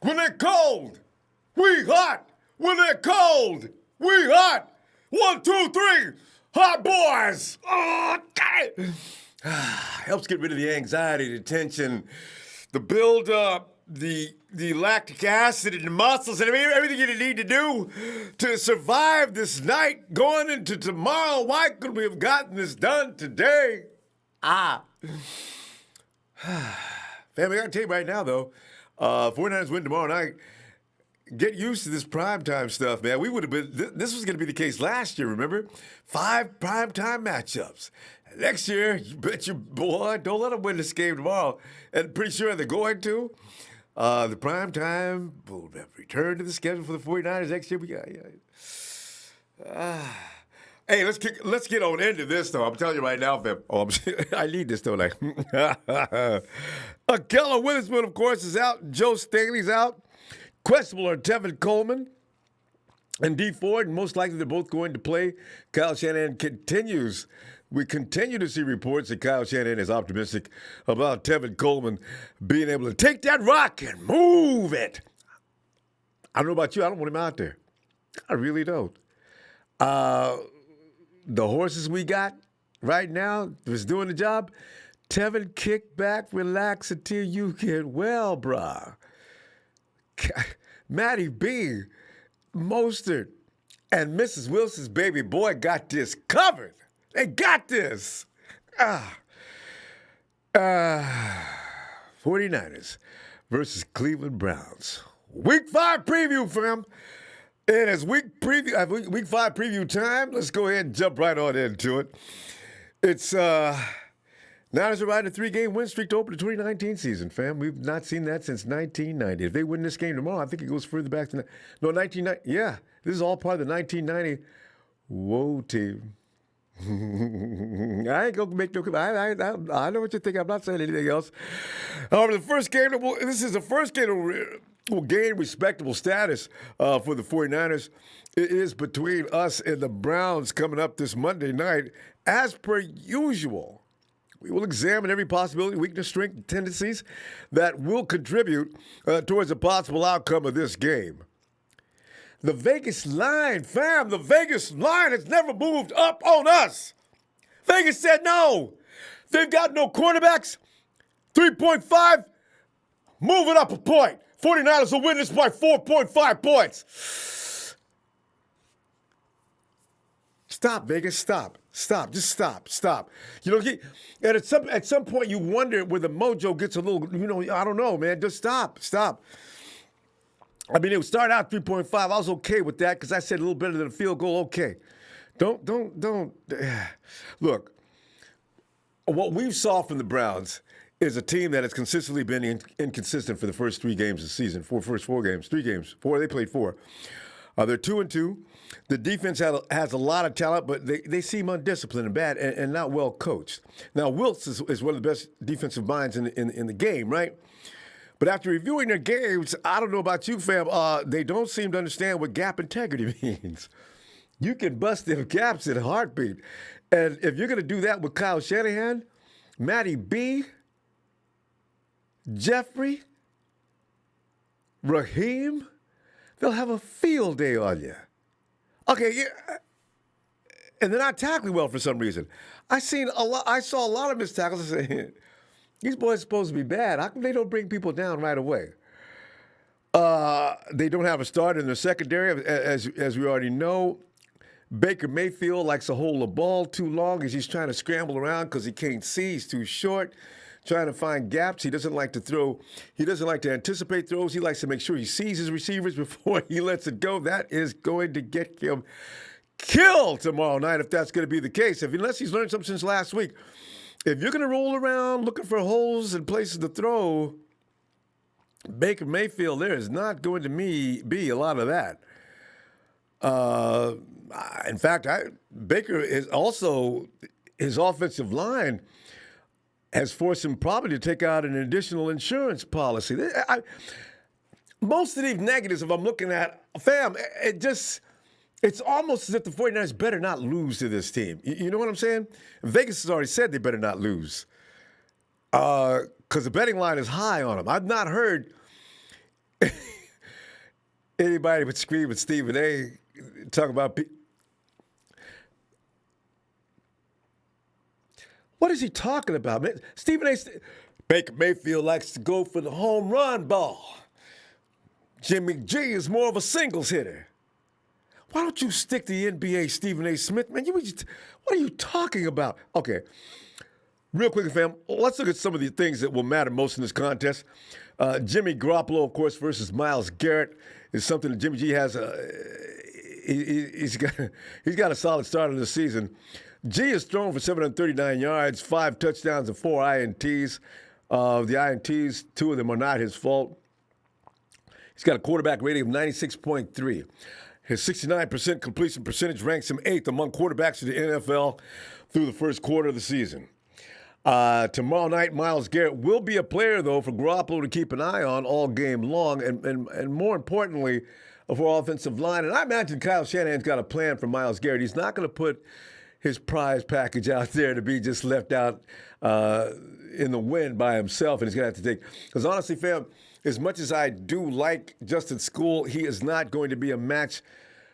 When they're cold, we hot. When they're cold, we hot. 1, 2, 3, hot boys. Oh, God. Helps get rid of the anxiety, the tension, the buildup, the lactic acid in the muscles, and everything you need to do to survive this night going into tomorrow. Why couldn't we have gotten this done today? Family, I gotta tell you right now, though, 49ers win tomorrow night. Get used to this primetime stuff, man. We would have been, this was going to be the case last year, remember? 5 primetime matchups. Next year, you bet your boy, don't let them win this game tomorrow. And pretty sure they're going to. The primetime will return to the schedule for the 49ers next year. Hey, let's get on into this, though. I'm telling you right now, fam. I need this, don't I? Keller Witherspoon, of course, is out. Joe Staley's out. Questionable are Tevin Coleman and Dee Ford, and most likely they're both going to play. Kyle Shanahan continues. We continue to see reports that Kyle Shanahan is optimistic about Tevin Coleman being able to take that rock and move it. I don't know about you. I don't want him out there. I really don't. The horses we got right now that's doing the job, Tevin, kick back, relax until you get well, brah. Matty B, Mostert, and Mrs. Wilson's baby boy got this covered. They got this. 49ers versus Cleveland Browns. Week 5 preview, fam. It is week 5 preview time. Let's go ahead and jump right on into it. It's Niners are riding a 3-game win streak to open the 2019 season, fam. We've not seen that since 1990. If they win this game tomorrow, I think it goes further back to 1990. Yeah, this is all part of the 1990 Whoa team. I ain't gonna make no. I know what you think. I'm not saying anything else. However, this is the first game that will gain respectable status for the 49ers. It is between us and the Browns coming up this Monday night, as per usual. We will examine every possibility, weakness, strength, and tendencies that will contribute towards a possible outcome of this game. The Vegas line, fam, the Vegas line has never moved up on us. Vegas said no. They've got no quarterbacks. 3.5, move it up a point. 49ers will win this by 4.5 points. Stop, Vegas, stop. Stop, just stop. You know, and at some point you wonder where the mojo gets a little, I don't know, man. Just stop. I mean, it would start out 3.5. I was okay with that because I said a little better than a field goal. Okay. Don't. Look, what we saw from the Browns is a team that has consistently been inconsistent for the first 3 games of the season. First 4 games, 3 games. 4, they played 4. They're 2-2. The defense has a lot of talent, but they seem undisciplined and bad and not well coached. Now, Wilkes is one of the best defensive minds in the game, right? But after reviewing their games, I don't know about you, fam, they don't seem to understand what gap integrity means. You can bust them gaps in a heartbeat. And if you're going to do that with Kyle Shanahan, Matty B, Jeffrey, Raheem, they'll have a field day on you. Okay, yeah. And they're not tackling well for some reason. I saw a lot of missed tackles. I said, these boys are supposed to be bad. How come they don't bring people down right away? They don't have a starter in their secondary, as we already know. Baker Mayfield likes to hold the ball too long as he's trying to scramble around because he can't see. He's too short, trying to find gaps. He doesn't like to throw. He doesn't like to anticipate throws. He likes to make sure he sees his receivers before he lets it go. That is going to get him killed tomorrow night if that's going to be the case. Unless he's learned something since last week. If you're going to roll around looking for holes and places to throw, Baker Mayfield, there is not going to be a lot of that. In fact, Baker is also, his offensive line has forced him probably to take out an additional insurance policy. Most of these negatives, if I'm looking at, fam, it's almost as if the 49ers better not lose to this team. You know what I'm saying? Vegas has already said they better not lose. Because the betting line is high on him. I've not heard anybody but scream at Stephen A. talk about. What is he talking about, man? Stephen A. Baker Mayfield likes to go for the home run ball. Jimmy G is more of a singles hitter. Why don't you stick to the NBA, Stephen A. Smith? Man, what are you talking about? Okay, real quick, fam, let's look at some of the things that will matter most in this contest. Jimmy Garoppolo, of course, versus Myles Garrett is something that Jimmy G has. He's got a solid start in the season. G has thrown for 739 yards, 5 touchdowns, and 4 INTs. The INTs, 2 of them are not his fault. He's got a quarterback rating of 96.3. His 69% completion percentage ranks him 8th among quarterbacks in the NFL through the first quarter of the season. Tomorrow night, Myles Garrett will be a player, though, for Garoppolo to keep an eye on all game long, and more importantly, for offensive line. And I imagine Kyle Shanahan's got a plan for Myles Garrett. He's not going to put his prize package out there to be just left out in the wind by himself, and he's going to have to take. Because honestly, fam, as much as I do like Justin School, he is not going to be a match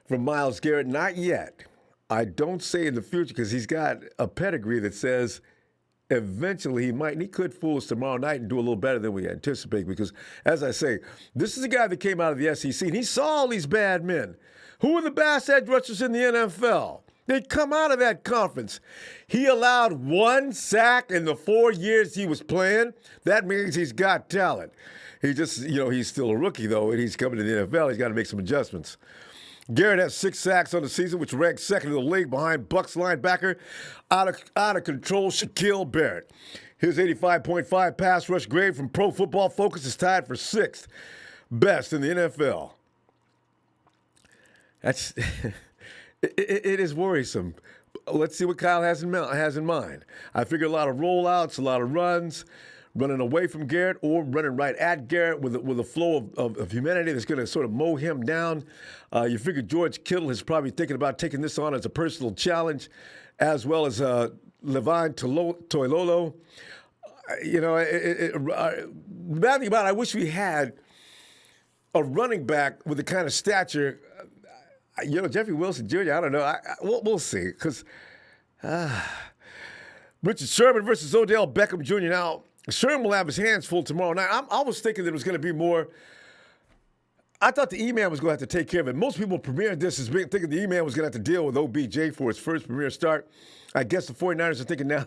for Myles Garrett. Not yet. I don't say in the future because he's got a pedigree that says eventually he might, and he could fool us tomorrow night and do a little better than we anticipate. Because, as I say, this is a guy that came out of the SEC, and he saw all these bad men. Who are the best edge rushers in the NFL? They come out of that conference. He allowed 1 sack in the 4 years he was playing. That means he's got talent. He just, he's still a rookie, though, and he's coming to the NFL. He's got to make some adjustments. Garrett has 6 sacks on the season, which ranks second in the league behind Bucs linebacker out of control Shaquille Barrett. His 85.5 pass rush grade from Pro Football Focus is tied for 6th best in the NFL. That's it is worrisome. Let's see what Kyle has in mind. I figure a lot of rollouts, a lot of runs, running away from Garrett or running right at Garrett with a flow of humanity that's going to sort of mow him down. You figure George Kittle is probably thinking about taking this on as a personal challenge, as well as Levine Toilolo. The bad thing about it, I wish we had a running back with the kind of stature. Jeffrey Wilson Jr., I don't know. We'll see. Because Richard Sherman versus Odell Beckham Jr. Now, Sherman will have his hands full tomorrow night. I was thinking that it was going to be more. I thought the E-Man was going to have to take care of it. Most people premiered this as thinking the E-Man was going to have to deal with OBJ for his first premier start. I guess the 49ers are thinking, now,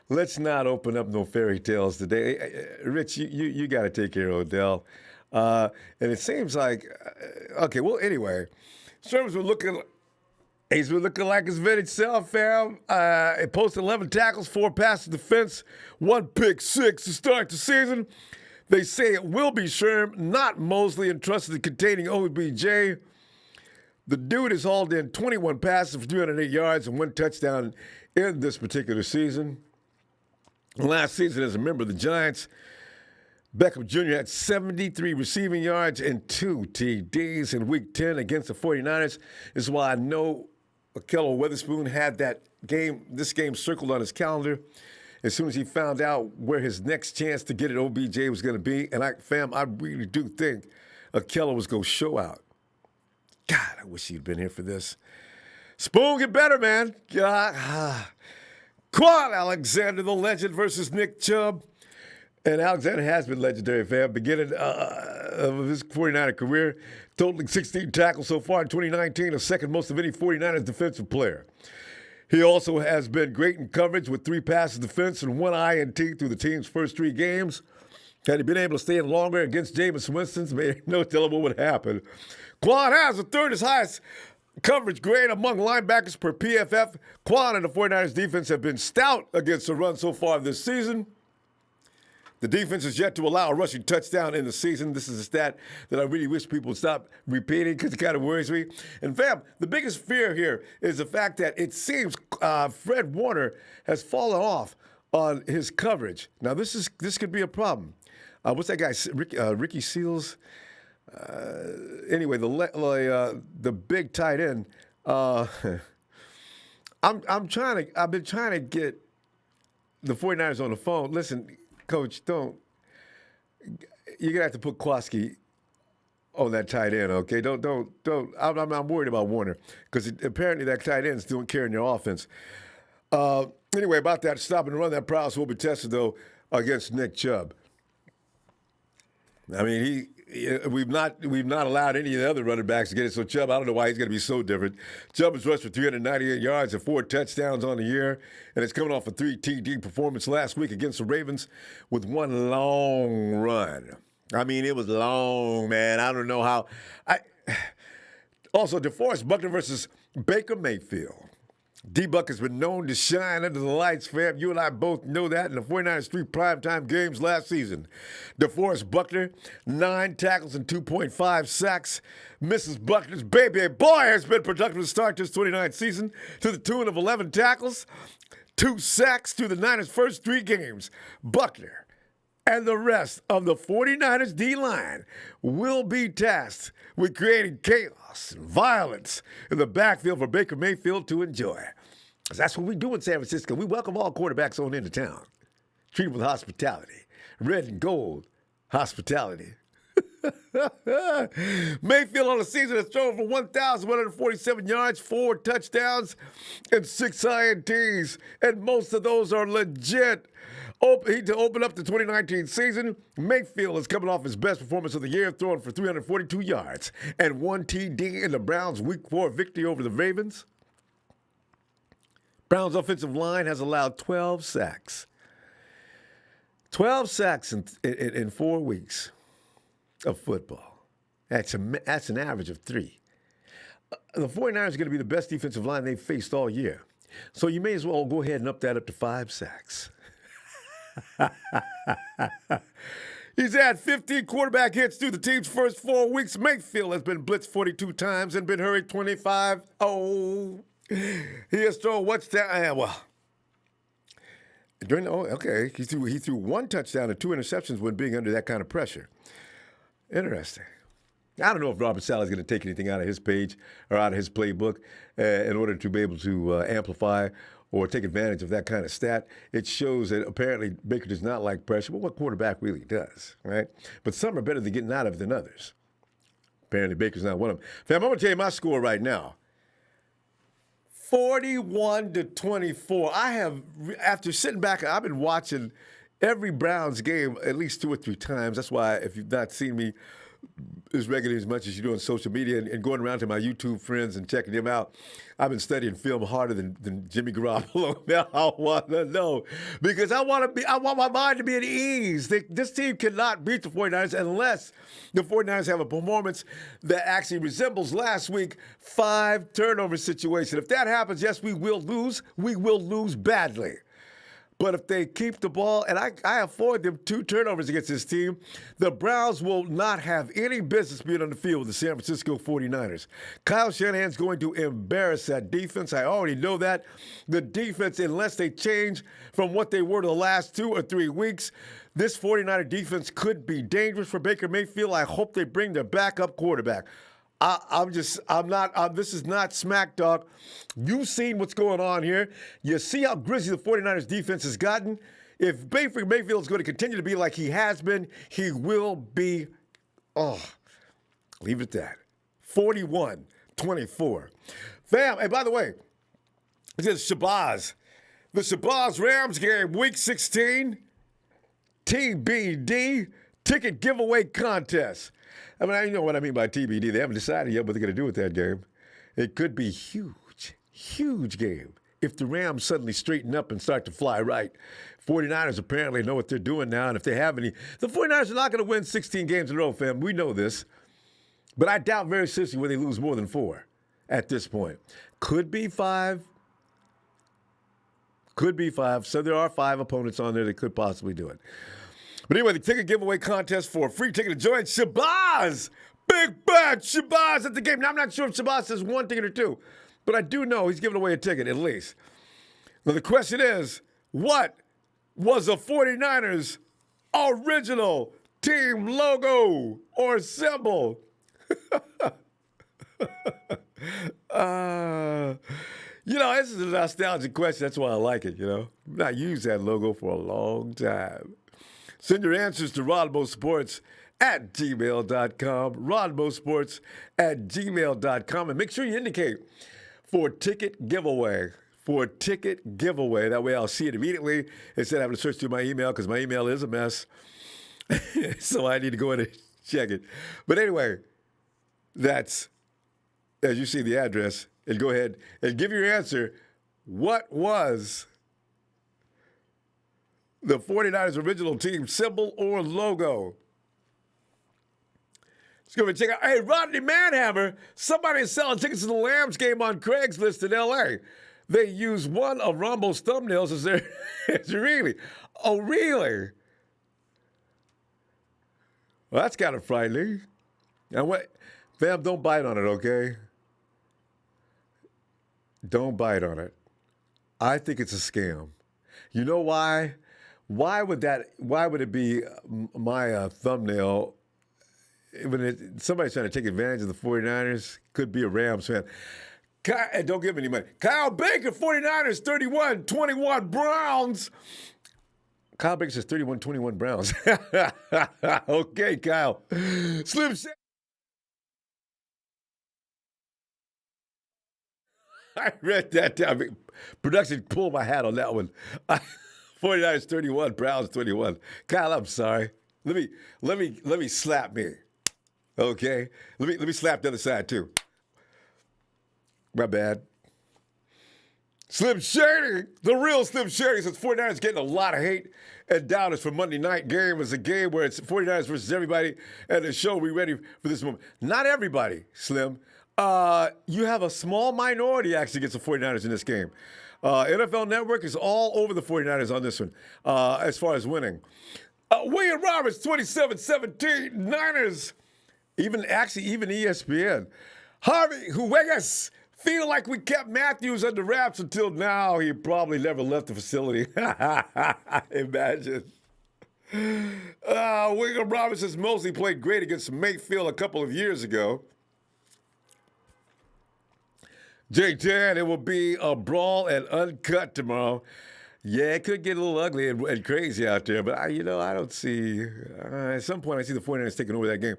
let's not open up no fairy tales today. Rich, you got to take care of Odell. And it seems like, okay, well, anyway, Sherman's been looking. He's been looking like his vintage self, fam. He posted 11 tackles, 4 passes defense, 1 pick 6 to start the season. They say it will be Sherman, not Mosley, entrusted to containing OBJ. The dude has hauled in 21 passes for 308 yards and 1 touchdown in this particular season. Last season, as a member of the Giants, Beckham Jr. had 73 receiving yards and 2 TDs in Week 10 against the 49ers. This is why I know Kello Witherspoon had this game circled on his calendar as soon as he found out where his next chance to get at OBJ was going to be. And I really do think Kello was going to show out. God, I wish he'd been here for this. Spoon, get better, man. Quan Alexander, the legend, versus Nick Chubb. And Alexander has been legendary, fam, beginning of his 49er career, totaling 16 tackles so far in 2019, the second most of any 49ers defensive player. He also has been great in coverage with 3 passes defense and 1 INT through the team's first 3 games. Had he been able to stay in longer against Jameis Winston, no telling what would happen. Quan has the 3rd highest coverage grade among linebackers per PFF. Quan and the 49ers defense have been stout against the run so far this season. The defense is yet to allow a rushing touchdown in the season. This is a stat that I really wish people would stop repeating because it kind of worries me. And fam, the biggest fear here is the fact that it seems Fred Warner has fallen off on his coverage. Now, this could be a problem. What's that guy, Ricky Seals? Anyway, the big tight end. I've been trying to get the 49ers on the phone. Listen, Coach, you're going to have to put Kwaski on that tight end, okay? Don't. I'm worried about Warner because apparently that tight end's doing carrying their offense. Anyway, about that stop and run, that prowess will be tested, though, against Nick Chubb. I mean, we've not allowed any of the other running backs to get it. So Chubb, I don't know why he's going to be so different. Chubb has rushed for 398 yards and 4 touchdowns on the year, and it's coming off a 3 TD performance last week against the Ravens with one long run. I mean, it was long, man. I don't know how. Also, DeForest Buckner versus Baker Mayfield. D-Buck has been known to shine under the lights, fam. You and I both know that in the 49ers 3 primetime games last season. DeForest Buckner, 9 tackles and 2.5 sacks. Mrs. Buckner's baby boy has been productive to start this 29th season to the tune of 11 tackles, 2 sacks through the Niners' first 3 games. Buckner and the rest of the 49ers D-line will be tasked with creating chaos and violence in the backfield for Baker Mayfield to enjoy. That's what we do in San Francisco. We welcome all quarterbacks on into town. Treat them with hospitality. Red and gold hospitality. Mayfield on the season has thrown for 1,147 yards, 4 touchdowns, and 6 INTs, and most of those are legit. To open up the 2019 season, Mayfield is coming off his best performance of the year, throwing for 342 yards and 1 TD in the Browns' Week 4 victory over the Ravens. Browns' offensive line has allowed 12 sacks. 12 sacks in 4 weeks of football. That's an average of 3. The 49ers are going to be the best defensive line they've faced all year. So you may as well go ahead and up that up to 5 sacks. He's had 15 quarterback hits through the team's first 4 weeks. Mayfield has been blitzed 42 times and been hurried 25. Oh, he has thrown what's that? Well, he threw 1 touchdown and 2 interceptions when being under that kind of pressure. Interesting. I don't know if Robert Saleh is going to take anything out of his page or out of his playbook in order to be able to amplify or take advantage of that kind of stat. It shows that apparently Baker does not like pressure, but what quarterback really does, right? But some are better than getting out of it than others. Apparently Baker's not one of them. Fam, I'm going to tell you my score right now. 41-24. After sitting back, I've been watching every Browns game at least 2 or 3 times. That's why if you've not seen me as regularly as much as you do on social media and going around to my YouTube friends and checking them out, I've been studying film harder than Jimmy Garoppolo. Now I want to know because I want my mind to be at ease. This team cannot beat the 49ers unless the 49ers have a performance that actually resembles last week 5 turnover situation. If that happens, yes, we will lose. We will lose badly. But if they keep the ball, and I afford them 2 turnovers against this team, the Browns will not have any business being on the field with the San Francisco 49ers. Kyle Shanahan's going to embarrass that defense. I already know that. The defense, unless they change from what they were the last 2 or 3 weeks, this 49er defense could be dangerous for Baker Mayfield. I hope they bring their backup quarterback. This is not smack talk. You've seen what's going on here. You see how grisly the 49ers defense has gotten. If Baker Mayfield is going to continue to be like he has been, he will be, leave it at that. 41-24. Fam, hey, by the way, this is Shabazz. The Shabazz Rams game, Week 16, TBD, ticket giveaway contest. I mean, you know what I mean by TBD. They haven't decided yet what they're going to do with that game. It could be huge, huge game if the Rams suddenly straighten up and start to fly right. 49ers apparently know what they're doing now, and if they have any, the 49ers are not going to win 16 games in a row, fam. We know this. But I doubt very seriously when they lose more than 4 at this point. Could be 5. Could be 5. So there are 5 opponents on there that could possibly do it. But anyway, the ticket giveaway contest for a free ticket to join Shabazz. Big bad Shabazz at the game. Now, I'm not sure if Shabazz says 1 ticket or 2, but I do know he's giving away a ticket at least. Now, the question is, what was the 49ers' original team logo or symbol? This is a nostalgic question. That's why I like it, I've not used that logo for a long time. Send your answers to ronbosports@gmail.com, ronbosports@gmail.com, and make sure you indicate for ticket giveaway. That way I'll see it immediately instead of having to search through my email because my email is a mess. So I need to go in and check it. But anyway, that's, as you see the address, and go ahead and give your answer. What was the 49ers original team symbol or logo? Let's go and check out. Hey, Rodney Manhammer, somebody is selling tickets to the Lambs game on Craigslist in L.A. They use one of Ronbo's thumbnails as their... Really? Oh, really? Well, that's kind of frightening. Now, what? Fam, don't bite on it, okay? Don't bite on it. I think it's a scam. You know why? Why would it be my thumbnail when somebody's trying to take advantage of the 49ers? Could be a Rams fan. And don't give me any money. Kyle Baker, 49ers, 31-21 Browns. Kyle Baker says 31-21 Browns. Okay, Kyle. Slim Shady. I read that down. Production pulled my hat on that one. 49ers 31, Browns 21. Kyle, I'm sorry. Let me slap me. Okay? Let me slap the other side too. My bad. Slim Shady, the real Slim Shady, says 49ers getting a lot of hate and doubters for Monday night game. It's a game where it's 49ers versus everybody, and the show we ready for this moment. Not everybody, Slim. You have a small minority actually against the 49ers in this game. NFL Network is all over the 49ers on this one as far as winning. William Roberts, 27-17, Niners. Even ESPN. Harvey Huegas, feel like we kept Matthews under wraps until now. He probably never left the facility. Imagine. William Roberts has mostly played great against Mayfield a couple of years ago. J10, it will be a brawl and uncut tomorrow. Yeah, it could get a little ugly and crazy out there, but I don't see. At some point, I see the 49ers taking over that game.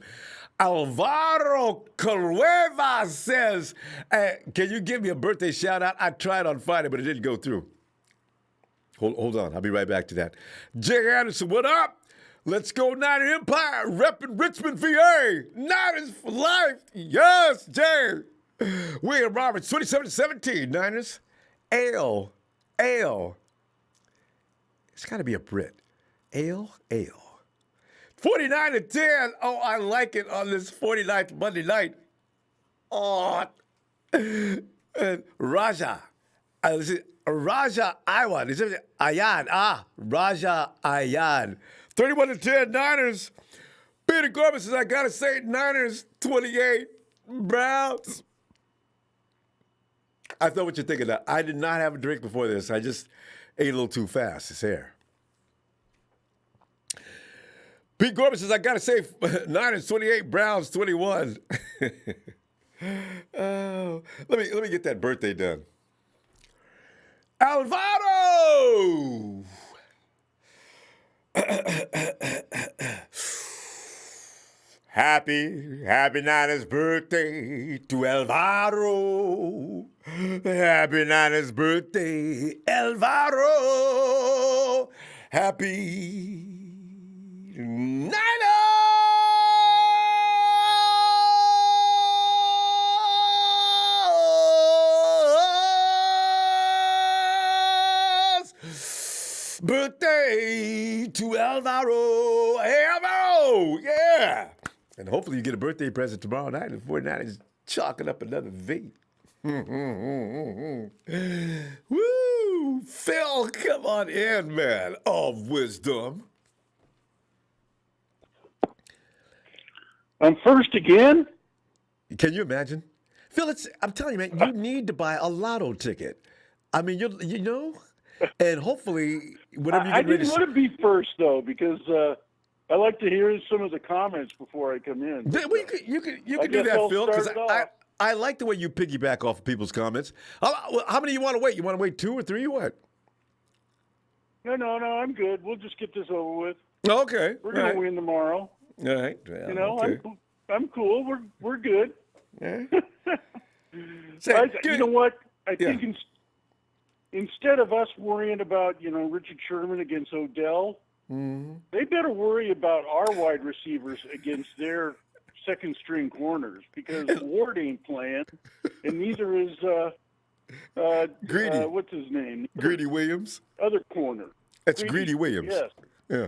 Alvaro Cuevas says, can you give me a birthday shout out? I tried on Friday, but it didn't go through. Hold on. I'll be right back to that. Jay Anderson, what up? Let's go Niner Empire, repping Richmond, VA. Niners for life. Yes, Jay. William Roberts, 27-17. Niners. Ale. It's got to be a Brit. Ale. 49-10. Oh, I like it on this 49th Monday night. Oh. Raja. Raja Iwan. Is it Ayan? Raja Ayan. 31-10 Niners. Peter Corbin says, I got to say Niners 28. Browns. I thought what you're thinking of. I did not have a drink before this. I just ate a little too fast. It's here. Pete Corbin says, I got to say Niners 28, Browns 21. Oh, let me get that birthday done. Alvaro! Happy Niners birthday to Alvaro. Happy Niners birthday, Alvaro. Happy Niners! Birthday to Alvaro. Hey, Alvaro! Yeah! And hopefully you get a birthday present tomorrow night and 49ers chalking up another V. Woo! Phil, come on in, man of wisdom. I'm first again? Can you imagine? Phil, I'm telling you, man, you need to buy a lotto ticket. I mean, and hopefully, whatever you get ready to... I didn't want to be first, though, because I like to hear some of the comments before I come in. Well, you can do that, Phil, because I like the way you piggyback off of people's comments. How many you want to wait? You want to wait 2 or 3 or what? No, I'm good. We'll just get this over with. Okay. We're going to win tomorrow. All right. Well, You know, okay. I'm cool. We're good. Yeah. You know what? I think instead of us worrying about, Richard Sherman against Odell, they better worry about our wide receivers against their second string corners, because Ward ain't playing, and neither is Greedy. What's his name? Greedy Williams. Other corner. That's Greedy Williams. Yes. Yeah.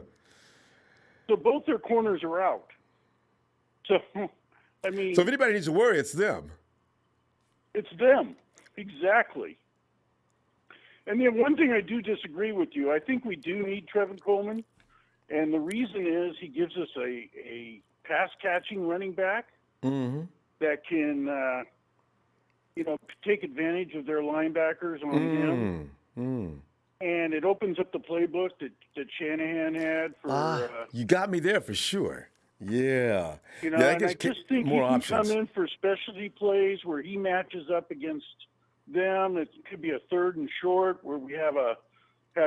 So both their corners are out. So, I mean. So if anybody needs to worry, it's them. It's them. Exactly. And then one thing I do disagree with you. I think we do need Trevin Coleman. And the reason is he gives us a pass-catching running back that can, take advantage of their linebackers on him. And it opens up the playbook that Shanahan had for. You got me there for sure. Yeah. And that I gives just think more he can options. come in for specialty plays where he matches up against them. It could be a 3rd and short where we have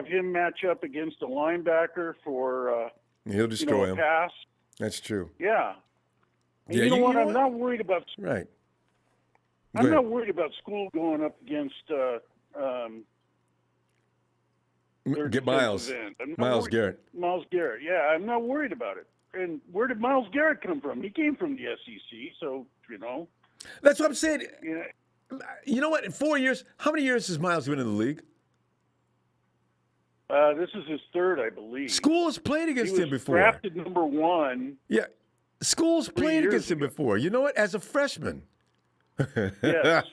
him match up against a linebacker for He'll destroy a him. pass. That's true. Yeah. And Yeah, you know what? I'm what? not worried about. Right. I'm not worried about school going up against. Get Miles. Miles Garrett. Miles Garrett. Yeah, I'm not worried about it. And where did Miles Garrett come from? He came from the SEC, so That's what I'm saying. Yeah. You know what? In 4 years, how many years has Miles been in the league? This is his 3rd, I believe. School has played against him before. Drafted number 1. Yeah. School's played years against him ago. before. You know what? As a freshman. Yes.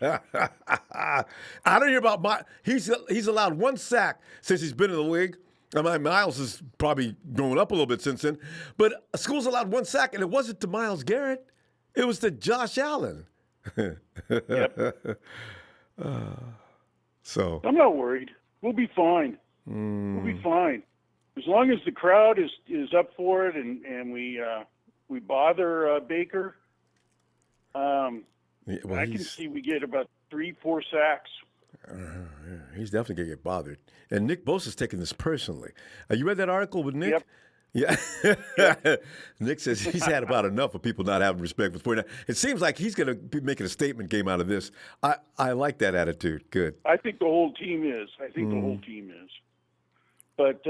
I don't hear about he's allowed 1 sack since he's been in the league. I mean, Miles is probably going up a little bit since then. But School's allowed 1 sack, and it wasn't to Miles Garrett. It was to Josh Allen. Yep. So I'm not worried. We'll be fine. We'll be fine. As long as the crowd is up for it and we bother Baker, I can see we get about 3-4 sacks. He's definitely going to get bothered. And Nick Bosa's taking this personally. You read that article with Nick? Yep. Yeah. Nick says he's had about enough of people not having respect for 49. It seems like he's going to be making a statement game out of this. I like that attitude. Good. I think the whole team is. But,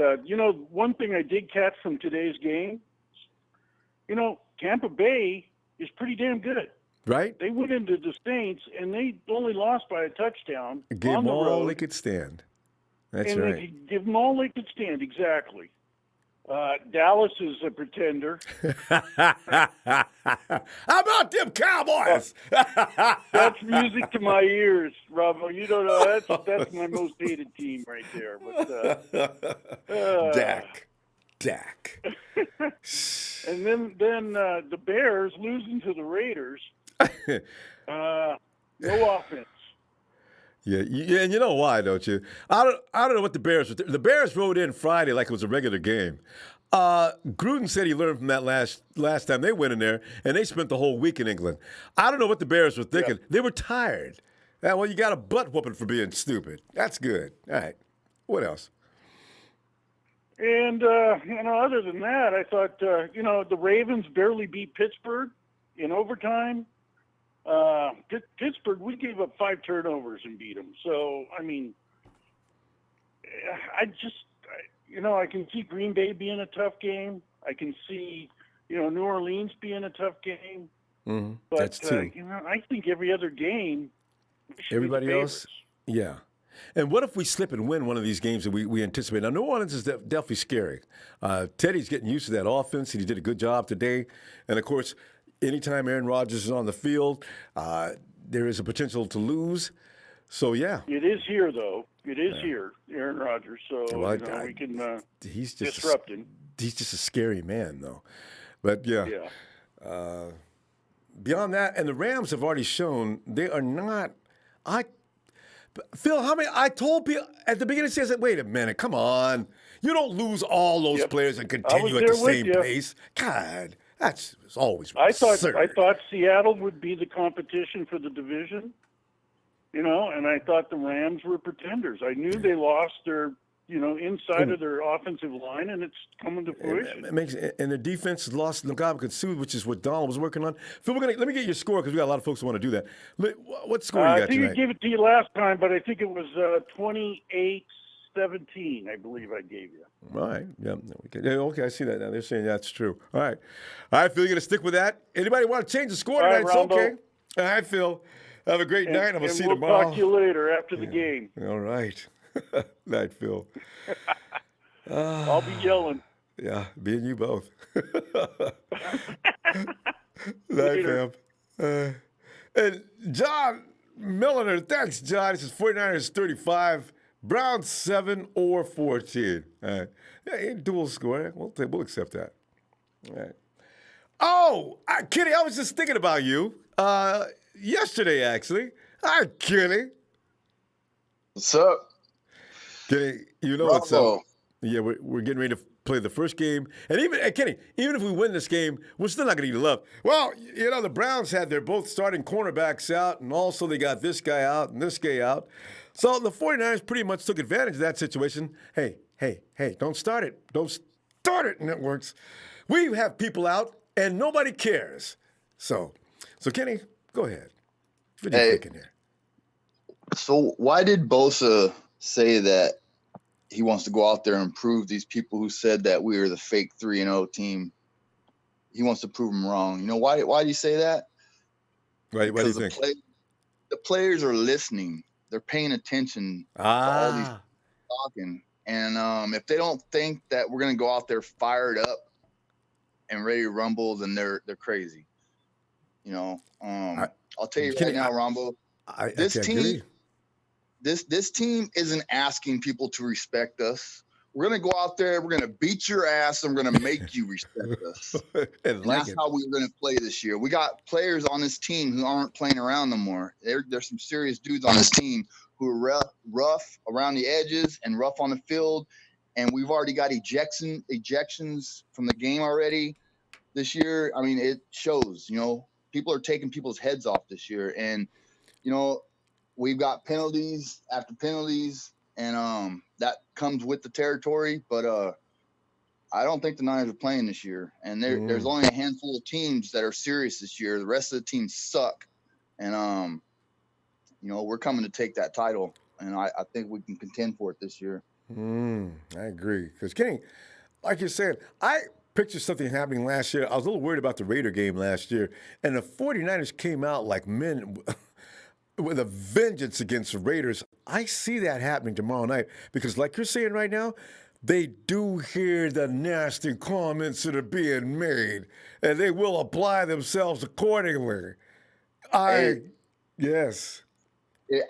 one thing I did catch from today's game, Tampa Bay is pretty damn good. Right? They went into the Saints, and they only lost by a touchdown Give on them the all road. they could stand. That's and right. they could give them all they could stand, exactly. Dallas is a pretender. How about them Cowboys? That's music to my ears, Ronbo. You don't know, that's my most hated team right there. But Dak. And then the Bears losing to the Raiders. No offense. Yeah, and you know why, don't you? I don't know what the Bears were. The Bears rode in Friday like it was a regular game. Gruden said he learned from that last time they went in there, and they spent the whole week in England. I don't know what the Bears were thinking. Yeah. They were tired. Well, you got a butt whooping for being stupid. That's good. All right. What else? And, other than that, I thought, the Ravens barely beat Pittsburgh in overtime. Pittsburgh, we gave up 5 turnovers and beat them. So, I mean, I can see Green Bay being a tough game. I can see, New Orleans being a tough game. Mm-hmm. But, that's true. I think every other game, everybody else, yeah. And what if we slip and win one of these games that we anticipate? Now, New Orleans is definitely scary. Teddy's getting used to that offense, and he did a good job today. And, of course, anytime Aaron Rodgers is on the field, there is a potential to lose. So, yeah. It is here, though. It is here, Aaron Rodgers. So, we can disrupt him. He's just a scary man, though. But, yeah. Beyond that, and the Rams have already shown they are not Phil, how many? I told people at the beginning of the season, wait a minute, come on. You don't lose all those players and continue at the same pace. God, That's always I absurd. thought Seattle would be the competition for the division, and I thought the Rams were pretenders. I knew they lost their, inside of their offensive line, and it's coming to fruition. And the defense has lost Ngabaka Suh, which is what Donald was working on. Phil, let me get your score because we got a lot of folks who want to do that. What score you I got think I tonight? gave it to you last time, but I think it was 28-17, I believe I gave you. All right. Yeah. Okay, I see that now. They're saying that's true. All right. Phil, you going to stick with that? Anybody want to change the score All tonight? right, It's okay. Ronbo. All right, Phil. Have a great night. I'm going to see you we'll tomorrow. talk to you later after the game. All right. Night, Phil. I'll be yelling. Yeah, me and you both. Night, Later. fam. And John Milliner, thanks, John. He says 49ers 35, Browns 7 or 14. All right. Yeah, dual score. We'll accept that. All right. Oh, Kenny, I was just thinking about you yesterday, actually. Hi, Kenny. What's up? Kenny, you know what's Ronbo. up. Yeah, we're getting ready to play the first game. And Kenny, even if we win this game, we're still not going to get love. Well, the Browns had their both starting cornerbacks out, and also they got this guy out and this guy out. So the 49ers pretty much took advantage of that situation. Hey, don't start it. Don't start it, networks. We have people out, and nobody cares. So Kenny, go ahead. What are you thinking here? So why did Bosa say that he wants to go out there and prove these people who said that we were the fake 3-0 team? He wants to prove them wrong. You know why? Why do you say that? Right. What do you Because think? the players are listening. They're paying attention to all these talking. And if they don't think that we're going to go out there fired up and ready to rumble, then they're crazy. I'll tell you right now, Ronbo. This team, this team isn't asking people to respect us. We're gonna go out there. We're gonna beat your ass, and we're gonna make you respect us. And that's how we're gonna play this year. We got players on this team who aren't playing around no more. There's some serious dudes on this team who are rough around the edges and rough on the field. And we've already got ejections from the game already this year. I mean, it shows. People are taking people's heads off this year, and we've got penalties after penalties, and that comes with the territory. But I don't think the Niners are playing this year, and there's only a handful of teams that are serious this year. The rest of the teams suck, and we're coming to take that title, and I think we can contend for it this year. I agree, because Kenny, like you said, I pictured something happening last year. I was a little worried about the Raider game last year, and the 49ers came out like men with a vengeance against the Raiders. I see that happening tomorrow night because, like you're saying right now, they do hear the nasty comments that are being made, and they will apply themselves accordingly. Yes.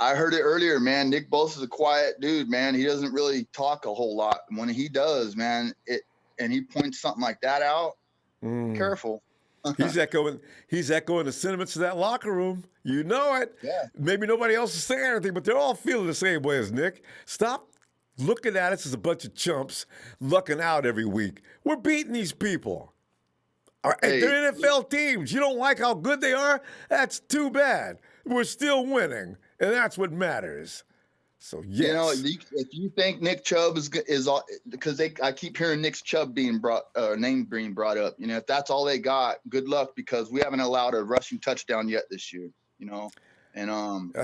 I heard it earlier, man. Nick Bosa's a quiet dude, man. He doesn't really talk a whole lot. When he does, man, and he points something like that out, careful. He's echoing the sentiments of that locker room. You know it. Yeah. Maybe nobody else is saying anything, but they're all feeling the same way as Nick. Stop looking at us as a bunch of chumps lucking out every week. We're beating these people. They're NFL teams. You don't like how good they are? That's too bad. We're still winning, and that's what matters. So yes, if you think Nick Chubb is because I keep hearing Nick Chubb name being brought up. If that's all they got, good luck, because we haven't allowed a rushing touchdown yet this year. And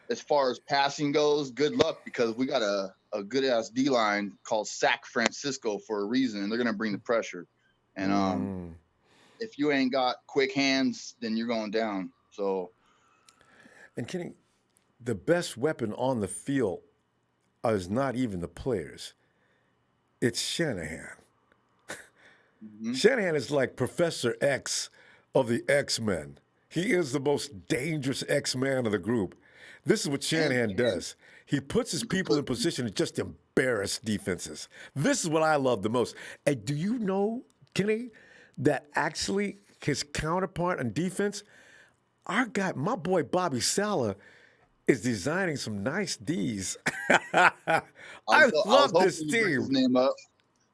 as far as passing goes, good luck, because we got a good ass D line called Sac Francisco for a reason, and they're gonna bring the pressure. And if you ain't got quick hands, then you're going down. So, and Kenny, the best weapon on the field is not even the players. It's Shanahan. Shanahan is like Professor X of the X-Men. He is the most dangerous X-Man of the group. This is what Shanahan does. He puts his people in position to just embarrass defenses. This is what I love the most. And do you know, Kenny, that actually his counterpart on defense, our guy, my boy Bobby Saleh, is designing some nice Ds. I love this team.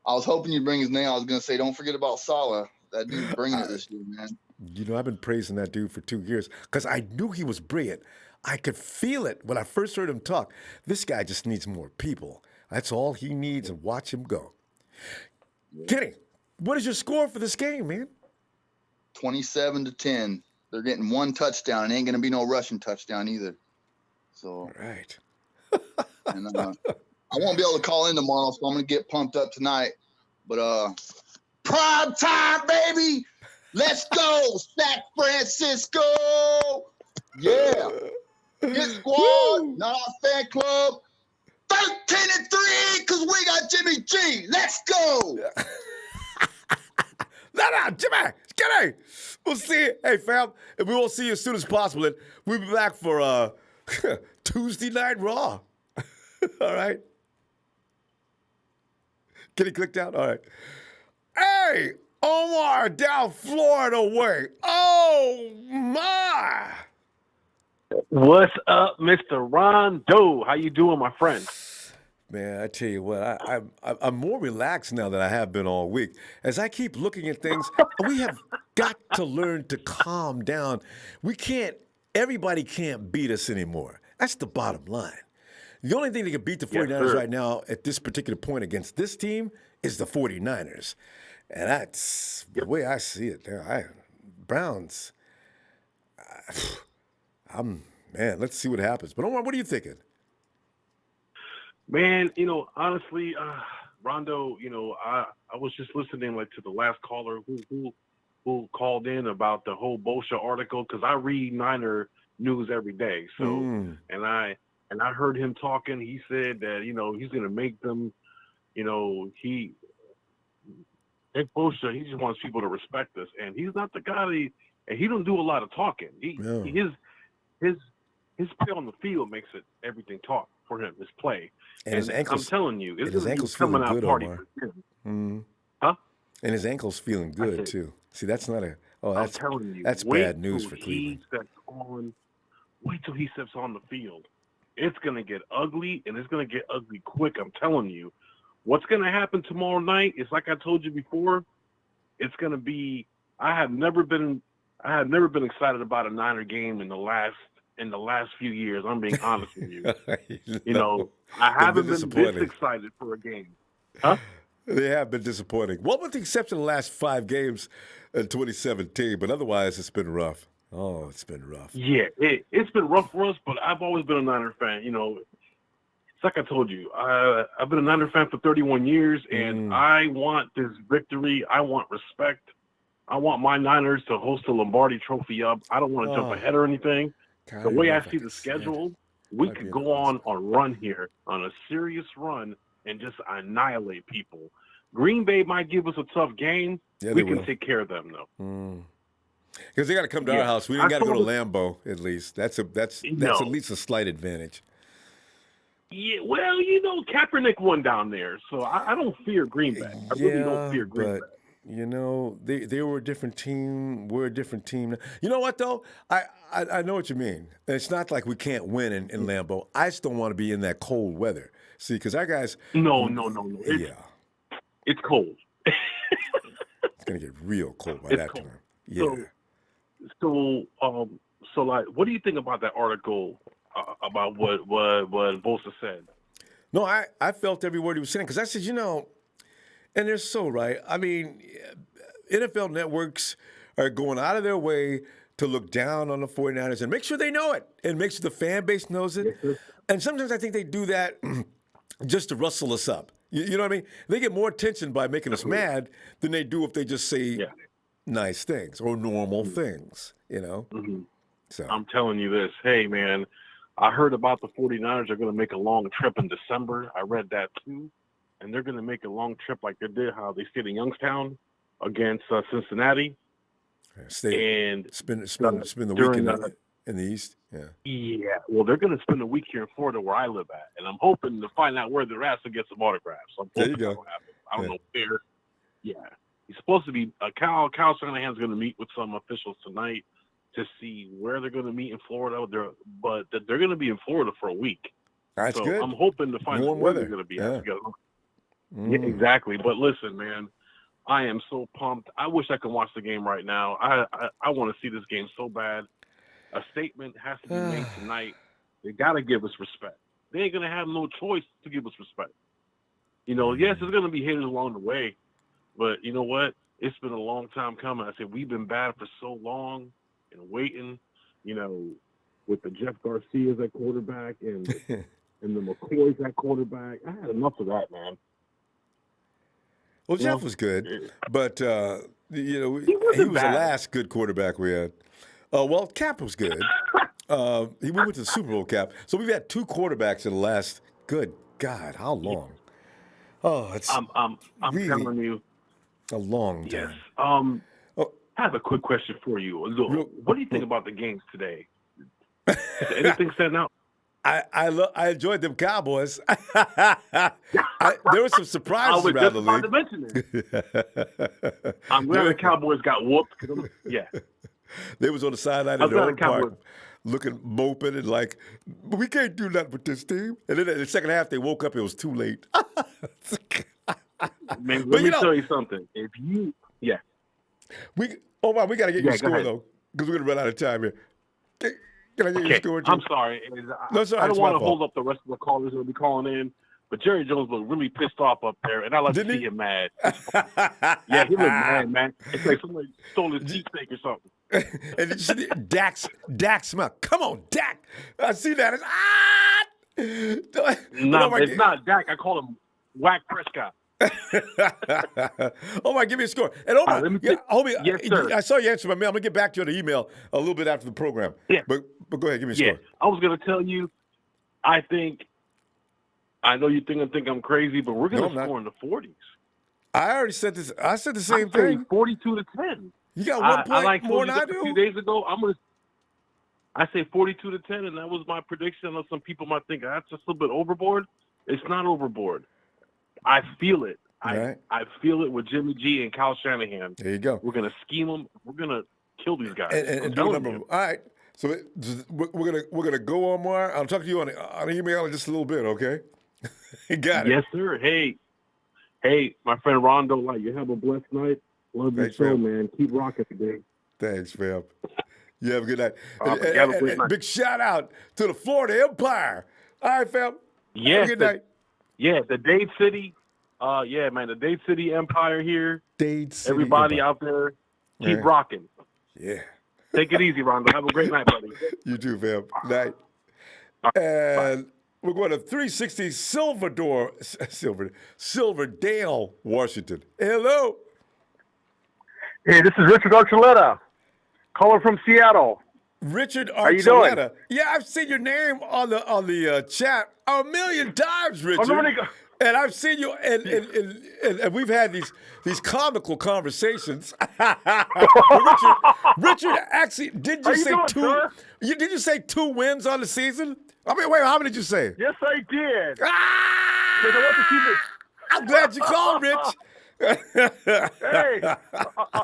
I was hoping you'd bring his name. I was going to say, don't forget about Saleh. That dude's bringing it this year, man. You know, I've been praising that dude for 2 years because I knew he was brilliant. I could feel it when I first heard him talk. This guy just needs more people. That's all he needs, and watch him go. Kenny, what is your score for this game, man? 27-10. They're getting one touchdown, and ain't going to be no rushing touchdown either. So, all right. And I won't be able to call in tomorrow, so I'm going to get pumped up tonight. But prime time, baby. Let's go, San Francisco. Yeah. Hit squad, not our fan club. 13-3, because we got Jimmy G. Let's go. No, Jimmy, Kenny. We'll see you. Hey, fam, and we will see you as soon as possible. And we'll be back for Tuesday Night Raw. All right. Kenny clicked out? All right. Hey, Omar down Florida way. Oh, my. What's up, Mr. Rondo? How you doing, my friend? Man, I tell you what, I'm more relaxed now than I have been all week. As I keep looking at things, we have got to learn to calm down. Everybody can't beat us anymore. That's the bottom line. The only thing that can beat the 49ers right now at this particular point against this team is the 49ers. And that's the way I see it. Browns, man, let's see what happens. But Omar, what are you thinking? Man, honestly, Rondo, I was just listening to the last caller who called in about the whole Bosha article, because I read Niner news every day. So and I heard him talking. He said that he's going to make them. Nick Bosha, he just wants people to respect us, and he's not the guy. And he don't do a lot of talking. His play on the field makes everything talk for him. His play, and his ankles. I'm telling you, it's his ankles feeling good, Omar. Huh? And his ankles feeling good too. See, that's not a. Oh, I'm telling you, that's bad news for Cleveland. Wait till he steps on the field. It's gonna get ugly, and it's gonna get ugly quick. I'm telling you. What's gonna happen tomorrow night is, like I told you before, it's gonna be. I have never been excited about a Niner game in the last few years. I'm being honest with you. I haven't been this excited for a game. Huh? They have been disappointing. Well, with the exception of the last 5 games in 2017, but otherwise it's been rough. Oh, it's been rough. Yeah, it's been rough for us, but I've always been a Niner fan. It's like I told you, I've been a Niner fan for 31 years, and I want this victory. I want respect. I want my Niners to host the Lombardi Trophy up. I don't want to jump ahead or anything. The way I see the schedule, we could go on a run here, on a serious run, and just annihilate people. Green Bay might give us a tough game. Yeah, we can take care of them, though. Because they got to come to our house. We ain't got to go to Lambeau, at least. That's at least a slight advantage. Yeah, well, Kaepernick won down there, so I don't fear Green Bay. I really don't fear Green Bay. They were a different team. We're a different team. You know what, though? I know what you mean. It's not like we can't win in Lambeau. I just don't want to be in that cold weather. See, because our guys... No. It's cold. It's going to get real cold by that time. Yeah. So, what do you think about that article about what Bosa said? No, I felt every word he was saying, because I said, and they're so right. I mean, NFL networks are going out of their way to look down on the 49ers and make sure they know it and make sure the fan base knows it. And sometimes I think they do that just to rustle us up. You know what I mean? They get more attention by making us mad than they do if they just say nice things or normal things, So I'm telling you this. Hey, man, I heard about the 49ers are going to make a long trip in December. I read that too. And they're going to make a long trip like they did how they stayed in Youngstown against Cincinnati. And spend the week in the East. Yeah. Well, they're going to spend a week here in Florida where I live at. And I'm hoping to find out where they're at to get some autographs. There you go. I don't know where. Yeah. He's supposed to be Kyle Shanahan's going to meet with some officials tonight to see where they're going to meet in Florida. But they're going to be in Florida for a week. That's good. I'm hoping to find out where they're going to be at. Yeah, exactly. But listen, man, I am so pumped. I wish I could watch the game right now. I want to see this game so bad. A statement has to be made tonight. They got to give us respect. They ain't going to have no choice to give us respect. You know, yes, there's going to be haters along the way, but you know what? It's been a long time coming. I said, we've been bad for so long and waiting, you know, with the Jeff Garcias at quarterback and the McCoys at quarterback. I had enough of that, man. Well, Jeff was good, but you know, he was the last good quarterback we had. Well, Cap was good. He went to the Super Bowl, Cap. So we've had 2 quarterbacks in the last. Good God, how long? Oh, it's I'm really telling you, a long yes. time. I have a quick question for you. What do you think about the games today? Is anything standing out? I enjoyed them Cowboys. There was some surprises around the league. I was just about to mention it. I'm glad the Cowboys got whooped. Yeah. They was on the sideline in their own park, looking, moping, and like, we can't do nothing with this team. And then in the second half, they woke up. It was too late. Man, let me tell you something. If you, we got to get you a score though, because we're gonna run out of time here. Can I get you a score? I'm sorry. No, sorry. I don't want to hold up the rest of the callers who will be calling in. But Jerry Jones looked really pissed off up there, and I like to see him mad. Yeah, he looked mad, man. It's like somebody stole his cheesesteak or something. And did you see Dak smell? Come on, Dak. I see that. It's not Dak. I call him Whack Prescott. Omar, give me a score. And Omar, yes, sir. I saw you answer my mail. I'm going to get back to you on the email a little bit after the program. Yeah. But go ahead, give me a score. I was going to tell you, I know you think I'm crazy, but we're going to score in the 40s. I already said this. I said the same thing. 42-10. You got 1 point more than I do? A few days ago, I say 42-10, and that was my prediction. I know some people might think that's just a little bit overboard. It's not overboard. I feel it. I feel it with Jimmy G and Kyle Shanahan. There you go. We're going to scheme them. We're going to kill these guys. And do number. All right. So we're gonna go on more. I'll talk to you on email in just a little bit, okay? You got it. Yes, sir. Hey, my friend Ronbo, like, you have a blessed night. Love your show, man. Keep rocking today. Thanks, fam. You have a good night. And big shout out to the Florida Empire. All right, fam. Yes. Have a good night. Yeah, the Dade City. The Dade City Empire here. Dade City. Everybody out there, keep rocking. Yeah. Take it easy, Ronbo. Have a great night, buddy. You too, fam. Night. And we're going to 360 Silverdale, Washington. Hello. Hey, this is Richard Archuleta, caller from Seattle. Richard Archuleta. How you doing? Yeah, I've seen your name on the chat a million times, Richard. And I've seen you, and we've had these comical conversations. Richard, actually, did you say two? Sir? Did you say 2 wins on the season? I mean, wait, how many did you say? Yes, I did. I'm glad you called, Rich. Hey,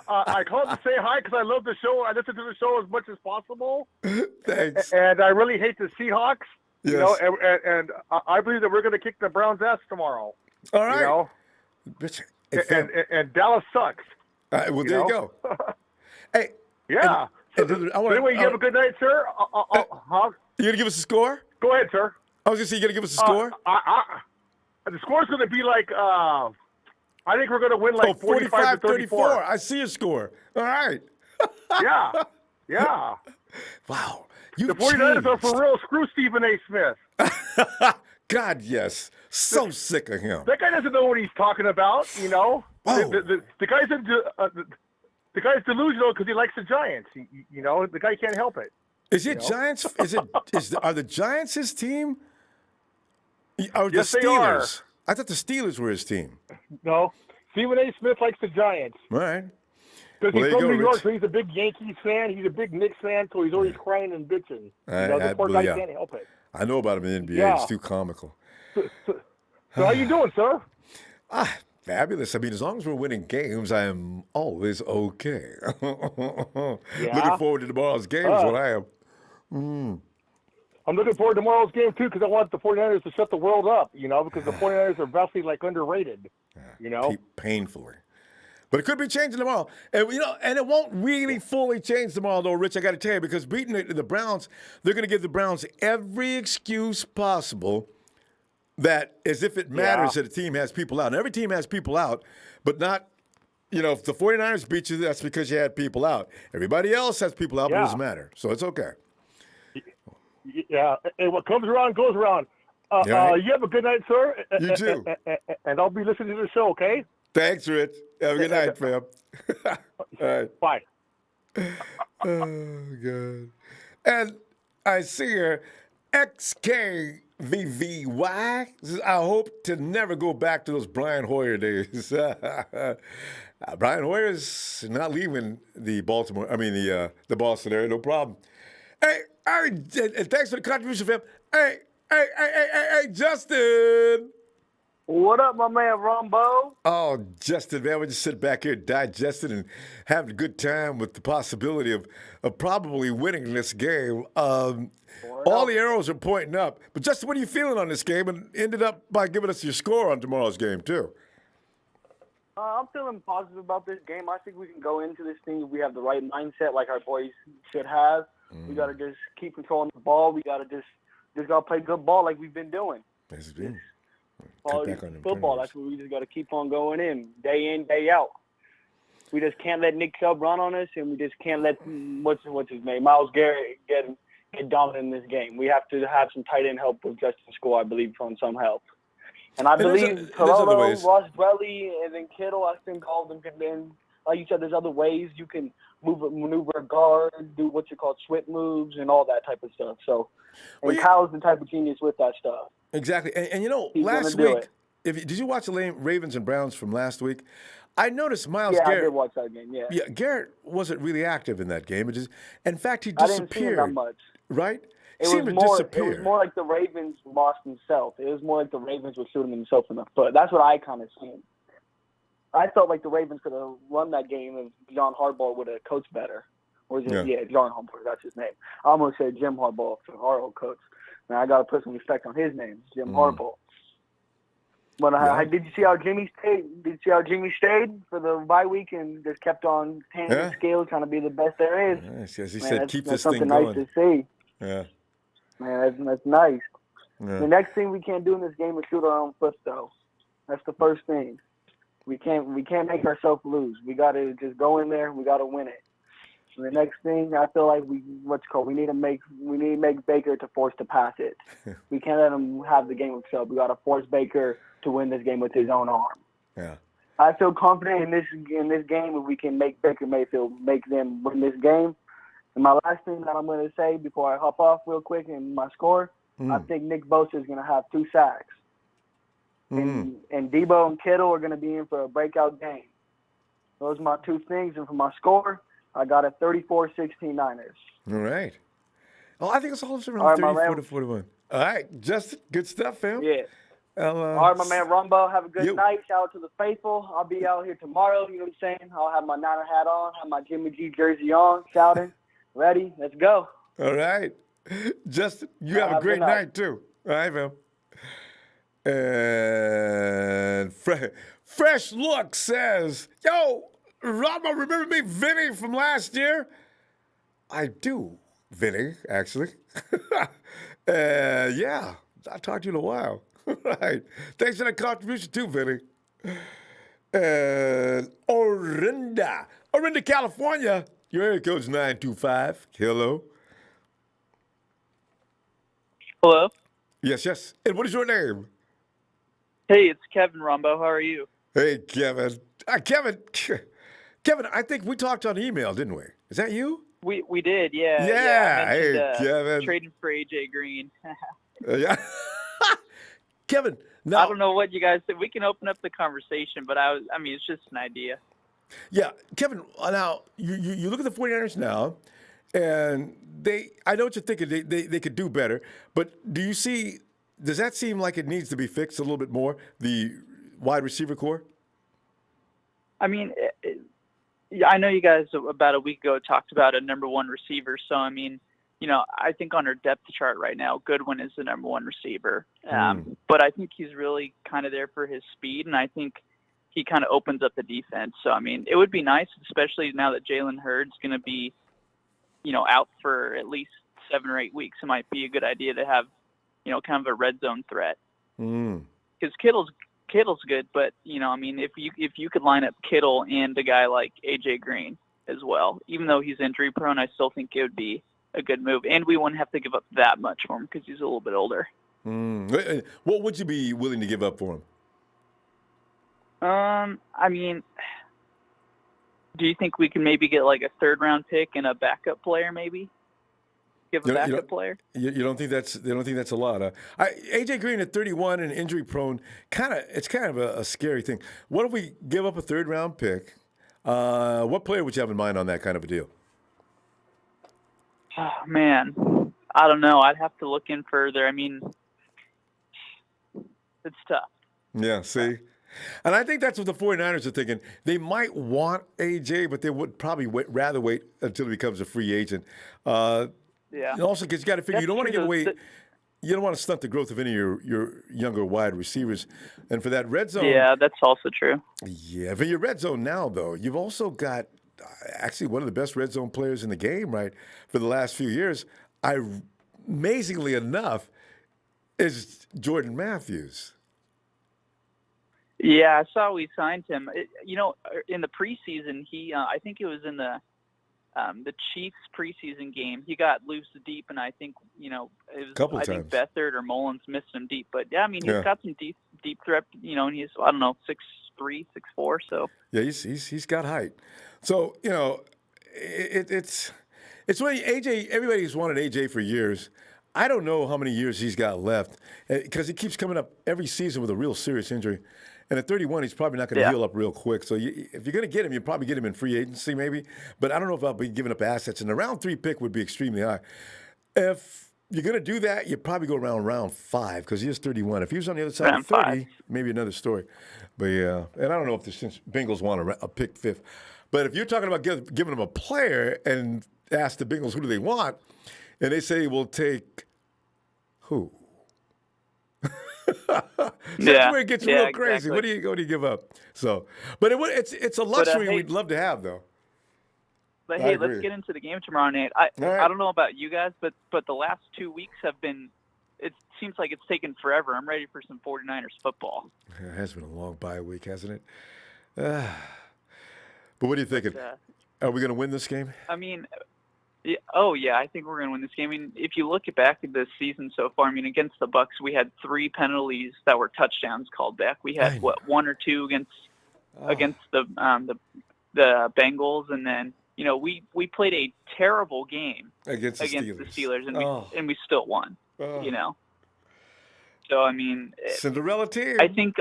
I called to say hi because I love the show. I listen to the show as much as possible. Thanks. And I really hate the Seahawks. Yes. You know, and I believe that we're going to kick the Browns' ass tomorrow. All right. You know? Richard, and Dallas sucks. Well, there you go. Hey. Yeah. Anyway, you have a good night, sir. You going to give us a score? Go ahead, sir. I was going to say, you going to give us a score? The score's going to be like, I think we're going to win like 45-34. I see a score. All right. Yeah. Wow. The 49ers are for real. Screw Stephen A. Smith. God, yes. So sick of him. That guy doesn't know what he's talking about, you know. Oh. The guy's delusional because he likes the Giants. You know, the guy can't help it. Is it Giants? Are the Giants his team? Or yes, the Steelers? They are. I thought the Steelers were his team. No, Stephen A. Smith likes the Giants. All right. Because he's from New York, so he's a big Yankees fan. He's a big Knicks fan, so he's always crying and bitching. The poor guy can't help it. I know about him in the NBA. Yeah. It's too comical. So how you doing, sir? Fabulous. I mean, as long as we're winning games, I am always okay. Yeah? Looking forward to tomorrow's game is what I am. I'm looking forward to tomorrow's game, too, because I want the 49ers to shut the world up, you know, because the 49ers are vastly, underrated, you know? Painfully. But it could be changing tomorrow. And, and it won't really fully change tomorrow, though, Rich, I got to tell you, because beating the Browns, they're going to give the Browns every excuse possible that as if it matters that a team has people out. And every team has people out, but not, if the 49ers beat you, that's because you had people out. Everybody else has people out, but it doesn't matter. So it's okay. Yeah, and what comes around goes around. You have a good night, sir. You too. And I'll be listening to the show, okay? Thanks, Rich. Have a good night, fam. All right. Bye. Oh, God. And I see here, XKVVY says, I hope to never go back to those Brian Hoyer days. Brian Hoyer's not leaving the Boston area, no problem. Hey, and thanks for the contribution, fam. Hey, Justin. What up, my man, Ronbo? Oh, Justin, man, we just sit back here digesting and having a good time with the possibility of probably winning this game. All the arrows are pointing up. But, Justin, what are you feeling on this game? And ended up by giving us your score on tomorrow's game, too. I'm feeling positive about this game. I think we can go into this thing if we have the right mindset like our boys should have. We got to just keep controlling the ball. We got to just got to play good ball like we've been doing. This has been. Quality football. That's what we just got to keep on going in, day out. We just can't let Nick Chubb run on us, and we just can't let what's his name, Myles Garrett, get dominant in this game. We have to have some tight end help with Justin Score, I believe, from some help. And I believe Carollo, Ross Dwelly, and then Kittle, I think all of them can then, like you said, there's other ways you can maneuver a guard, do what you call sweep moves, and all that type of stuff. So, and Kyle's the type of genius with that stuff. Exactly. And last week, did you watch the Ravens and Browns from last week? I noticed Myles Garrett. Yeah, I did watch that game, yeah. Yeah, Garrett wasn't really active in that game. In fact, he disappeared. I didn't see him that much. Right? It was more like the Ravens lost himself. It was more like the Ravens were shooting themselves in the foot. That's what I kind of seen. I felt like the Ravens could have won that game if John Harbaugh would have coached better. Or John Harbaugh, that's his name. I almost said Jim Harbaugh, our old coach. Now I got to put some respect on his name, Jim Harbaugh. But did you see how Jimmy stayed? Did you see how Jimmy stayed for the bye week and just kept on handing skills, trying to be the best there is? Yes, he said, keep this thing going. That's something nice to see. Yeah. Man, that's nice. Yeah. The next thing we can't do in this game is shoot our own foot, though. That's the first thing. We can't make ourselves lose. We got to just go in there. We got to win it. And the next thing, I feel like we need to make Baker to force to pass it. We can't let him have the game with Chubb. We got to force Baker to win this game with his own arm. Yeah. I feel confident in this game if we can make Baker Mayfield make them win this game. And my last thing that I'm going to say before I hop off real quick in my score, I think Nick Bosa is going to have 2 sacks. And Debo and Kittle are going to be in for a breakout game. Those are my 2 things. And for my score, I got a 34-16 Niners. All right. Oh, I think it's all around 34-41. All right, Justin, good stuff, fam. Yeah. All right, my man Ronbo, have a good night. Shout out to the faithful. I'll be out here tomorrow, you know what I'm saying? I'll have my Niner hat on, have my Jimmy G jersey on, shouting. Ready? Let's go. All right. Justin, you have a great night, too. All right, fam. And Fresh Look says, yo, Ronbo, remember me, Vinny, from last year? I do, Vinny, actually. Yeah, I'll talk to you in a while. Right. Thanks for that contribution, too, Vinny. And Orinda, California. Your area code's 925. Hello. Hello. Yes. And what is your name? Hey, it's Kevin Ronbo. How are you? Hey, Kevin. Kevin, I think we talked on email, didn't we? Is that you? We did, yeah. Yeah. I mentioned, hey, Kevin. Trading for AJ Green. Yeah. Kevin, now, I don't know what you guys said. We can open up the conversation, but I mean, it's just an idea. Yeah, Kevin, now, you look at the 49ers now, and I know what you're thinking. They could do better, but does that seem like it needs to be fixed a little bit more, the wide receiver core? I mean, I know you guys about a week ago talked about a number 1 receiver, so I mean, I think on our depth chart right now, Goodwin is the number 1 receiver. But I think he's really kind of there for his speed, and I think he kind of opens up the defense. So I mean, it would be nice, especially now that Jalen Hurd's going to be, out for at least 7 or 8 weeks. It might be a good idea to have, kind of a red zone threat. Because Kittle's good, but I mean, if you could line up Kittle and a guy like AJ Green as well, even though he's injury prone, I still think it would be a good move, and we wouldn't have to give up that much for him because he's a little bit older. What would you be willing to give up for him? I mean, do you think we can maybe get like a 3rd-round pick and a backup player, maybe? Give a backup player? You don't think that's a lot? AJ Green at 31 and injury prone, it's kind of a scary thing. What if we give up a 3rd-round pick? What player would you have in mind on that kind of a deal? Oh, man, I don't know. I'd have to look in further. I mean, it's tough. Yeah, see? And I think that's what the 49ers are thinking. They might want AJ, but they would probably rather wait until he becomes a free agent. Yeah. Also, because you got to figure, you don't want to give away. You don't want to stunt the growth of any of your younger wide receivers. And for that red zone. Yeah, that's also true. Yeah, for your red zone now, though, you've also got actually one of the best red zone players in the game, right, for the last few years. Amazingly enough, is Jordan Matthews. Yeah, I saw we signed him. In the preseason, I think it was in the Chiefs preseason game. He got loose deep, and I think it was I think Beathard or Mullins missed him deep. But yeah, I mean he's got some deep threat. And he's 6'3", 6'4". So yeah, he's got height. So it's really AJ. Everybody's wanted AJ for years. I don't know how many years he's got left because he keeps coming up every season with a real serious injury. And at 31, he's probably not going to heal up real quick. So if you're going to get him, you probably get him in free agency maybe. But I don't know if I'll be giving up assets. And the round 3 pick would be extremely high. If you're going to do that, you probably go around round 5 because he is 31. If he was on the other side of 30, maybe another story. But yeah, and I don't know if the Bengals want a pick 5th. But if you're talking about giving them a player and ask the Bengals who do they want, and they say we'll take who? That's where it gets real crazy. Exactly. What do you give up? So, but it's a luxury we'd love to have, though. But hey, let's get into the game tomorrow night. I don't know about you guys, but the last 2 weeks have been. It seems like it's taken forever. I'm ready for some 49ers football. It has been a long bye week, hasn't it? But what are you thinking? Are we going to win this game? I mean. Yeah, I think we're going to win this game. I mean, if you look back at this season so far, I mean, against the Bucs, we had 3 penalties that were touchdowns called back. We had 1 or 2 against the Bengals, and then we played a terrible game against the Steelers, and we still won. So I mean, Cinderella team. I think,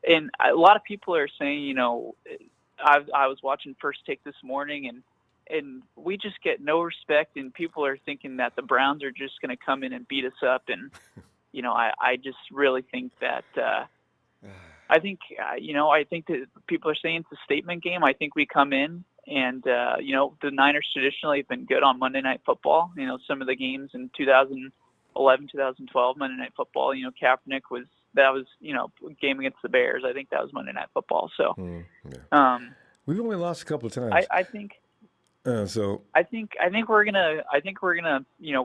and a lot of people are saying, I was watching First Take this morning, and we just get no respect, and people are thinking that the Browns are just going to come in and beat us up. And, I just really think that, I think that people are saying it's a statement game. I think we come in and, the Niners traditionally have been good on Monday Night Football. Some of the games in 2011, 2012, Monday Night Football, Kaepernick was a game against the Bears. I think that was Monday Night Football. So, we've only lost a couple of times. I think. So I think we're gonna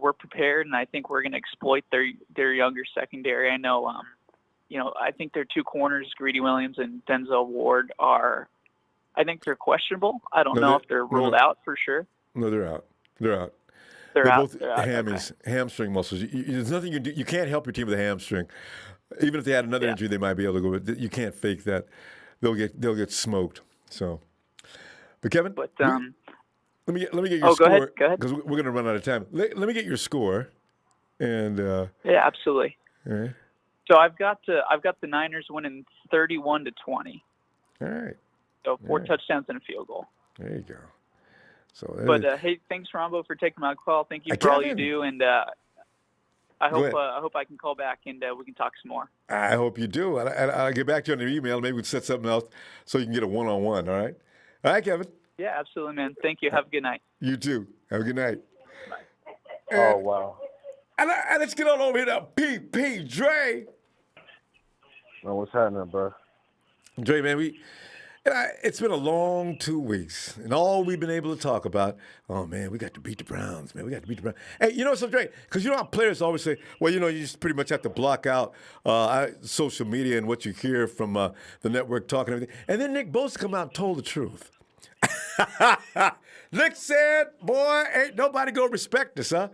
we're prepared, and I think we're gonna exploit their younger secondary. I know I think their 2 corners, Greedy Williams and Denzel Ward, I think they're questionable. I don't know if they're ruled out for sure. No, they're out. They're both hamstring muscles. There's nothing you can do. You can't help your team with a hamstring. Even if they had another injury, they might be able to go. But you can't fake that. They'll get smoked. So, but Kevin. But let me get your score. Go ahead. Because we're going to run out of time. Let me get your score. And yeah, absolutely. All right. So I've got the Niners winning 31-20. All right. So 4 touchdowns and a field goal. There you go. So, hey, thanks Ronbo for taking my call. Thank you for all you do, and I hope I can call back and we can talk some more. I hope you do. And I'll get back to you on the email. Maybe we can set something else so you can get a one-on-one. All right. All right, Kevin. Yeah, absolutely, man. Thank you. Have a good night. You too. Have a good night. Bye. Oh, wow. And let's get on over here to PP Dre. Oh, what's happening, bro? Dre, man, it's been a long 2 weeks, and all we've been able to talk about, oh, man, we got to beat the Browns, man. We got to beat the Browns. Hey, you know what's so great? Because you know how players always say, well, you just pretty much have to block out social media and what you hear from the network talking and everything. And then Nick Bosa come out and told the truth. Nick said, boy, ain't nobody going to respect us, huh?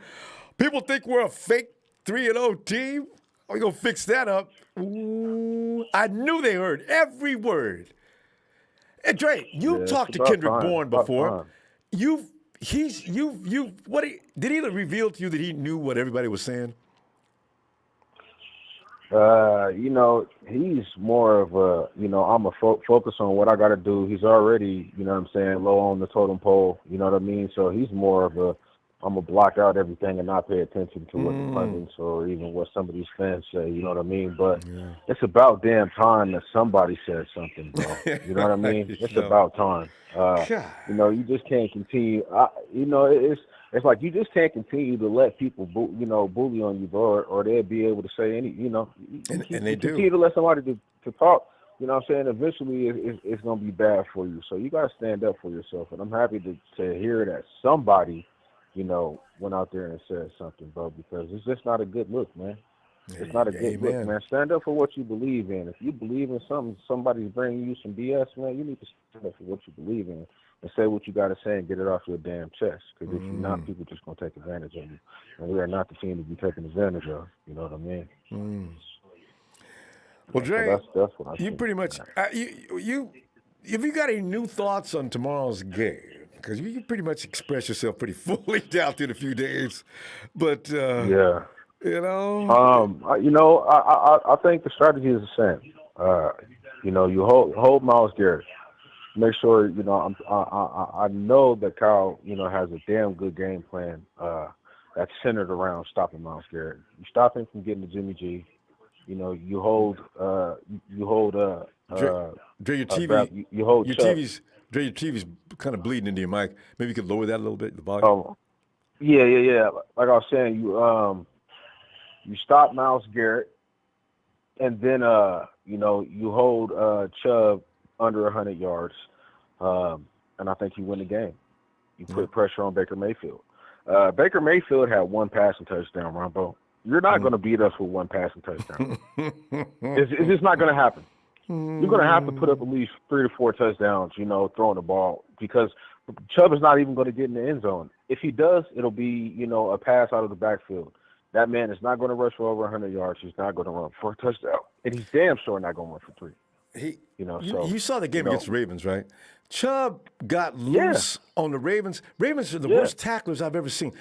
People think we're a fake 3-0 team. We're going to fix that up. Ooh, I knew they heard every word. And Dre, you talked to Kendrick Bourne before. Did he reveal to you that he knew what everybody was saying? He's more of a, I'm a focus on what I got to do. He's already, low on the totem pole, you know what I mean? So he's more of a, I'm going to block out everything and not pay attention to what the pundits or even what some of these fans say, you know what I mean? But it's about damn time that somebody says something, bro. You know what I mean? It's about time. You just can't continue. It's like you just can't continue to let people, bully on you, bro, or they'll be able to say any, and they do. Continue to let somebody to talk. You know what I'm saying? Eventually, it's going to be bad for you. So you got to stand up for yourself. And I'm happy to hear that somebody, went out there and said something, bro, because it's just not a good look, man. It's not a good look, man. Stand up for what you believe in. If you believe in something, somebody's bringing you some BS, man, you need to stand up for what you believe in and say what you got to say and get it off your damn chest. Because if you're not, people just going to take advantage of you. And we are not the team to be taken advantage of. You know what I mean? Well, Dre, so that's what I you think, pretty much, have you got any new thoughts on tomorrow's game? Because you pretty much express yourself pretty fully down through the few days. But, yeah. I think the strategy is the same. You hold Myles Garrett. Make sure, I know that Kyle, has a damn good game plan that's centered around stopping Myles Garrett. You stop him from getting to Jimmy G. You hold Dre, your TV's kind of bleeding into your mic. Maybe you could lower that a little bit, the volume. Yeah. Like I was saying, you stop Myles Garrett, and then you hold Chubb under 100 yards, and I think you win the game. You put pressure on Baker Mayfield. Baker Mayfield had one passing touchdown, Ronbo. You're not going to beat us with one passing touchdown. It's just not going to happen. You're going to have to put up at least 3 to 4 touchdowns, throwing the ball, because Chubb is not even going to get in the end zone. If he does, it'll be, a pass out of the backfield. That man is not going to rush for over 100 yards. He's not going to run for a touchdown. And he's damn sure not going to run for 3. You saw the game against the Ravens, right? Chubb got loose on the Ravens. Ravens are the worst tacklers I've ever seen.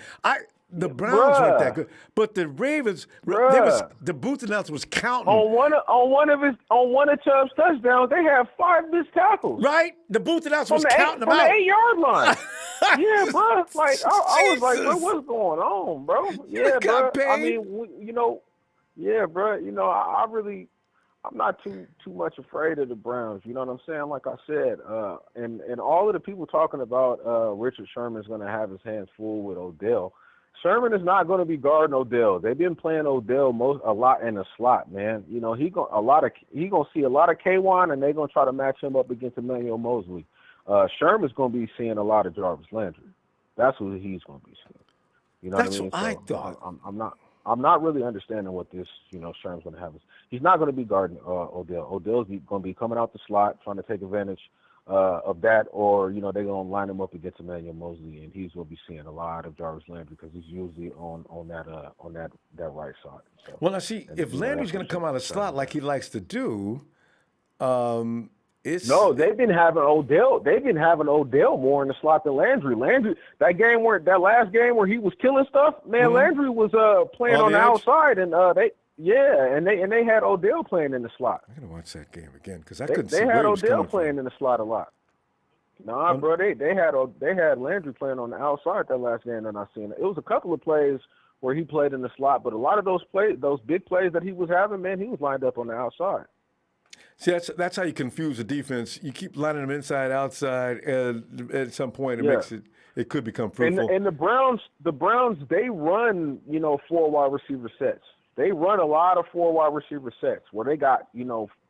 The Browns weren't that good, but the Ravens, the booth announcer was counting on one of Chubb's touchdowns. They have 5 missed tackles. Right, the booth announcer was counting them out from the 8-yard line. Yeah, bro. Like I was like, bro, what's going on, bro? Yeah, bro. I mean, yeah, bro. I'm not too much afraid of the Browns. You know what I'm saying? Like I said, and all of the people talking about Richard Sherman's going to have his hands full with Odell. Sherman is not going to be guarding Odell. They've been playing Odell a lot in the slot, man. He gonna see a lot of K1, and they're gonna try to match him up against Emmanuel Mosley. Sherman's gonna be seeing a lot of Jarvis Landry. That's what he's gonna be seeing. You know That's what I mean? What I thought. I'm not really understanding what this, Sherman's gonna have. He's not gonna be guarding Odell. Odell's gonna be coming out the slot, trying to take advantage of that, or they're gonna line him up against Emmanuel Mosley, and he's gonna be seeing a lot of Jarvis Landry because he's usually on that right side. So, well, now see, if Landry's gonna come out of the slot like he likes to do, they've been having Odell. They've been having Odell more in the slot than Landry. That last game where he was killing stuff, man. Landry was playing on the outside, and they had Odell playing in the slot. I gotta watch that game again because I couldn't see they where had he was Odell coming playing from. in the slot a lot. Nah, bro, they had Landry playing on the outside that last game that I seen. It was a couple of plays where he played in the slot, but a lot of those big plays that he was having, man, he was lined up on the outside. See, that's how you confuse the defense. You keep lining them inside, outside, and at some point it could become fruitful. And the Browns, they run 4 wide receiver sets. They run a lot of 4 wide receiver sets where they got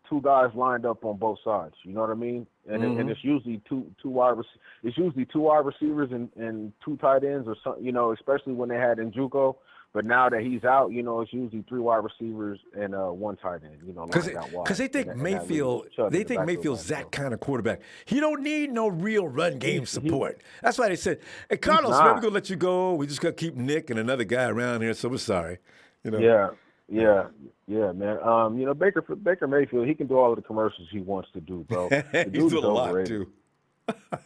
two guys lined up on both sides. You know what I mean? And and it's usually two wide receivers and two tight ends or something. You know, especially when they had Njoku. But now that he's out, you know, it's usually three wide receivers and one tight end. You know, lined out wide. Because they think Mayfield's that kind of quarterback. He don't need no real run game support. That's why they said, "Hey, Carlos, man, we're gonna let you go. We just gotta keep Nick and another guy around here. So we're sorry." You know. Yeah, man. You know, Baker Mayfield, he can do all of the commercials he wants to do, bro. The He's doing a lot too.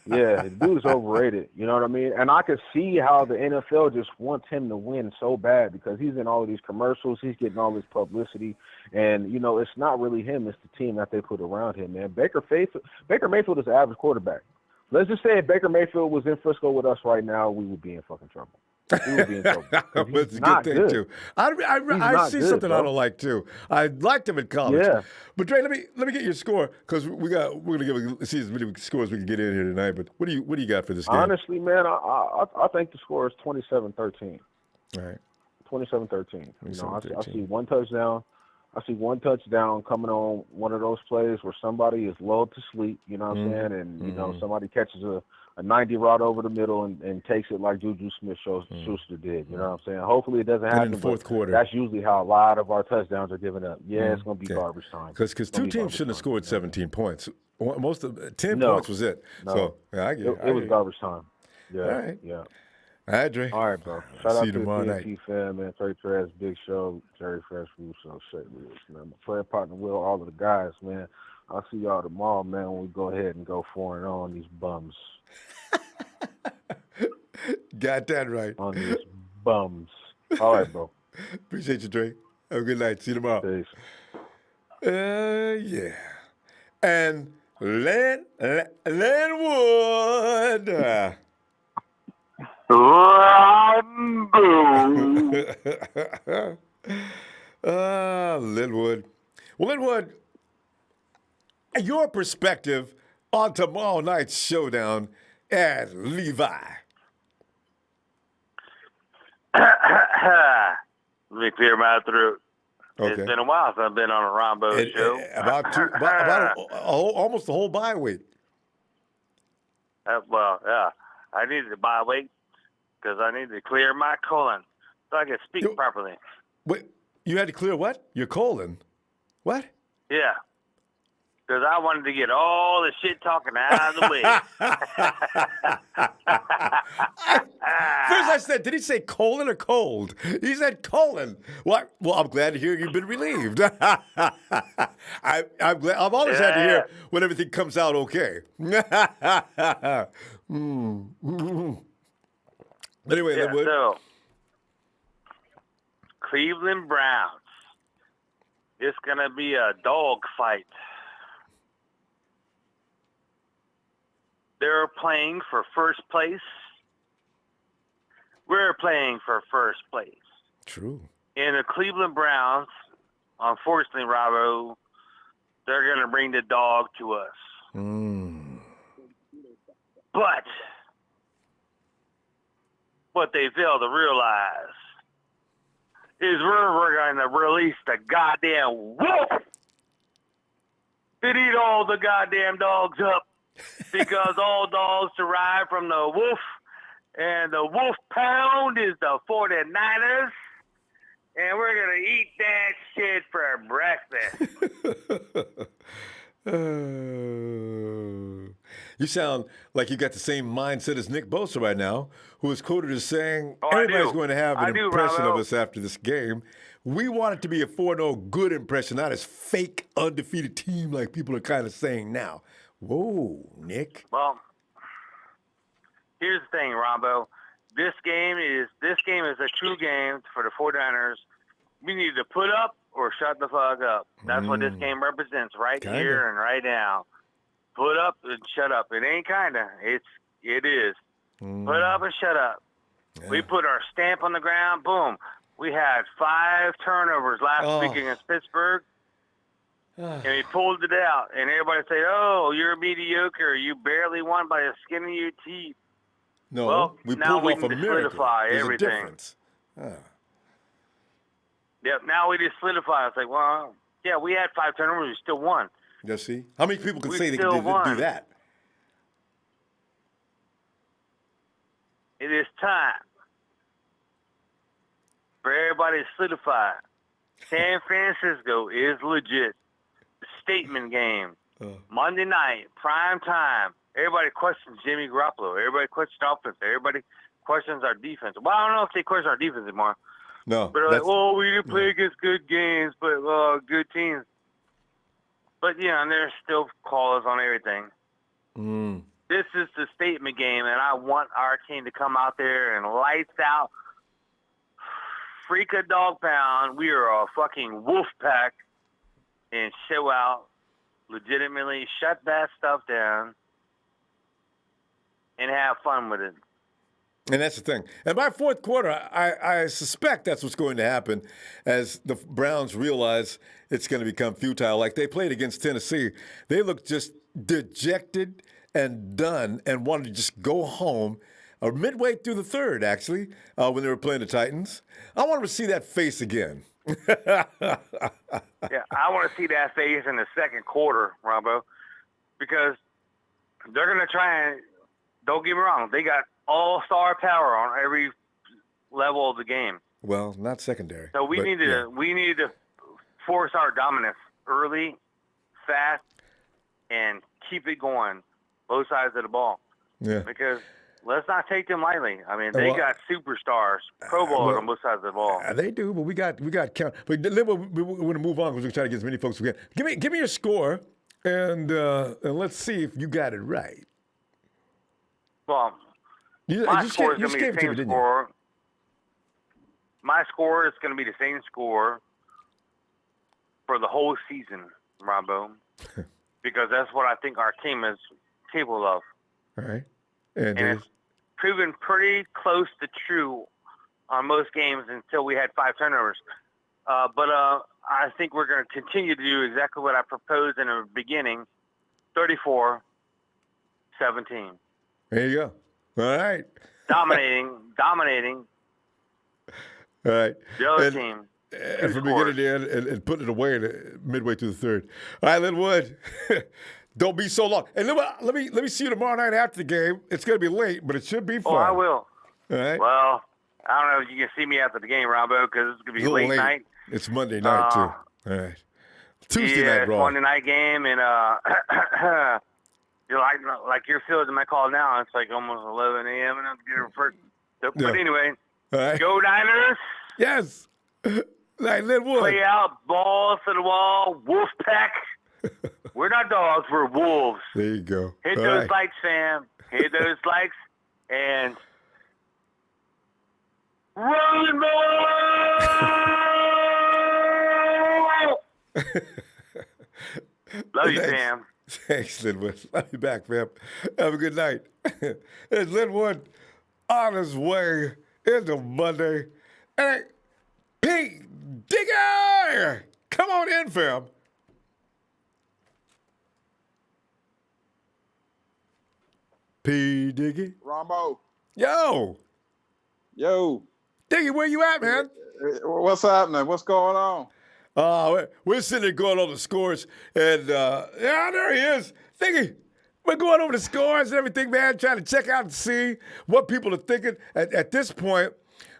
Yeah, the dude is overrated. You know what I mean? And I could see how the NFL just wants him to win so bad because he's in all of these commercials. He's getting all this publicity. And, you know, it's not really him. It's the team that they put around him, man. Baker Mayfield is an average quarterback. Let's just say if Baker Mayfield was in Frisco with us right now, we would be in fucking trouble. We would be in trouble. It's a good thing, too. I see something I don't like, too. I liked him in college. Yeah. But, Dre, let me get your score because we're going to see as many scores we can get in here tonight. But what do you got for this game? Honestly, man, I think the score is 27-13. All right. 27-13. You know, I see one touchdown. I see one touchdown coming on one of those plays where somebody is lulled to sleep, you know what I'm saying? And, you know, somebody catches a 90 route over the middle and takes it like Juju Smith-Schuster did, you know what I'm saying? Hopefully it doesn't happen in the fourth quarter. That's usually how a lot of our touchdowns are given up. Yeah, it's going to be garbage time. Because two teams shouldn't have scored 17 points. Most of 10 points was it. No. So, yeah, I get it. It was garbage time. Yeah, all right. Yeah. All right, Dre. All right, bro. Shout out you to the tomorrow TNT fan, man. Trey Trash, Big Show, Jerry Fresh, Russo, Shay Lewis, man. My player partner, Will, all of the guys, man. I'll see y'all tomorrow, man, when we go ahead and go 4-0 on these bums. Got that right. On these bums. All right, bro. Appreciate you, Dre. Have a good night. See you tomorrow. Peace. Yeah. And Lenwood. Linwood. Well, Linwood, your perspective on tomorrow night's showdown at Levi. Let me clear my throat. Okay. It's been a while since I've been on a Ronbo show. About almost the whole bye week. Well, yeah. I needed a bye week because I needed to clear my colon so I could speak properly. Wait, you had to clear what? Your colon? What? Yeah. Because I wanted to get all the shit talking out of the way. First I said, did he say colon or cold? He said colon. Well, I'm glad to hear you've been relieved. I'm glad. I've always had to hear when everything comes out okay. Anyway, Linwood. So, Cleveland Browns. It's going to be a dog fight. They're playing for first place. We're playing for first place. True. And the Cleveland Browns, unfortunately, Robbo, they're going to bring the dog to us. But what they fail to realize is we're going to release the goddamn wolf to eat all the goddamn dogs up. Because all dogs derive from the wolf, and the wolf pound is the 49ers, and we're going to eat that shit for breakfast. You sound like you got the same mindset as Nick Bosa right now, who is quoted as saying, Oh, everybody's going to have an impression Robbo. of us after this game. We want it to be a 4-0 good impression, not as fake, undefeated team like people are kind of saying now. Whoa, Nick. Well, here's the thing, Ronbo. This game is a true game for the 49ers. We need to put up or shut the fuck up. That's what this game represents here and right now. Put up and shut up. It ain't kinda. It is. Put up and shut up. Yeah. We put our stamp on the ground. Boom. We had 5 turnovers last week against Pittsburgh. And he pulled it out, and everybody say, "Oh, you're mediocre. You barely won by the skin of your teeth." No, well, we now pulled we off can a miracle. solidify There's everything. a difference. Yep. Now we just solidify. It's like, well, Yeah, we had 5 turnovers. We still won. Yeah, see? How many people can We say they can still do won. that? It is time for everybody to solidify. San Francisco is legit. Statement game. Monday night, prime time. Everybody questions Jimmy Garoppolo. Everybody questions offense. Everybody questions our defense. Well, I don't know if they question our defense anymore. No. But they're like, oh, we didn't play against good games, but good teams. But, yeah, and there's still calls on everything. This is the statement game, and I want our team to come out there and lights out, freak a dog pound. We are a fucking wolf pack and show out, legitimately shut that stuff down, and have fun with it. And that's the thing. And by fourth quarter, I suspect that's what's going to happen as the Browns realize it's going to become futile. Like they played against Tennessee. They looked just dejected and done and wanted to just go home midway through the third, actually, when they were playing the Titans. I want to see that face again. Yeah, I want to see that face in the second quarter, Ronbo, because they're going to try and, don't get me wrong, they got all-star power on every level of the game. Well, not secondary. So we need to force our dominance early, fast, and keep it going, both sides of the ball. Yeah. Because let's not take them lightly. I mean, they got superstars, Pro Bowlers on both sides of the ball. They do, but we got count. But we want to move on because we're trying to get as many folks as we can. Give me your score, and let's see if you got it right. Well, my score is going to be the same score. My score is going to be the same score for the whole season, Ronbo, because that's what I think our team is capable of. All right. And it's proven pretty close to true on most games until we had 5 turnovers. But I think we're going to continue to do exactly what I proposed in the beginning, 34-17. There you go. All right. Dominating. All right. The other team. And from beginning to end and putting it away midway through the third. All right, Linwood. Don't be so long. And let me see you tomorrow night after the game. It's going to be late, but it should be fun. Oh, I will. All right. Well, I don't know if you can see me after the game, Ronbo, because it's going to be late night. It's Monday night, too. All right. Tuesday night, Raw. Monday night game, and you know, like your field in my call now, it's like almost 11 a.m. and I'm getting first. But anyway, go Niners. Yes. Like Linwood. Play out, balls to the wall, wolf pack. We're not dogs, we're wolves. There you go. Hit those likes, fam. Hit those likes, and Ronbo! Love you, fam. Thanks, Linwood. Love you back, fam. Have a good night. It's Linwood on his way into Monday. And Pete Digger! Come on in, fam. P. Diggy. Ronbo. Yo. Diggy, where you at, man? What's happening? What's going on? We're sitting there going over the scores, and there he is. Diggy, we're going over the scores and everything, man, trying to check out and see what people are thinking. At this point,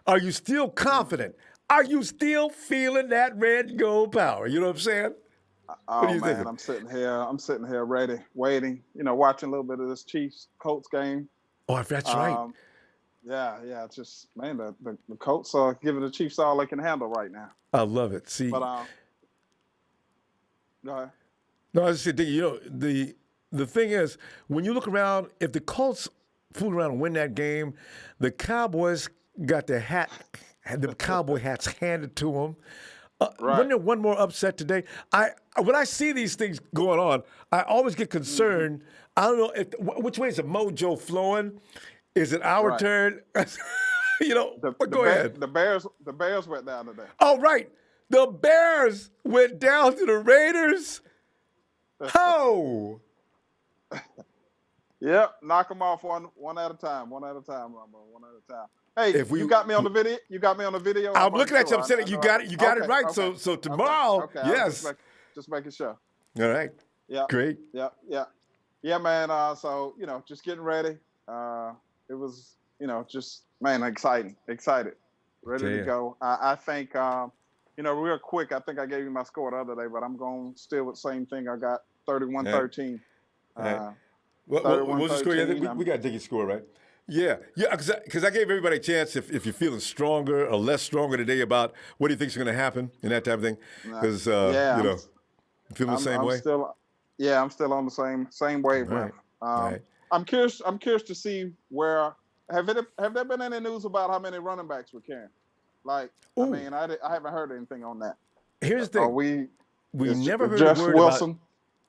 are you still confident? Are you still feeling that red and gold power? You know what I'm saying? Oh, man, thinking? I'm sitting here ready, waiting, watching a little bit of this Chiefs-Colts game. Oh, that's right. Yeah, it's just, man, the Colts are giving the Chiefs all they can handle right now. I love it. See, but, go ahead. No, I was just saying, the thing is, when you look around, if the Colts fool around and win that game, the Cowboys got the cowboy hats handed to them. Wasn't there one more upset today? When I see these things going on, I always get concerned. Mm-hmm. I don't know which way is the mojo flowing. Is it our turn? Go ahead. The Bears went down today. Oh, right. The Bears went down to the Raiders. Oh. Yep, knock them off one at a time. One at a time, Ronbo. One at a time. Hey, you got me on the video. I'm looking at you. I'm saying you got it. You got it right. So tomorrow, yes. Just making sure. All right. Yeah. Great. Yeah, man. So just getting ready. It was, just man, excited, ready to go. I think, real quick. I think I gave you my score the other day, but I'm going still with the same thing. I got 31-13. What was the score? Yeah, we got Dickie's score, right? Yeah, because I gave everybody a chance if you're feeling stronger or less stronger today about what do you think is going to happen and that type of thing. Because feeling the same way. I'm still on the same wavelength. Right. I'm curious to see where have there been any news about how many running backs we're carrying? Like, I mean, I haven't heard anything on that. Here's the thing. We never heard Jeff a word Wilson? about.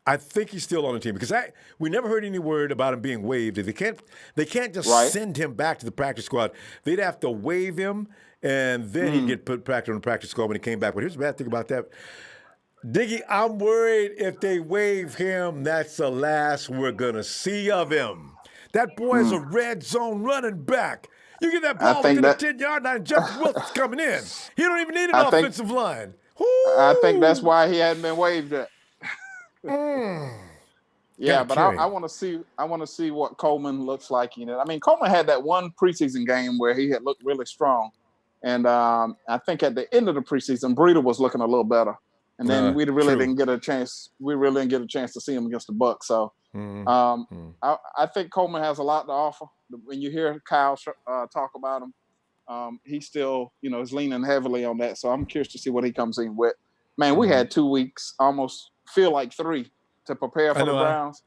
I think he's still on the team because we never heard any word about him being waived. They can't just send him back to the practice squad. They'd have to waive him, and then he'd get put back on the practice squad when he came back. But here's the bad thing about that. Diggy, I'm worried if they waive him, that's the last we're going to see of him. That boy is a red zone running back. You get that ball within the 10-yard line, Jeff Wilson's coming in. He don't even need an offensive line. I think that's why he hadn't been waived yet. Yeah, but I want to see what Coleman looks like in it. I mean, Coleman had that one preseason game where he had looked really strong, and I think at the end of the preseason, Breida was looking a little better, and then we really didn't get a chance. We really didn't get a chance to see him against the Bucs. So I think Coleman has a lot to offer. When you hear Kyle talk about him, he still is leaning heavily on that. So I'm curious to see what he comes in with. Man, we had 2 weeks, almost feel like 3, to prepare for the Browns.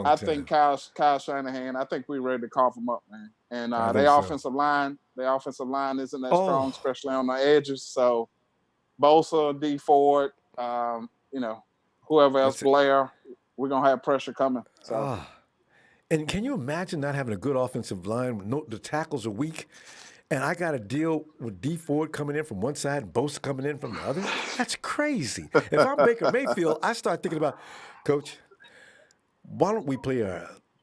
I think Kyle Shanahan, I think we're ready to cough him up, man. And their offensive line isn't that strong, especially on the edges. So Bosa, D Ford, whoever else, Blair, we're gonna have pressure coming. So. And can you imagine not having a good offensive line? The tackles are weak. And I got to deal with D Ford coming in from one side and Bosa coming in from the other? That's crazy. If I'm Baker Mayfield, I start thinking about, Coach, why don't we play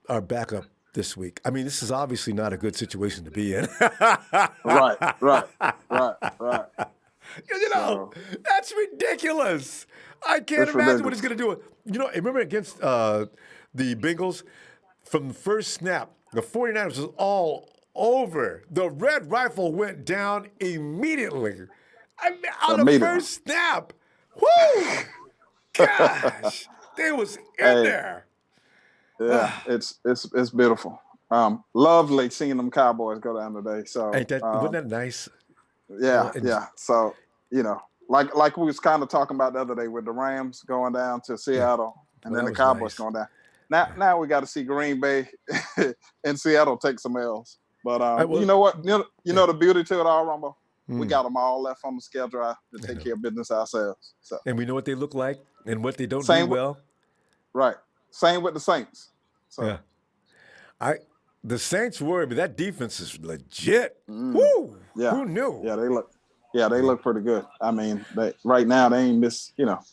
our backup this week? I mean, this is obviously not a good situation to be in. Right. That's ridiculous. I can't imagine what he's going to do. Remember against the Bengals, from the first snap, the 49ers was all over. The red rifle went down immediately. I mean, on the first snap. Woo! Gosh, they was in there. Yeah, it's beautiful. Lovely seeing them Cowboys go down today. So wasn't that nice? Yeah. So like we was kind of talking about the other day with the Rams going down to Seattle and then the Cowboys going down. Now we got to see Green Bay and Seattle take some L's. But you know what? You know the beauty to it all, Ronbo? We got them all left on the schedule to take care of business ourselves. So. And we know what they look like and what they don't do well. Right. Same with the Saints. So. Yeah. The Saints worry, but that defense is legit. Woo! Yeah. Who knew? Yeah, they look pretty good. I mean, right now they ain't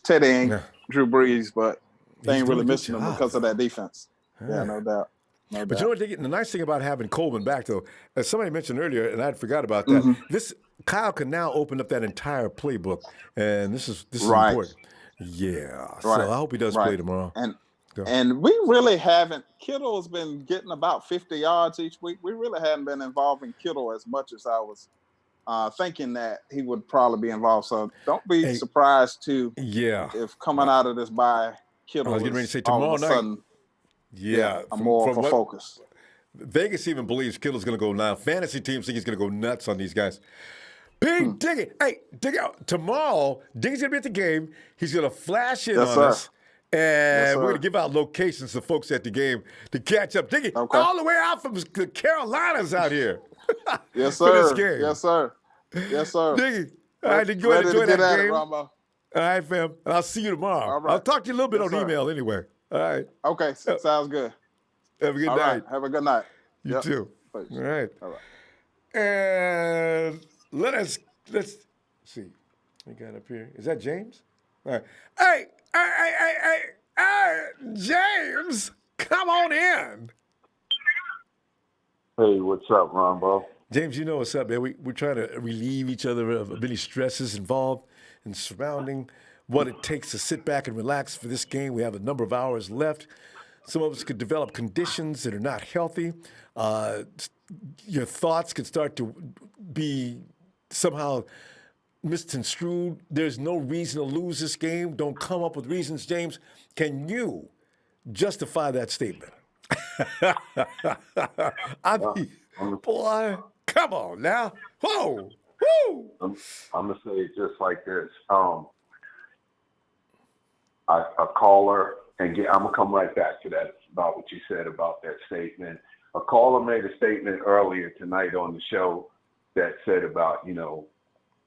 Teddy ain't Drew Brees, but they ain't really missing them because of that defense. Yeah, no doubt. But you know what? The nice thing about having Coleman back, though, as somebody mentioned earlier, and I forgot about that, Kyle can now open up that entire playbook, and this is important. Yeah. Right. So I hope he does play tomorrow. And we really haven't. Kittle's been getting about 50 yards each week. We really haven't been involving Kittle as much as I was thinking that he would probably be involved. So don't be surprised if coming out of this bye, Kittle. I was getting ready to say tomorrow night. Sudden, more of a focus. Vegas even believes Kittle's going to go now. Fantasy teams think he's going to go nuts on these guys. Big Diggy. Hey, Diggy, tomorrow, Diggy's going to be at the game. He's going to flash in on us. And we're going to give out locations to folks at the game to catch up. Diggy, all the way out from the Carolinas out here. Yes, sir. For this game. Yes, sir. Diggy, all right, then go ahead and enjoy that game. Ronbo. All right, fam. And I'll see you tomorrow. All right. I'll talk to you a little bit on email anyway. All right. Okay, sounds good. Have a good night. Right. Have a good night. You too. Please. All right. All right. And let's see. We got up here. Is that James? All right. Hey, James, come on in. Hey, what's up, Ronbo? James, you know what's up, man. We're trying to relieve each other of any stresses involved and surrounding what it takes to sit back and relax for this game. We have a number of hours left. Some of us could develop conditions that are not healthy. Your thoughts could start to be somehow misconstrued. There's no reason to lose this game. Don't come up with reasons, James. Can you justify that statement? I mean, boy, come on now. Whoa, woo. I'm gonna say it just like this. A caller, and I'm gonna come right back to that about what you said about that statement. A caller made a statement earlier tonight on the show that said about,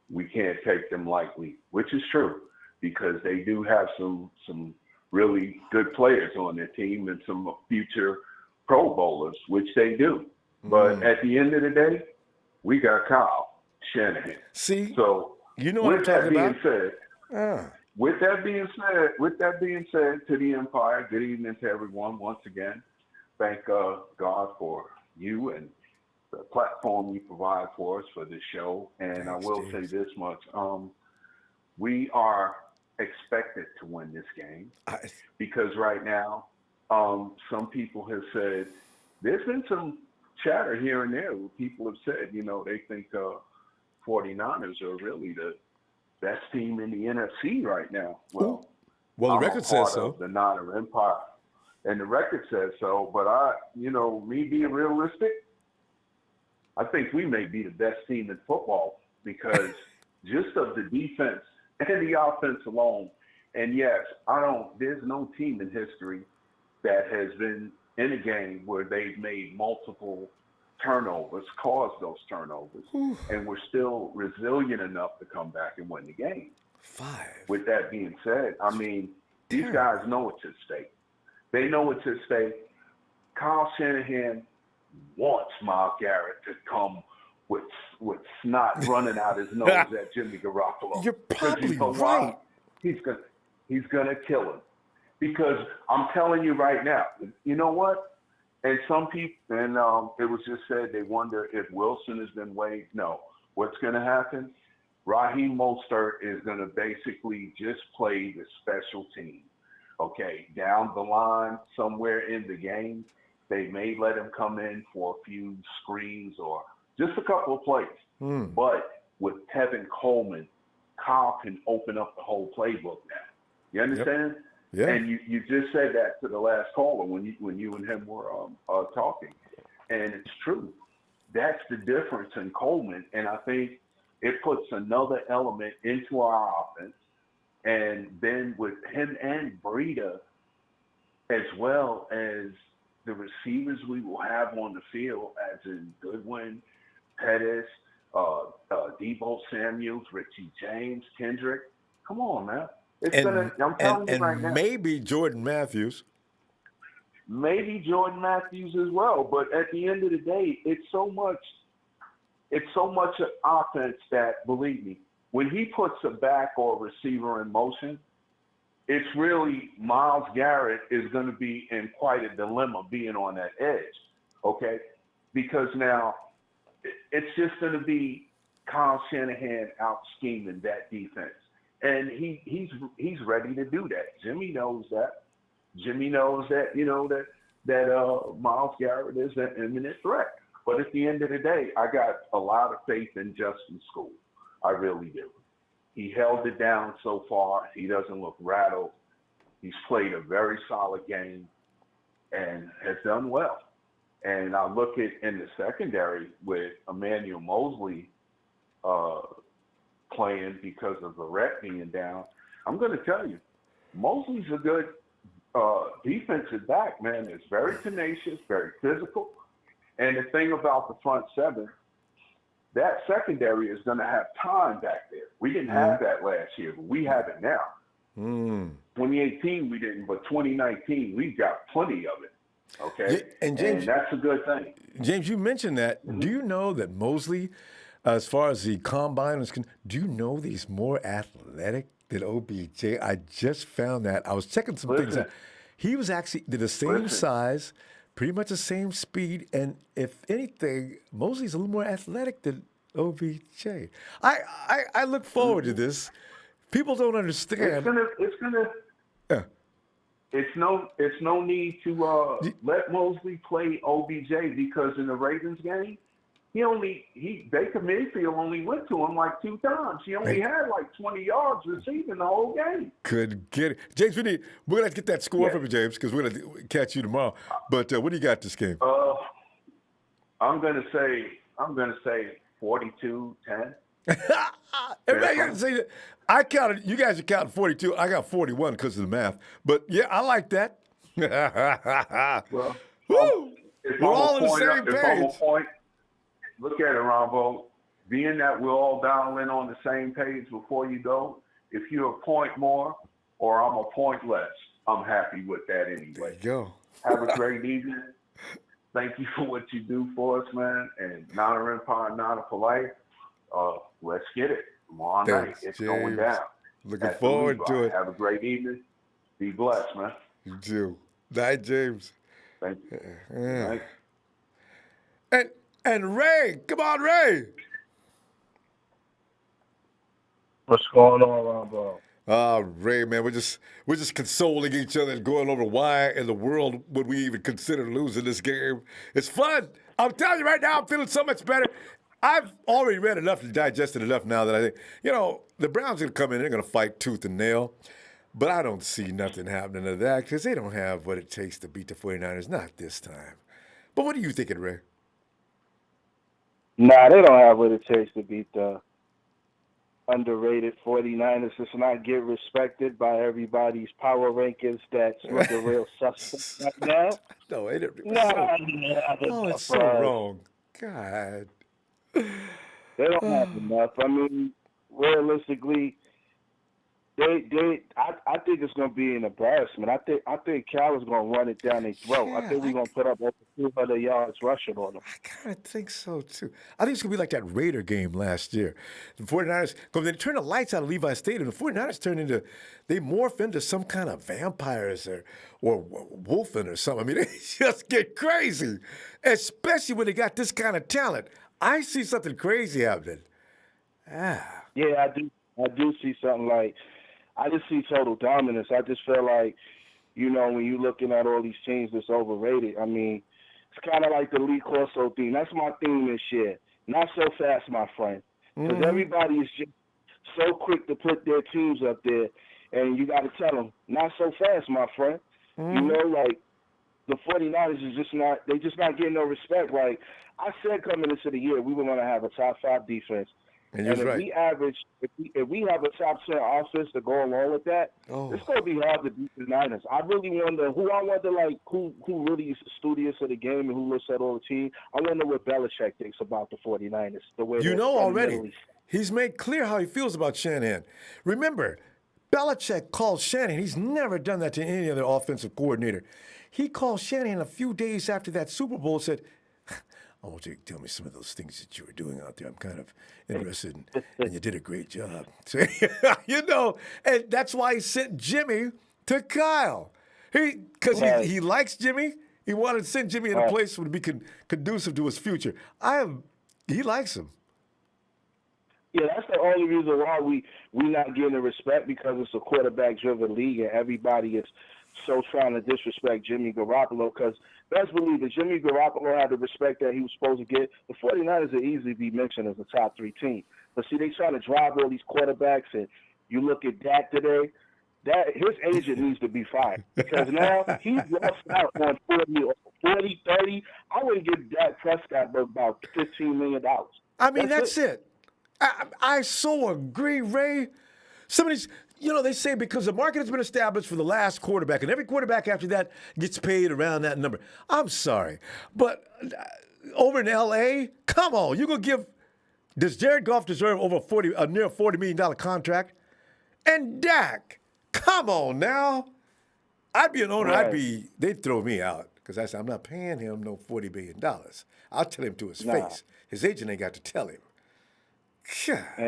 we can't take them lightly, which is true, because they do have some really good players on their team and some future Pro Bowlers, which they do. But at the end of the day, we got Kyle Shanahan. See, so you know what I'm talking about. With that being said, to the Empire, good evening to everyone once again. Thank God for you and the platform you provide for us for this show. And I will say this much: we are expected to win this game because right now, some people have said there's been some chatter here and there where people have said, they think 49ers are really the best team in the NFC right now. Well, the record says so. The Niner Empire, and the record says so. But me being realistic, I think we may be the best team in football because just of the defense and the offense alone. And yes, there's no team in history that has been in a game where they've made multiple turnovers, caused those turnovers, and we're still resilient enough to come back and win the game. 5. With that being said, these guys know it's at stake. They know it's at stake. Kyle Shanahan wants Myles Garrett to come with snot running out his nose at Jimmy Garoppolo. You're probably right. He's gonna kill him. Because I'm telling you right now, you know what? And some people, and it was just said they wonder if Wilson has been waived. No. What's going to happen? Raheem Mostert is going to basically just play the special team. Okay, down the line, somewhere in the game, they may let him come in for a few screens or just a couple of plays. But with Tevin Coleman, Kyle can open up the whole playbook now. You understand? Yep. Yeah. And you just said that to the last caller when you and him were talking, and it's true. That's the difference in Coleman, and I think it puts another element into our offense. And then with him and Breida, as well as the receivers we will have on the field, as in Goodwin, Pettis, Deebo Samuels, Richie James, Kendrick. Come on, man. I'm telling you right now. Maybe Jordan Matthews. Maybe Jordan Matthews as well. But at the end of the day, it's so much offense that, believe me, when he puts a back or a receiver in motion, it's really Myles Garrett is going to be in quite a dilemma being on that edge, okay? Because now it's just going to be Kyle Shanahan out scheming that defense. And he's ready to do that. Jimmy knows that. Jimmy knows that, that Myles Garrett is an imminent threat. But at the end of the day, I got a lot of faith in Justin School. I really do. He held it down so far. He doesn't look rattled. He's played a very solid game and has done well. And I look at in the secondary with Emmanuel Mosley playing because of Verrett being down. I'm going to tell you, Mosley's a good defensive back, man. It's very tenacious, very physical. And the thing about the front seven, that secondary is going to have time back there. We didn't have that last year, but we have it now. 2018 we didn't, but 2019 we've got plenty of it. Okay, and James, that's a good thing. James, you mentioned that. Do you know that Mosley, as far as the combine is concerned, do you know that he's more athletic than OBJ? I just found that. I was checking some things out. He was actually the same size, pretty much the same speed, and if anything, Mosley's a little more athletic than OBJ. I look forward to this People don't understand. Yeah. It's no need to let Mosley play OBJ because in the Ravens game, Baker Mayfield only went to him like 2 times. He only had like 20 yards receiving the whole game. Couldn't get it. James, we're gonna get that score from you, James, because we're gonna catch you tomorrow. But what do you got this game? I'm gonna say 42-10. Everybody got to say that. I counted. You guys are counting 42. I got 41 because of the math. But yeah, I like that. Well, woo! We're all on the same page. Look at it, Ronbo. Being that we're all dialed in on the same page before you go, if you're a point more or I'm a point less, I'm happy with that anyway. There you go. Have a great evening. Thank you for what you do for us, man. And Nana Empire, Nana for life. Let's get it. Tomorrow night, it's James. going down. Looking forward to it. Have a great evening. Be blessed, man. You too. Night, James. Thank you. Night. And Ray, come on, Ray. What's going on, Ronbo? Ray, man, we're just consoling each other and going over why in the world would we even consider losing this game. It's fun. I'm telling you right now, I'm feeling so much better. I've already read enough and digested enough now that I think, the Browns are going to come in, they're going to fight tooth and nail. But I don't see nothing happening to that because they don't have what it takes to beat the 49ers, not this time. But what are you thinking, Ray? Nah, they don't have what it takes to beat the underrated 49ers. Let's not get respected by everybody's power rankings that's looking real suspect right now. No, it ain't. It's so wrong. God. They don't have enough. I mean, realistically, I think it's going to be an embarrassment. I think Cal is going to run it down their throat. I think we're going to put up over 200 yards rushing on them. I kind of think so, too. I think it's going to be like that Raider game last year. The 49ers, because they turned the lights out of Levi Stadium. The 49ers they morph into some kind of vampires or wolfing or something. I mean, they just get crazy, especially when they got this kind of talent. I see something crazy happening. Yeah, I do see something like, I just see total dominance. I just feel like, when you're looking at all these teams that's overrated, I mean, it's kind of like the Lee Corso theme. That's my theme this year. Not so fast, my friend. Because everybody is just so quick to put their teams up there, and you got to tell them, not so fast, my friend. Like, the 49ers is just not getting no respect. Like, I said coming into the year, we were going to have a top 5 defense. And if we average, if we have a top 10 offense to go along with that, it's going to be hard to beat the Niners. I really wonder who really is studious of the game and who looks at all the team. I wonder what Belichick thinks about the 49ers. The way already. He's made clear how he feels about Shanahan. Remember, Belichick called Shanahan. He's never done that to any other offensive coordinator. He called Shanahan a few days after that Super Bowl and said, I want you to tell me some of those things that you were doing out there. I'm kind of interested in, and you did a great job. So, and that's why he sent Jimmy to Kyle. Because he likes Jimmy. He wanted to send Jimmy in a place that would be conducive to his future. He likes him. Yeah, that's the only reason why we not getting the respect, because it's a quarterback-driven league and everybody is so trying to disrespect Jimmy Garoppolo, because best believe if Jimmy Garoppolo had the respect that he was supposed to get, the 49ers would easily be mentioned as a top 3 team. But see, they trying to drive all these quarterbacks, and you look at Dak today, his agent needs to be fired, because now he's lost out on 40, 30. I wouldn't give Dak Prescott about $15 million. I mean, that's it. I so agree, Ray. Some of these, they say because the market has been established for the last quarterback, and every quarterback after that gets paid around that number. I'm sorry, but over in L.A., come on, does Jared Goff deserve over a near $40 million contract? And Dak, come on now. I'd be an owner. Right. They'd throw me out because I said, I'm not paying him no $40 million. I'll tell him to his face. His agent ain't got to tell him. And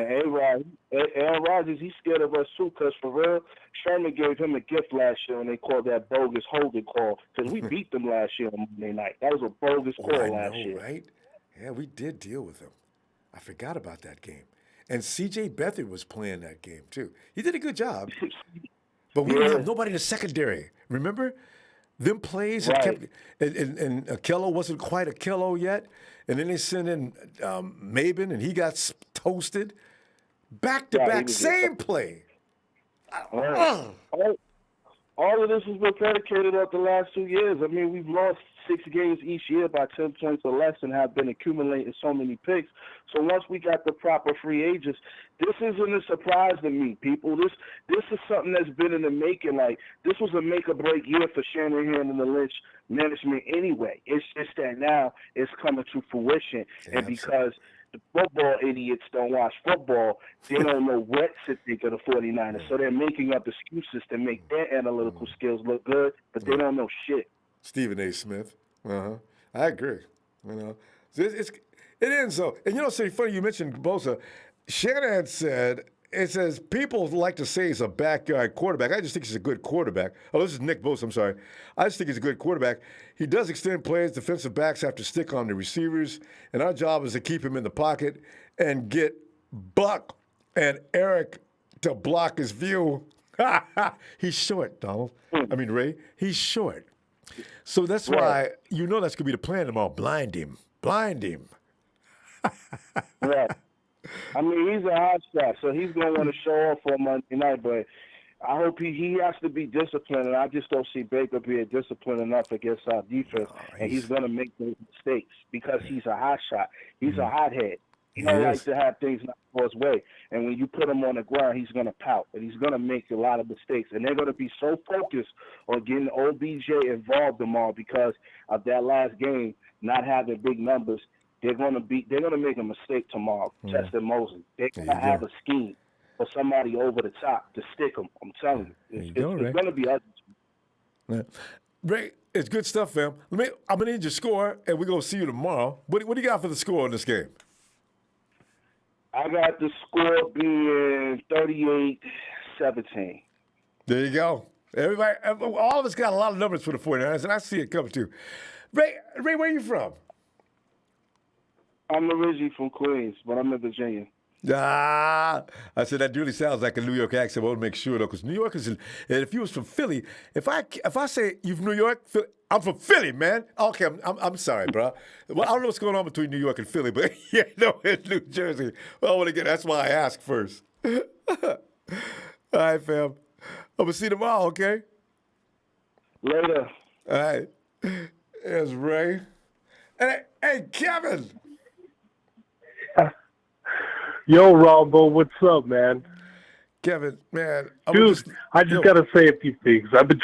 Aaron Rodgers, he's scared of us too, because for real, Sherman gave him a gift last year when they called that bogus holding call, because we beat them last year on Monday night. That was a bogus call last year. Right? Yeah, we did deal with them. I forgot about that game. And C.J. Beathard was playing that game, too. He did a good job. But we didn't have nobody in the secondary. Remember? Them plays have kept, and Akello wasn't quite Akello yet. And then they sent in Mabin, and he got toasted. Back-to-back, same play. All of this has been predicated on the last 2 years. I mean, we've lost 6 games each year by 10 points or less and have been accumulating so many picks. So once we got the proper free agents, this isn't a surprise to me, people. This is something that's been in the making. Like, this was a make-or-break year for Shanahan and the Lynch management anyway. It's just that now it's coming to fruition. Yeah, and because the football idiots don't watch football, they don't know what to think of the 49ers. So they're making up excuses to make their analytical skills look good, but they don't know shit. Stephen A. Smith. I agree. It ends so. And it's funny you mentioned Bosa. Shanahan said, it says people like to say he's a backyard quarterback. I just think he's a good quarterback. Oh, this is Nick Bosa. I'm sorry. I just think he's a good quarterback. He does extend plays. Defensive backs have to stick on the receivers, and our job is to keep him in the pocket and get Buck and Eric to block his view. He's short, Donald. Ray. He's short. So that's why that's going to be the plan tomorrow. Blind him. Right. I mean, he's a hot shot, so he's going to want to show off on Monday night, but I hope he has to be disciplined, and I just don't see Baker being disciplined enough against our defense, and he's going to make those mistakes because he's a hot shot. He's a hothead. He don't like to have things not go his way, and when you put him on the ground, he's going to pout, and he's going to make a lot of mistakes, and they're going to be so focused on getting OBJ involved tomorrow because of that last game, not having big numbers. They're gonna make a mistake tomorrow, Chester Mosley. They're gonna have a scheme for somebody over the top to stick them. I'm telling you, it's gonna be ugly. Yeah. Ray, it's good stuff, fam. I'm gonna need your score, and we're gonna see you tomorrow. What do you got for the score in this game? I got the score being 38-17. There you go. Everybody, all of us got a lot of numbers for the 49ers, and I see it coming too. Ray, where are you from? I'm originally from Queens, but I'm in Virginia. I said that really sounds like a New York accent. I want to make sure though, because New York is. And if you was from Philly, if I say you're from New York, Philly, I'm from Philly, man. Okay, I'm sorry, bro. Well, I don't know what's going on between New York and Philly, but in New Jersey. Well, I want to get. That's why I asked first. All right, fam. I'm gonna see you tomorrow. Okay. Later. All right. There's Ray. Hey, Kevin. Yo, Ronbo, what's up, man? Kevin, man. Dude, I just got to say a few things. I've been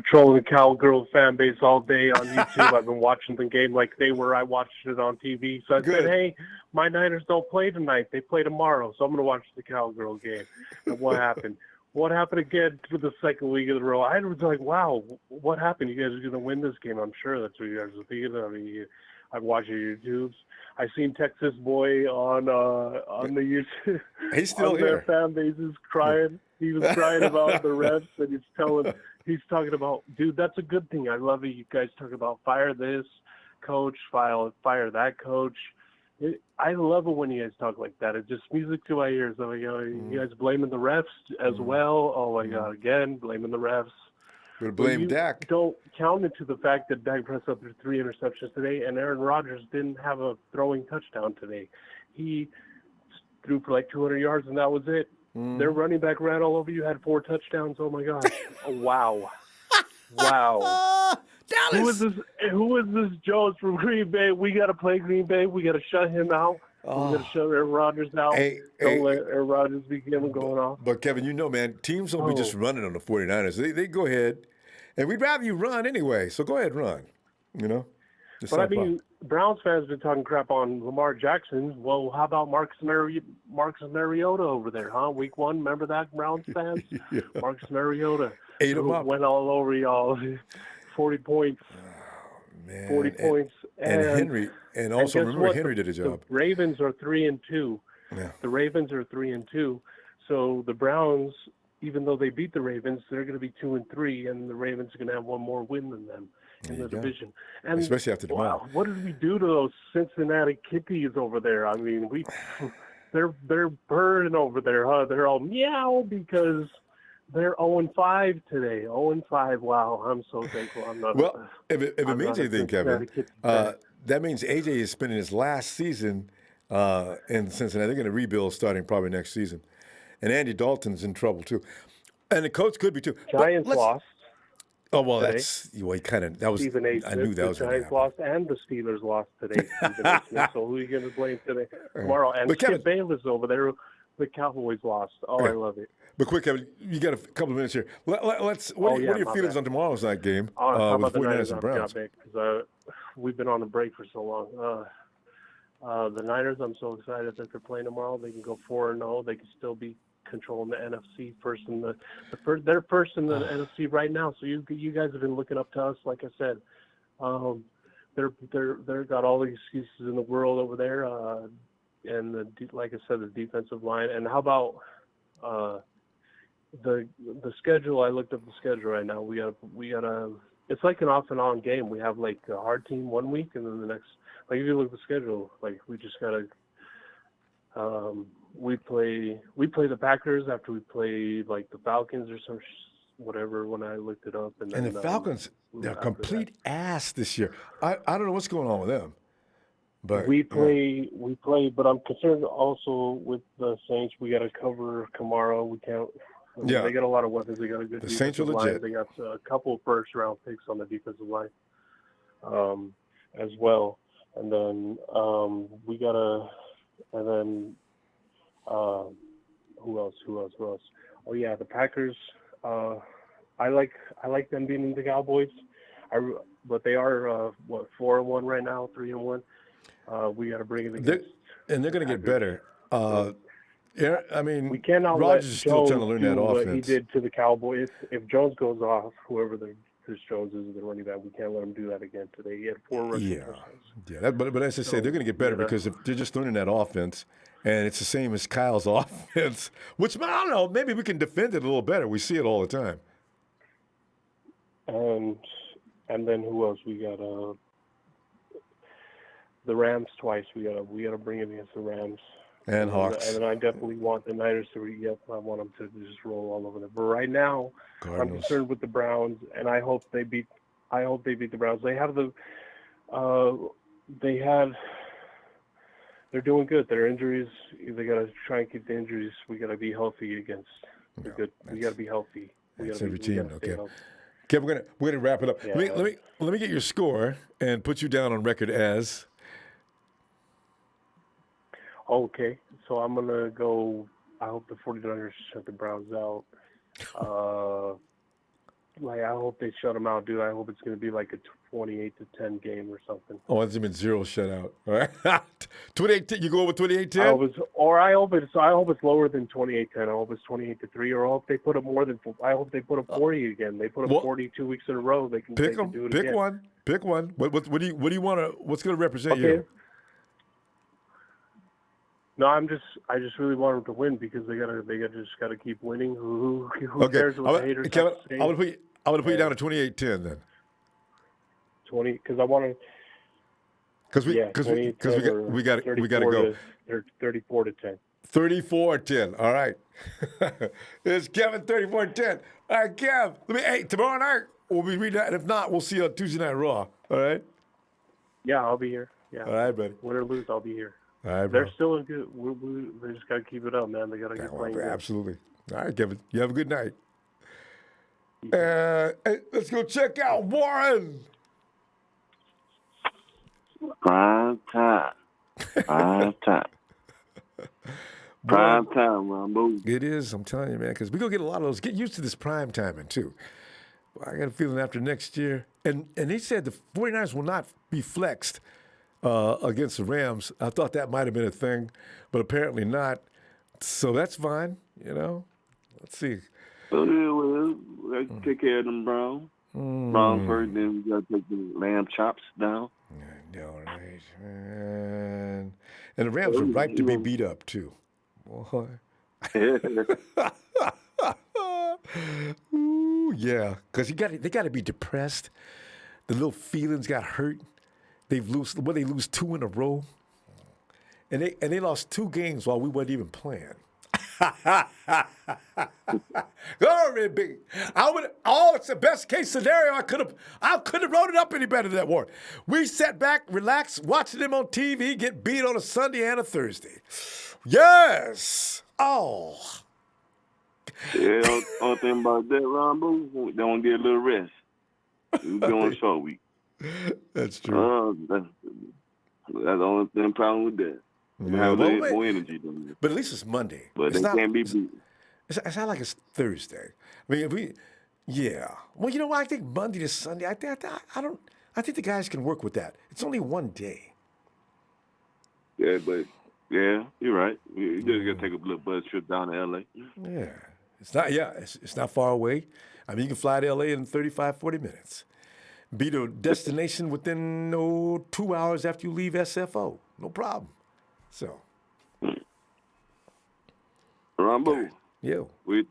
trolling the Cowgirl fan base all day on YouTube. I've been watching the game like they were. I watched it on TV. So I said, hey, my Niners don't play tonight. They play tomorrow. So I'm going to watch the Cowgirl game. And what happened? What happened again for the second week in a row? I was like, wow, what happened? You guys are going to win this game. I'm sure that's what you guys are thinking. I mean, I've watched your YouTubes. I seen Texas Boy on the YouTube. He's still here. Their fan base is crying. He was crying about the refs, and he's talking about, dude, that's a good thing. I love it. You guys talk about fire this coach, fire that coach. I love it when you guys talk like that. It's just music to my ears. I'm like, you guys blaming the refs as well. Oh my God, again blaming the refs. We're gonna blame Dak. Don't count into the fact that Dak pressed up 3 interceptions today, and Aaron Rodgers didn't have a throwing touchdown today. He threw for like 200 yards, and that was it. Their running back ran all over you, had 4 touchdowns. Oh my gosh! Wow. Dallas. Who is this Jones from Green Bay? We got to play Green Bay. We got to shut him out. We got to shut Aaron Rodgers out. Don't let Aaron Rodgers begin going off. But Kevin, man, teams don't be just running on the 49ers. They go ahead, and we'd rather you run anyway. So go ahead and run. But I mean, Browns fans have been talking crap on Lamar Jackson. Well, how about Marcus Mariota over there, huh? Week 1, remember that, Browns fans? Yeah. Marcus Mariota went all over y'all. 40 points. Oh, man. 40 points. And Henry. And also remember Henry did a job. The Ravens are 3-2. Yeah. The Ravens are 3-2. So the Browns, even though they beat the Ravens, they're going to be 2-3, and the Ravens are going to have one more win than them in the division. And especially after tomorrow. Wow, what did we do to those Cincinnati Kitties over there? I mean, they're burning over there, huh? They're all meow because they're 0-5 today. 0-5. Wow, I'm so thankful. I'm not. Well, if it means anything, Kevin, fan. that means AJ is spending his last season in Cincinnati. They're going to rebuild starting probably next season, and Andy Dalton's in trouble too, and the coach could be too. Giants lost. Oh well, today. that's he kind of that was. Stephen A. Smith, I knew that was the going to Giants happen. lost, and the Steelers lost today. Stephen A. Smith. So who are you going to blame today? Tomorrow, and But Kevin, Skip Bayless over there. The Cowboys lost. Oh, okay. I love it. But quick, Kevin, you got a couple of minutes here. Let's. What are your feelings on tomorrow's night game How with about the 49ers Niners and Browns? because we've been on a break for so long. The Niners, I'm so excited that they're playing tomorrow. They can go 4-0. They can still be controlling the NFC they're first in the NFC right now. So you guys have been looking up to us, like I said. They're got all the excuses in the world over there, and like I said, the defensive line. And how about the schedule? I looked up the schedule right now. We got a. It's like an off and on game. We have like a hard team one week, and then the next. Like if you look at the schedule, like we just gotta. We play the Packers after we play like the Falcons or some whatever when I looked it up. And then, the Falcons, they're complete ass this year. I don't know what's going on with them. But we play, but I'm concerned also with the Saints. We got to cover Kamara. We can't. They got a lot of weapons. They got a good defensive Saints are legit. line. They got a couple of first-round picks on the defensive line, as well. And then we got to, and then who else? Oh yeah, the Packers. I like them beating the Cowboys. But they are 4-1 right now, 3-1. We got to bring it against. And they're going to get better. Yeah, I mean, we cannot Rodgers let is still Jones trying to learn do that what offense. he did to the Cowboys. If Jones goes off, whoever Chris Jones is the running back, we can't let him do that again today. He had 4 rushing touchdowns. Yeah. But as I say, they're going to get better because if they're just learning that offense, and it's the same as Kyle's offense, which I don't know, maybe we can defend it a little better. We see it all the time. And then who else? We got the Rams twice. We gotta bring it against the Rams. And Hawks. And then I definitely want the Niners to I want them to just roll all over them. But right now, Cardinals. I'm concerned with the Browns, and I hope they beat the Browns. They have they're doing good. Their injuries, they gotta try and keep the injuries. We gotta be healthy against the good. We gotta be healthy. That's every team, okay. Okay, we're gonna wrap it up. Yeah. Let me get your score and put you down on record as. Okay, so I'm going to go, I hope the 49ers shut the Browns out. I hope they shut them out, dude. I hope it's going to be like a 28-10 game or something. Oh, it's been 0 shutout. All right. 28. You go over 28-10? I hope it's lower than 28-10. I hope it's 28-3, or I hope they put up I hope they put up 40 again. They put up 40 2 weeks in a row. They can pick them. Do it pick again. one. Pick one. What do you want to? What's going to represent you? No, I just really want them to win because they gotta keep winning. Who cares what the haters Kevin, have to say? I'm gonna put you down to 28-10 then. 20, because I want to. Because we got to go. 34-10. 34-10. All right. It's Kevin 34-10. All right, Kev. Tomorrow night we'll be reading that. And if not, we'll see you on Tuesday Night Raw. All right. Yeah, I'll be here. Yeah. All right, buddy. Win or lose, I'll be here. All right, They're still in good. They just got to keep it up, man. They got to keep playing. Absolutely. All right, Kevin. You have a good night. Hey, let's go check out Warren. Prime time. Prime time. Prime time, Ronbo. It is. I'm telling you, man, because we're going to get a lot of those. Get used to this prime timing, too. I got a feeling after next year. And he said the 49ers will not be flexed against the Rams. I thought that might have been a thing, but apparently not. So that's fine, Let's see. So let's take care of them Browns. Browns first, then we got to take the lamb chops down. All right, man. And the Rams are ripe to be beat up, too. Boy. Ooh, yeah, because they got to be depressed. The little feelings got hurt. They lose 2 in a row, And they lost 2 games while we weren't even playing. Glory be. It's the best case scenario. I couldn't have wrote it up any better than that, Warren. We sat back, relaxed, watching them on TV get beat on a Sunday and a Thursday. Yes. Oh. Yeah, only thing about that, Ronbo, they want to get a little rest. We're doing short week. That's true. That's the only problem with that. Yeah, have more energy than that. But at least it's Monday. But it's they can't be beat. It's not like it's Thursday. I mean, Well, you know what? I think Monday to Sunday. I think the guys can work with that. It's only one day. Yeah, but you're right. You just got to take a little bus trip down to LA. Yeah, it's not far away. I mean, you can fly to LA in 35, 40 minutes. Be to a destination within 2 hours after you leave SFO. No problem. So, Ronbo, yeah. What do you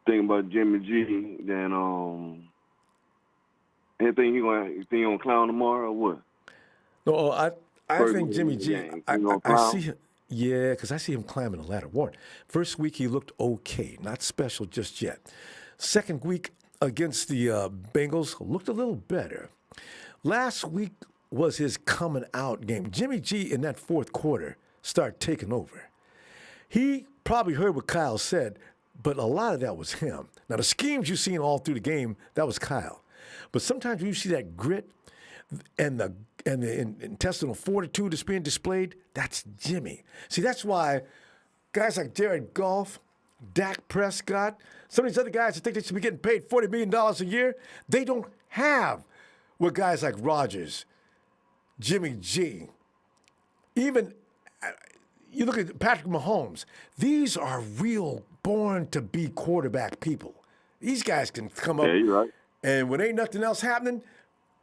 think about Jimmy G? Then anything you gonna clown tomorrow or what? No, I think Jimmy G. I see him. Yeah, because I see him climbing the ladder. Warren, first week he looked okay, not special just yet. Second week against the Bengals looked a little better. Last week was his coming out game. Jimmy G in that fourth quarter started taking over. He probably heard what Kyle said, but a lot of that was him. Now, the schemes you've seen all through the game, that was Kyle. But sometimes when you see that grit and the intestinal fortitude that's being displayed, that's Jimmy. See, that's why guys like Jared Goff, Dak Prescott, some of these other guys that think they should be getting paid $40 million a year, they don't have what guys like Rodgers, Jimmy G, even you look at Patrick Mahomes. These are real born-to-be quarterback people. These guys can come up, you're right. And when ain't nothing else happening,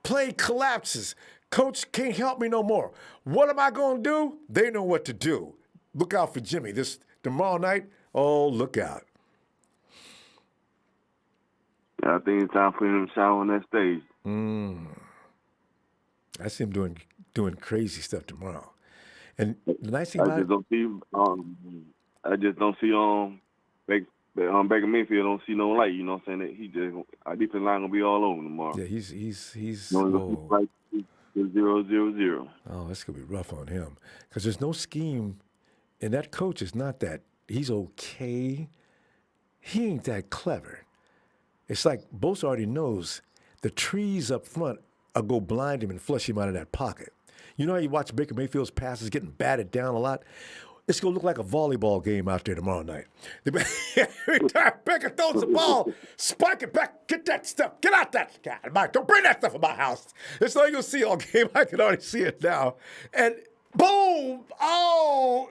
play collapses. Coach can't help me no more. What am I going to do? They know what to do. Look out for Jimmy. Tomorrow night, look out. I think it's time for him to shine on that stage. I see him doing crazy stuff tomorrow. And the nice thing I about just don't see Baker Mayfield don't see no light. You know what I'm saying? Our defense line gonna be all over tomorrow. Yeah, he's like 0-0-0. Oh, that's gonna be rough on him because there's no scheme, and that coach is not that. He's okay. He ain't that clever. It's like Bosa already knows the trees up front will go blind him and flush him out of that pocket. You know how you watch Baker Mayfield's passes getting batted down a lot? It's going to look like a volleyball game out there tomorrow night. Every time Baker throws the ball, spike it back, get that stuff, get out that guy. Mike, don't bring that stuff in my house. It's all you're going to see all game. I can already see it now. And boom! Oh,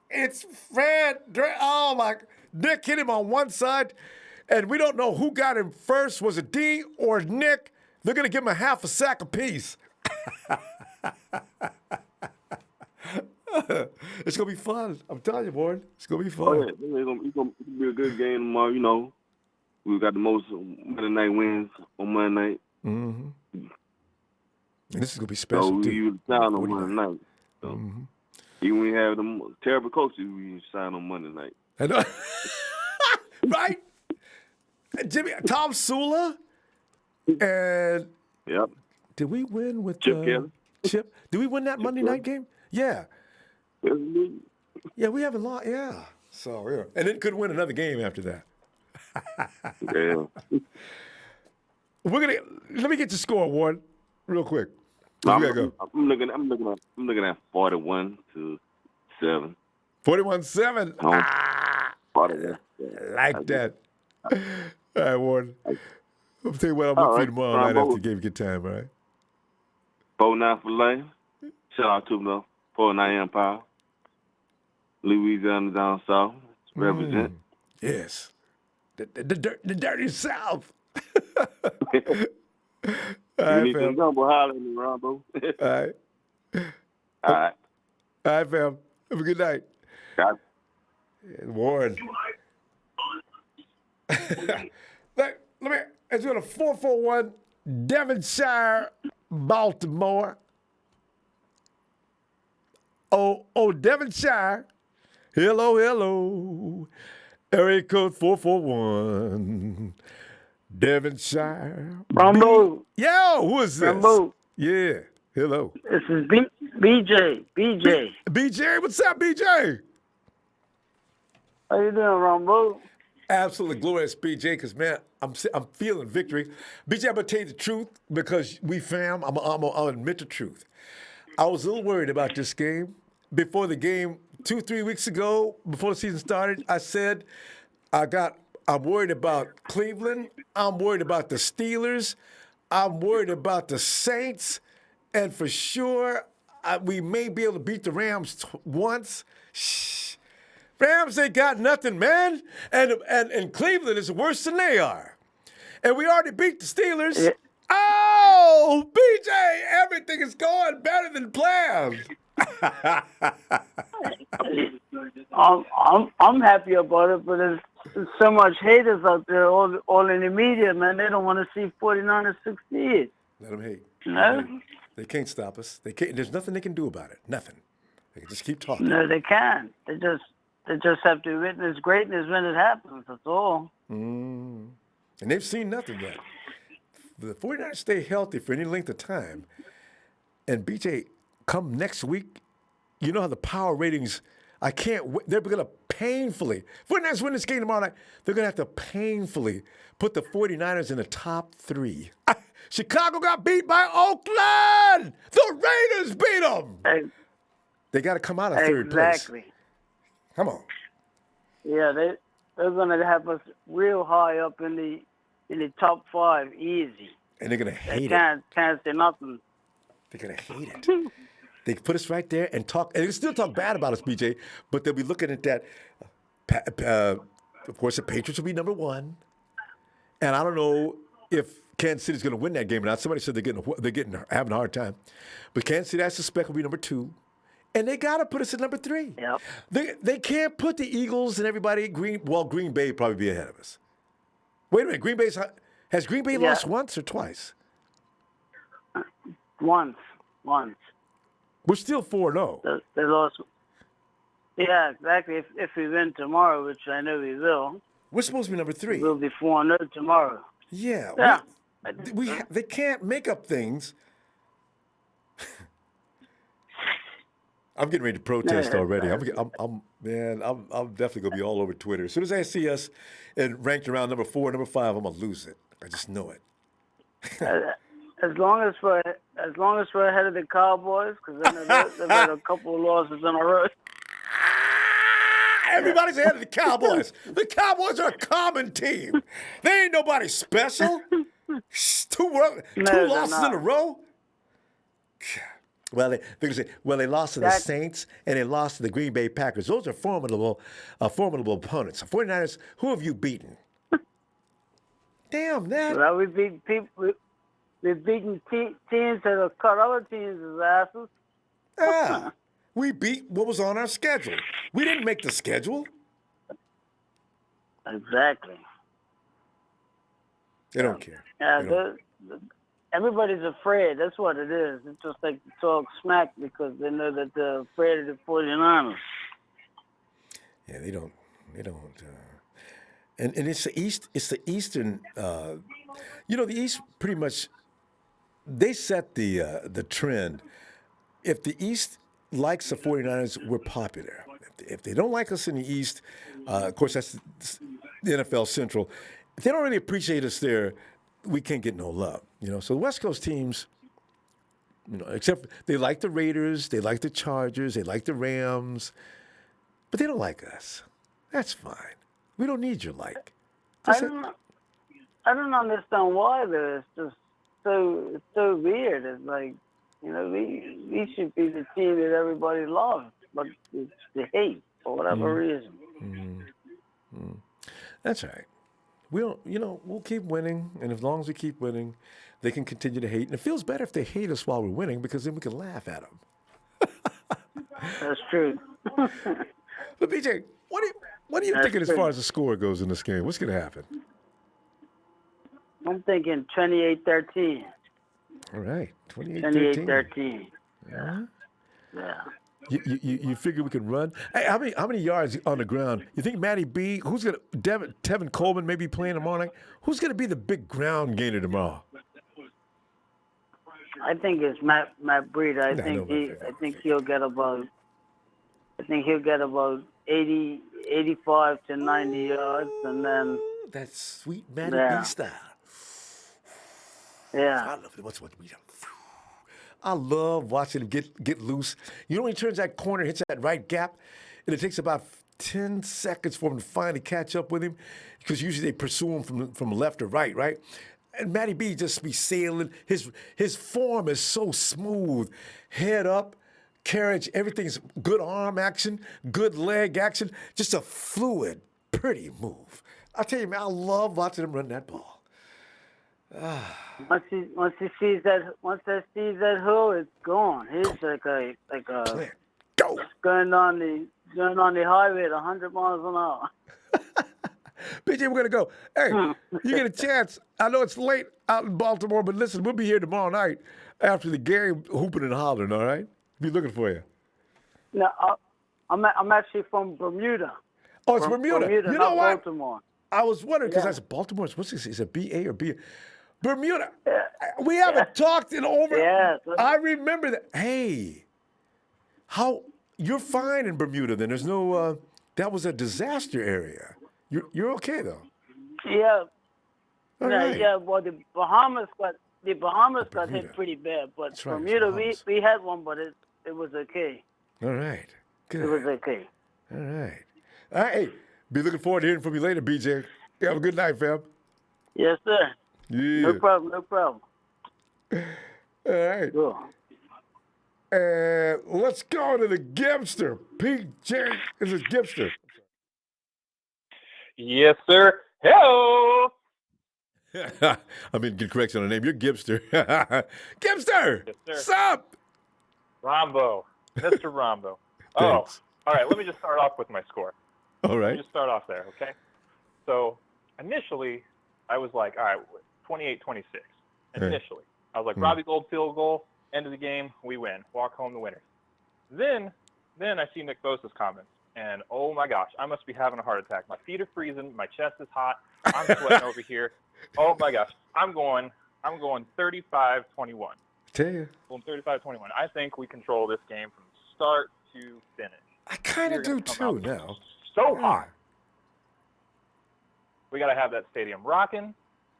it's Fred. Oh, my. Nick hit him on one side, and we don't know who got him first. Was it D or Nick? They're going to give him a half a sack apiece. It's going to be fun. I'm telling you, boy. It's going to be fun. Oh, yeah. It's going to be a good game tomorrow. You know, we've got the most Monday night wins on Monday night. Mm-hmm. And this is going to be special, so too. You sign on Monday night. So even when you have them terrible coaches, we sign on Monday night. I know. Right? Tom Sula? And yep. Did we win with Chip? Did we win that Monday night game? Yeah. Yeah, we haven't lost. Yeah. So, yeah. And then could win another game after that. Yeah. Let me get your score, Warren, real quick. I'm looking at 41-7. 41-7. Like that. All right, Warren. I'll tell you what, I'll look for you tomorrow night after the game. Good time, all right? 4-9 for Lane. Shout out to them, 4-9 Empire. Louisiana down south. Represent. Yes. The dirty South. All right, need some gumbo, holler at me, Ronbo. All right. All right. All right, fam. Have a good night. Got it. Warren. Let me. It's going to 441 Devonshire, Baltimore. Devonshire. Hello. Area code 441. Devonshire. Ronbo. Yo, who is this? Ronbo. Yeah. Hello. This is BJ. BJ, what's up, BJ? How you doing, Ronbo? Absolutely glorious, BJ, because, man, I'm feeling victory. BJ, I'm going to tell you the truth because we fam, I'll admit the truth. I was a little worried about this game. Before the game, 2-3 weeks ago, before the season started, I said, I'm worried about Cleveland. I'm worried about the Steelers. I'm worried about the Saints. And for sure, we may be able to beat the Rams once. Shh. Rams ain't got nothing, man. And Cleveland is worse than they are. And we already beat the Steelers. Yeah. Oh, BJ, everything is going better than planned. I'm happy about it, but there's so much haters out there, all in the media, man. They don't want to see 49ers succeed. Let them hate. No? They can't stop us. They can't. There's nothing they can do about it. Nothing. They can just keep talking. No, they can't. They just have to witness greatness when it happens. That's all. And they've seen nothing yet. The 49ers stay healthy for any length of time. And BJ, come next week, you know how the power ratings, I can't wait. They're going to painfully, 49ers win this game tomorrow night, they're going to have to painfully put the 49ers in the top 3. Chicago got beat by Oakland. The Raiders beat them. They got to come out of third place. Exactly. Come on. Yeah, they're going to have us real high up in the top 5, easy. And they're going to hate it. Can't say nothing. They're going to hate it. They put us right there and talk, and they still talk bad about us, BJ, but they'll be looking at that. Of course, the Patriots will be number 1. And I don't know if Kansas City's going to win that game or not. Somebody said they're having a hard time. But Kansas City, I suspect, will be number 2. And they got to put us at number 3. Yep. They can't put the Eagles and everybody Green Bay probably be ahead of us. Wait a minute, has Green Bay lost once or twice? Once. We're still 4-0. They lost. Yeah, exactly. If we win tomorrow, which I know we will. We're supposed to be number 3. We'll be 4-0 tomorrow. Yeah. They can't make up things. I'm getting ready to protest already. I'm definitely gonna be all over Twitter. As soon as I see us ranked around number 4, number 5, I'm gonna lose it. I just know it. As long as we're ahead of the Cowboys, because they've had a couple of losses in a row. Everybody's ahead of the Cowboys. The Cowboys are a common team. They ain't nobody special. Two losses in a row. Well, they lost to the Saints and they lost to the Green Bay Packers. Those are formidable opponents. The 49ers, who have you beaten? Damn, that. Well, we've beaten teams that have cut other teams' asses. Yeah. We beat what was on our schedule. We didn't make the schedule. Exactly. They don't care. Yeah, everybody's afraid. That's what it is. It's just like to talk smack because they know that they're afraid of the 49ers. Yeah, they don't. And it's the East. It's the Eastern. The East pretty much. They set the trend. If the East likes the 49ers, we're popular. If they don't like us in the East, of course that's the NFL Central. If they don't really appreciate us there, we can't get no love. So the West Coast teams, except they like the Raiders, they like the Chargers, they like the Rams, but they don't like us. That's fine. We don't need your like. I don't understand why though. It's just so weird. It's like, we should be the team that everybody loves, but it's the hate for whatever reason. Mm-hmm. That's right. We'll keep winning, and as long as we keep winning, they can continue to hate. And it feels better if they hate us while we're winning, because then we can laugh at them. That's true. But BJ, what are you thinking as far as the score goes in this game? What's going to happen? I'm thinking 28-13. All right, 28-13. 28-13. Yeah. You figure we can run? Hey, how many yards on the ground? You think Matty B? Who's gonna Tevin Coleman maybe playing tomorrow night? Who's gonna be the big ground gainer tomorrow? I think it's Matt Breida. I think he'll get about 85 to 90 yards, and then that's sweet Matty B style. Yeah. I love it. What's what we do? I love watching him get loose. You know when he turns that corner, hits that right gap, and it takes about 10 seconds for him to finally catch up with him, because usually they pursue him from left or right? And Matty B just be sailing. His form is so smooth. Head up, carriage, everything's good arm action, good leg action, just a fluid, pretty move. I'll tell you, man, I love watching him run that ball. Once he sees that hole, it's gone. He's like a going on the highway at 100 miles an hour. BJ, we're gonna go. Hey, you get a chance. I know it's late out in Baltimore, but listen, we'll be here tomorrow night after the game, hooping and hollering. All right, be looking for you. No, I'm actually from Bermuda. Oh, it's Bermuda. You know what? Baltimore. I was wondering because I said Baltimore. What's this? Is it BA or B? Bermuda. We haven't talked in over. Yeah. I remember that. Hey, how you're fine in Bermuda? Then there's no. That was a disaster area. You're okay though. Yeah. Right. Yeah. Well, the Bahamas got hit pretty bad, but That's right, Bermuda we had one, but it was okay. All right. Good. It was okay. All right. All right. Hey, be looking forward to hearing from you later, BJ. Have a good night, fam. Yes, sir. Yeah. No problem. All right. Cool. Let's go to the Gibster. PJ is a Gibster. Yes, sir. Hello. I mean, good correction on the name. You're Gibster. Gibster. Yes, sir. Sup? Rombo. Mr. Rombo. Oh, all right. Let me just start off with my score. All right. Let me just start off there, okay? So initially, I was like, all right, 28-26. Initially. I was like, Robbie Gold field goal, end of the game, we win. Walk home the winners. Then I see Nick Bosa's comments, and oh my gosh, I must be having a heart attack. My feet are freezing, my chest is hot, I'm sweating over here. Oh my gosh, I'm going 35-21. Tell you. Going 35-21. I think we control this game from start to finish. I kind of do too now. So hot. We got to have that stadium rocking.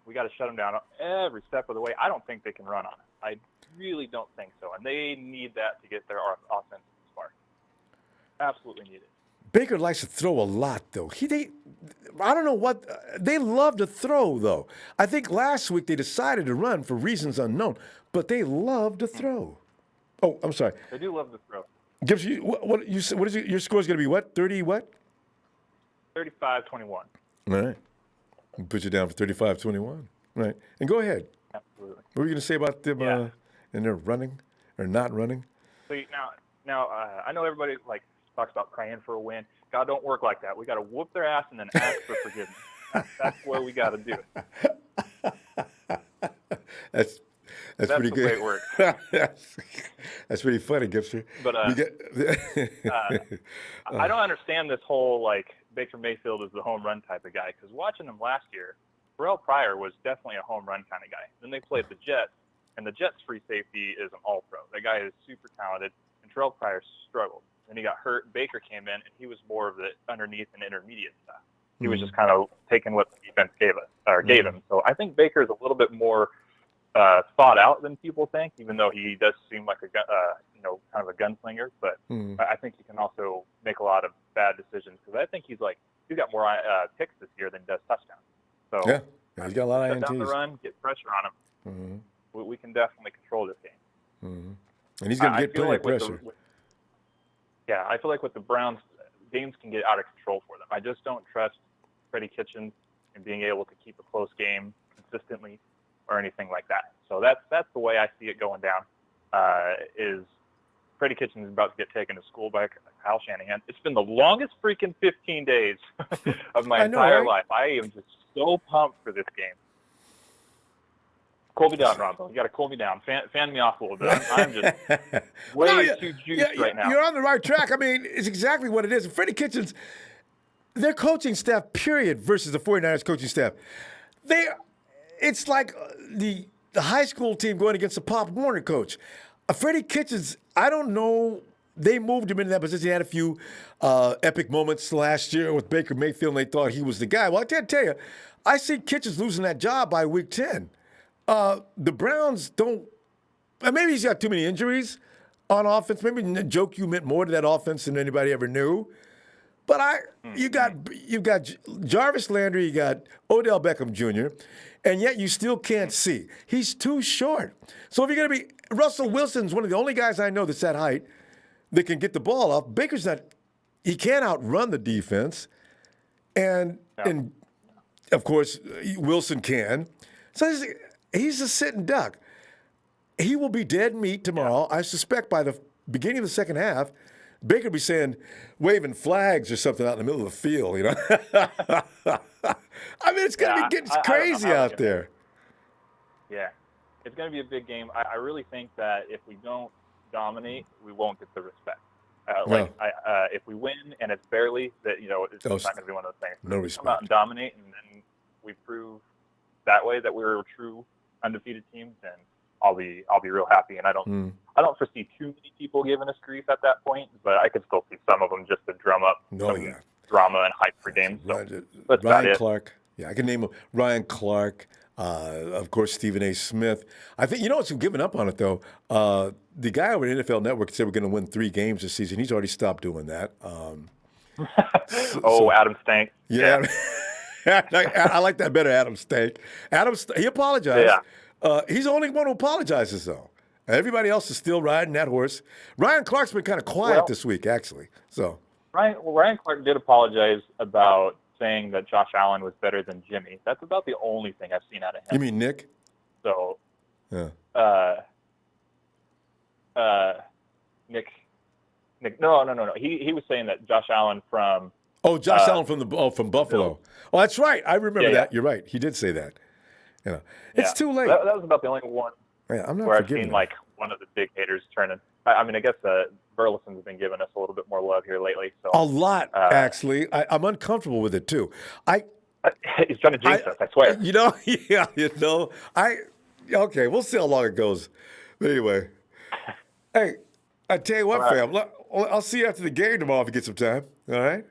We got to shut them down every step of the way. I don't think they can run on it. I really don't think so. And they need that to get their offense spark. Absolutely need it. Baker likes to throw a lot, though. I don't know what they love to throw, though. I think last week they decided to run for reasons unknown, but they love to throw. Oh, I'm sorry. They do love to throw. Gibbs, what is it? Your score is going to be what? 30 what? 35-21. All right. We'll put you down for 35-21. Right. And go ahead. Absolutely. What were you going to say about them and they're running or not running? So now I know everybody talks about praying for a win. God don't work like that. We got to whoop their ass and then ask for forgiveness. That's where we got to do it. That's pretty good. That's the way it works. That's pretty funny, Gibson. But I don't understand this whole Baker Mayfield is the home run type of guy, because watching him last year, Terrell Pryor was definitely a home run kind of guy. Then they played the Jets, and the Jets' free safety is an all-pro. That guy is super talented, and Terrell Pryor struggled. Then he got hurt. Baker came in, and he was more of the underneath and intermediate stuff. He was just kind of taking what the defense gave him. So I think Baker is a little bit more thought out than people think, even though he does seem like kind of a gunslinger. But I think he can also make a lot of bad decisions, because I think he's got more picks this year than he does touchdowns. So he's got a lot of INTs. Down the run, get pressure on him. We can definitely control this game. And he's going to get plenty of pressure. I feel like with the Browns, games can get out of control for them. I just don't trust Freddie Kitchens in being able to keep a close game consistently or anything like that. So that's the way I see it going down. Is Freddie Kitchens is about to get taken to school by Kyle Shanahan. It's been the longest freaking 15 days of my entire life. I am just so pumped for this game. Cool me down, Ronbo. You got to cool me down. Fan me off a little bit. I'm just way too juiced right now. You're on the right track. I mean, it's exactly what it is. Freddie Kitchens, their coaching staff, period, versus the 49ers coaching staff. It's like the high school team going against the Pop Warner coach. Freddie Kitchens, I don't know. They moved him into that position. He had a few epic moments last year with Baker Mayfield, and they thought he was the guy. Well, I can't tell you, I see Kitchens losing that job by week 10. The Browns don't. Maybe he's got too many injuries on offense. Maybe Joke you meant more to that offense than anybody ever knew. But you got Jarvis Landry, you got Odell Beckham Jr., and yet you still can't see. He's too short. So if you're going to be Russell Wilson's one of the only guys I know that's that height that can get the ball off. Baker's not. He can't outrun the defense, and of course Wilson can. So he's a sitting duck. He will be dead meat tomorrow. I suspect by the beginning of the second half, Baker will be saying, waving flags or something out in the middle of the field, you know? I mean, it's going to be getting crazy out there. Yeah. It's going to be a big game. I really think that if we don't dominate, we won't get the respect. If we win and it's barely, that it's not going to be one of those things. No respect. Come out and dominate, and then we prove that way that we're a true undefeated team, then I'll be real happy. And I don't foresee too many people giving us grief at that point, but I could still see some of them just to drum up some drama and hype for games. So Ryan Clark. Yeah, I can name him. Ryan Clark. Of course, Stephen A. Smith. I think, what's giving up on it, though? The guy over at NFL Network said we're going to win 3 games this season. He's already stopped doing that. Adam Stank. Yeah. I like that better, Adam Stank. He apologized. Yeah. He's the only one who apologizes, though. Everybody else is still riding that horse. Ryan Clark's been kind of quiet this week, actually. So Ryan Clark did apologize about saying that Josh Allen was better than Jimmy. That's about the only thing I've seen out of him. You mean Nick? So, yeah. Nick. No. He was saying that Josh Allen from. Oh, Josh Allen from Buffalo. Oh, that's right. I remember that. You're right. He did say that. It's too late. That was about the only one I'm not where I've seen like one of the big haters turning. I mean, I guess Burleson's been giving us a little bit more love here lately. So a lot, actually. I'm uncomfortable with it too. He's trying to jinx us. I swear. Okay, we'll see how long it goes. But anyway, hey, I tell you what, fam. I'll see you after the game tomorrow if you get some time. All right.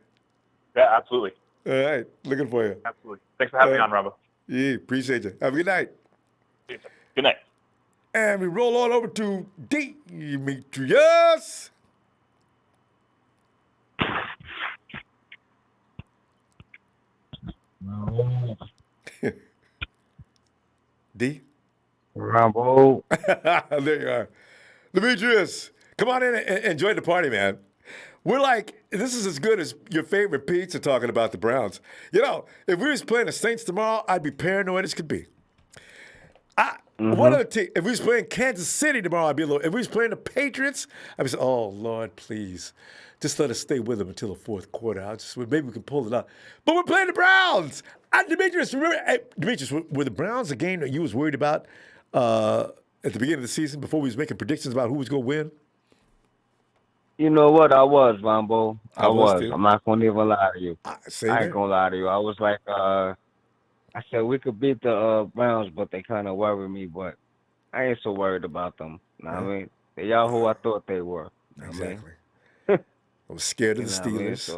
Yeah, absolutely. All right, looking for you. Absolutely. Thanks for having me on, Ronbo. Yeah, appreciate you. Have a good night. Good night. And we roll on over to Demetrius. D? Ronbo. There you are. Demetrius, come on in and enjoy the party, man. We're like, this is as good as your favorite pizza talking about the Browns. If we was playing the Saints tomorrow, I'd be paranoid as could be. What other team? If we was playing Kansas City tomorrow, I'd be a little. If we was playing the Patriots, I'd be saying, "Oh Lord, please, just let us stay with them until the fourth quarter. Maybe we can pull it out." But we're playing the Browns. Demetrius, were the Browns a game that you was worried about at the beginning of the season before we was making predictions about who was going to win? You know what? I was, Ronbo. I was. Too. I'm not going to even lie to you. I ain't going to lie to you. I was like, I said we could beat the Browns, but they kind of worry me. But I ain't so worried about them. You know what I mean? They are who I thought they were. Exactly. I was scared of the Steelers.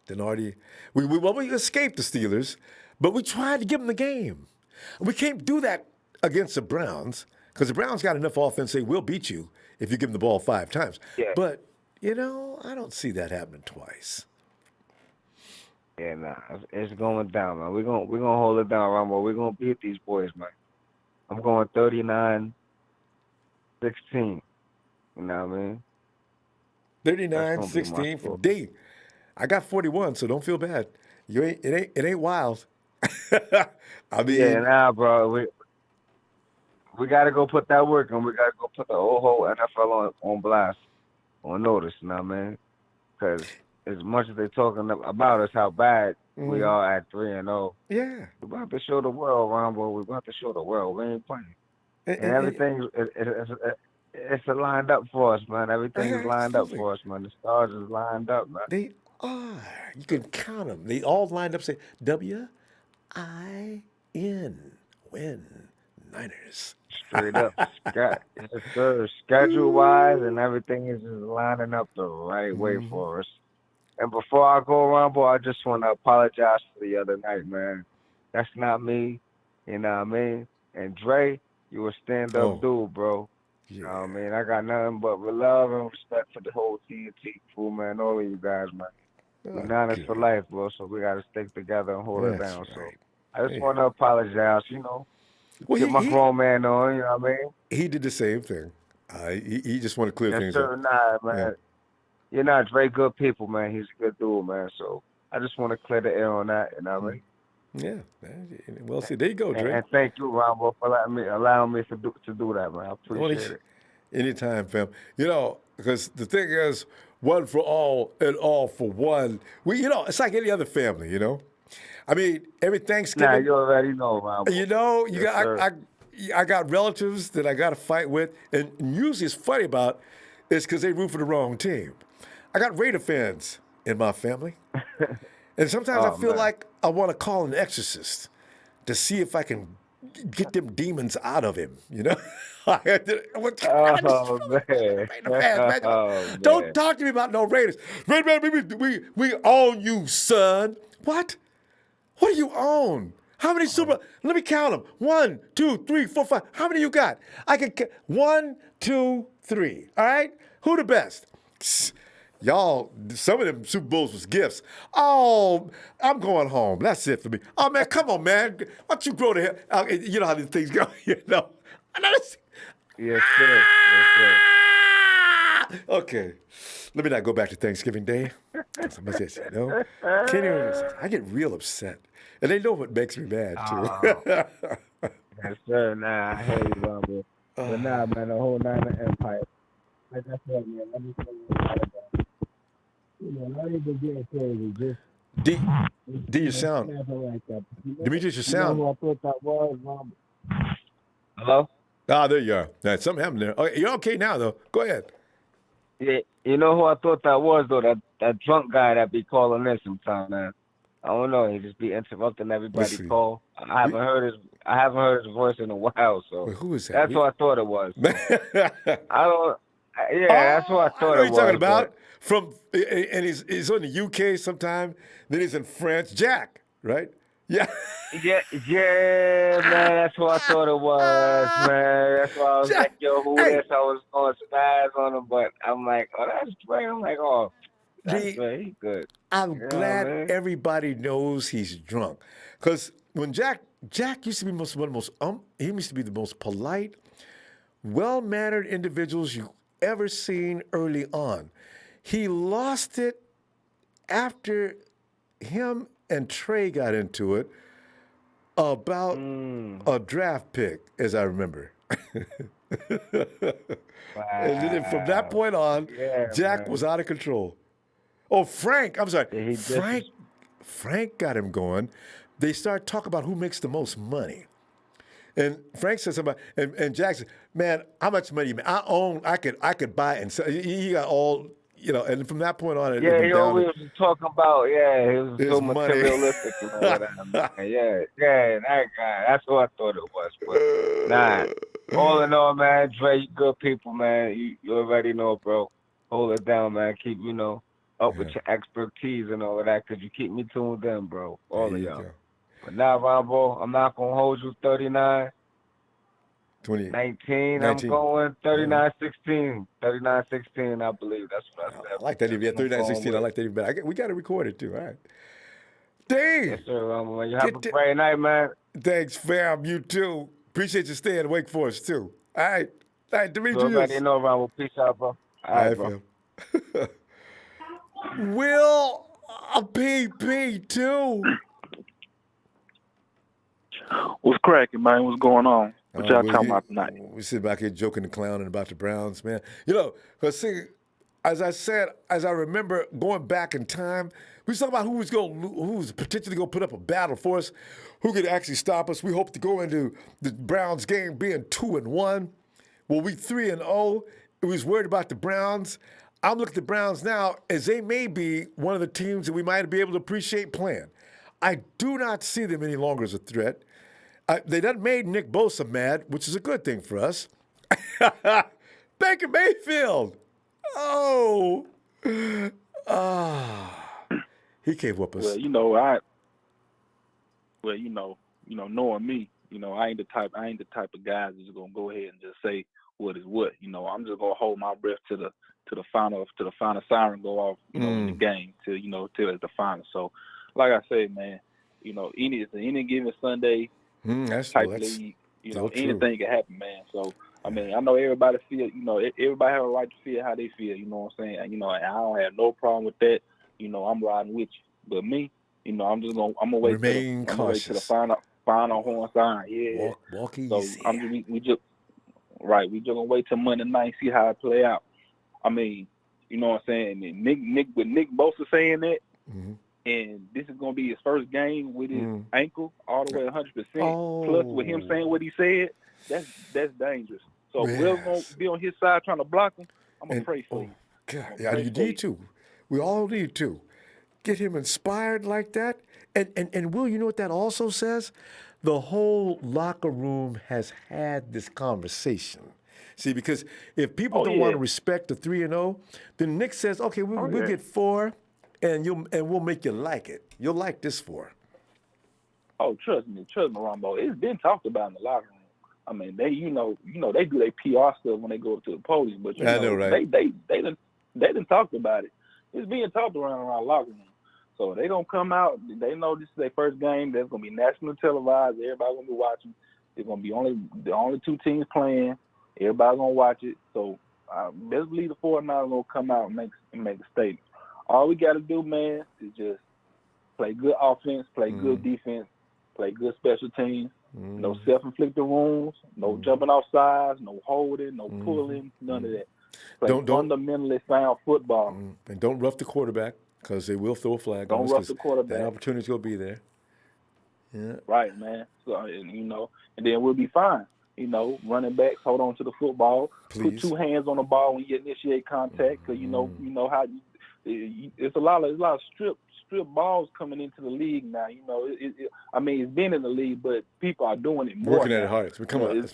Then already, we escaped the Steelers, but we tried to give them the game. We can't do that against the Browns because the Browns got enough offense. They will beat you if you give them the ball 5 times. Yeah. But I don't see that happening twice. Yeah, nah, it's going down, man. We're gonna hold it down, Ronbo. We're gonna beat these boys, man. I'm going 39-16. You know what I mean? 39-16 for D. I got 41, so don't feel bad. It ain't wild. I mean, yeah, nah, bro. We gotta go put that work on. We gotta go put the whole NFL on blast, on notice. You know what I mean? Because as much as they're talking about us, how bad we are at 3-0. Yeah. We're about to show the world, Ronbo. We're about to show the world. We ain't playing. And everything it's lined up for us, man. Everything is lined up for us, man. The stars is lined up, man. They are. You can count them. They all lined up. Say WIN. Win. Niners. Straight up, yes, sir. Schedule wise and everything is just lining up the right way for us. And before I go, Ronbo, I just want to apologize for the other night, man. That's not me. You know what I mean? And Dre, you a stand-up dude, bro. Yeah. You know what I mean? I got nothing but love and respect for the whole TNT crew, man. All of you guys, man. We're Niners for life, bro. So we got to stick together and hold it down. Right. So I just want to apologize, you know. Well, get my grown man on, you know what I mean? He did the same thing. He just wanted to clear things up. Nah, man. Yeah. You're not Dre good people, man. He's a good dude, man. So I just want to clear the air on that, you know what I mean? Yeah. Well, see, there you go, Dre. And thank you, Ronbo, for allowing me to do that, man. I appreciate it. Anytime, fam. You know, because the thing is, one for all and all for one. It's like any other family, you know? I mean, every Thanksgiving. Nah, you already know, Ronbo. You know, I got relatives that I got to fight with, and usually it's funny about it's because they root for the wrong team. I got Raider fans in my family, and sometimes I feel like I want to call an exorcist to see if I can get them demons out of him. You know? Don't talk to me about no Raiders. We own you, son. What? What do you own? How many Super? Let me count them. 1, 2, 3, 4, 5. How many you got? I can 1, 2, 3. All right. Who the best? Y'all, some of them Super Bowls was gifts. Oh, I'm going home. That's it for me. Oh man, come on, man. Why don't you grow the hell? You know how these things go. You know. Yes, sir. Yes, sir. Okay. Let me not go back to Thanksgiving Day. I get real upset. And they know what makes me mad, too. Yes, sir. Nah, I hear you, Ronbo. But nah, man, the whole Niner Empire. Like I said, man, let me tell you about not even getting crazy. Just D, your sound. Demetrius, your sound. You know who I thought that was, Ronbo? Hello? Ah, there you are. Right, something happened there. Okay, you're okay now, though. Go ahead. Yeah, you know who I thought that was, though? That drunk guy that be calling in sometime, man. I don't know. He just be interrupting everybody call. I haven't heard his voice in a while, so wait, who is that? That's what I thought it was. I don't. Yeah, that's what I thought it was. I know what you're talking about. And he's in the UK sometime. Then he's in France. Jack, right? Yeah. Yeah, man. That's what I thought it was, man. That's why I was like, yo, who this? I was going spaz on him, but I'm like, oh, that's Dre. I'm like, oh, that's Dre. He's good. I'm glad everybody knows he's drunk, because when Jack used to be he used to be the most polite, well-mannered individuals you ever seen early on. He lost it after him and Trey got into it about a draft pick, as I remember. Wow. And then from that point on, Jack was out of control. Oh, Frank, I'm sorry. Frank got him going. They started talking about who makes the most money. And Frank said something about, and Jack said, man, how much money you make? I could buy and sell. He got all, and from that point on, he always was talking about, he was so materialistic and all that. That guy, that's what I thought it was. But nah, all in all, man, Dre, you good people, man. You already know, bro. Hold it down, man. Keep, up with your expertise and all of that, because you keep me tuned in, bro. All of y'all. But now, Ronbo, I'm not going to hold you 39. 19, I'm going 39-16. 39-16, I believe. That's what I said. I like that even. 39-16, I like that even better. We got to record it, too. All right. Dave! Yes, sir, Ronbo. You have a great night, man. Thanks, fam. You, too. Appreciate you staying awake for us, too. All right. All right, Demetrius. Everybody know, Ronbo. Peace out, bro. All right, bro. Will a PP, too. What's cracking, man? What's going on? What y'all talking about tonight? We sit back here joking and clowning about the Browns, man. Because see, as I said, as I remember going back in time, we was talking about who's potentially going to put up a battle for us, who could actually stop us. We hope to go into the Browns game being 2-1. Well, we 3-0. We was worried about the Browns. I'm looking at the Browns now as they may be one of the teams that we might be able to appreciate playing. I do not see them any longer as a threat. They done made Nick Bosa mad, which is a good thing for us. Baker Mayfield. Oh. He can't whoop us. Well, knowing me, I ain't the type of guy that's just gonna go ahead and just say what is what. I'm just gonna hold my breath to the final siren go off, in the game till it's the final. So, like I said, man, any given Sunday type league, anything can happen, man. So I mean, I know everybody feel, everybody have a right to feel how they feel. You know what I'm saying? And I don't have no problem with that. I'm riding with you. But me, I'm gonna wait Remain cautious. To the final horn sign. Yeah. Walk so easy. We just gonna wait till Monday night, see how it play out. I mean, you know what I'm saying? And Nick Bosa saying that, and this is gonna be his first game with his ankle all the way 100%. Plus with him saying what he said, that's dangerous. So we're gonna be on his side trying to block him. I'm gonna pray for you. God, yeah, you need to. We all need to get him inspired like that. And Will, you know what that also says? The whole locker room has had this conversation. See, because if people don't want to respect the 3-0, then Nick says, okay, we'll get 4, and we'll make you like it. You'll like this 4. Oh, trust me, Ronbo. It's been talked about in the locker room. I mean, they, they do their PR stuff when they go up to the podium, but I know, right? They done talked about it. It's being talked around the locker room. So they gonna come out. They know this is their first game. That's gonna be national televised. Everybody gonna be watching. It's gonna be the only 2 teams playing. Everybody gonna watch it. So best believe the 49ers gonna come out and make a statement. All we gotta do, man, is just play good offense, play good defense, play good special teams. No self-inflicted wounds, no jumping off sides, no holding, no pulling, none of that. Play fundamentally sound football. And don't rough the quarterback, because they will throw a flag on us. Don't rough the quarterback. That opportunity's going to be there. Yeah. Right, man. So, and then we'll be fine. Running backs, hold on to the football. Please. Put 2 hands on the ball when you initiate contact, because you know how it's a lot of strip balls coming into the league now. I mean, it's been in the league, but people are doing it more. Working at it hard. It's become a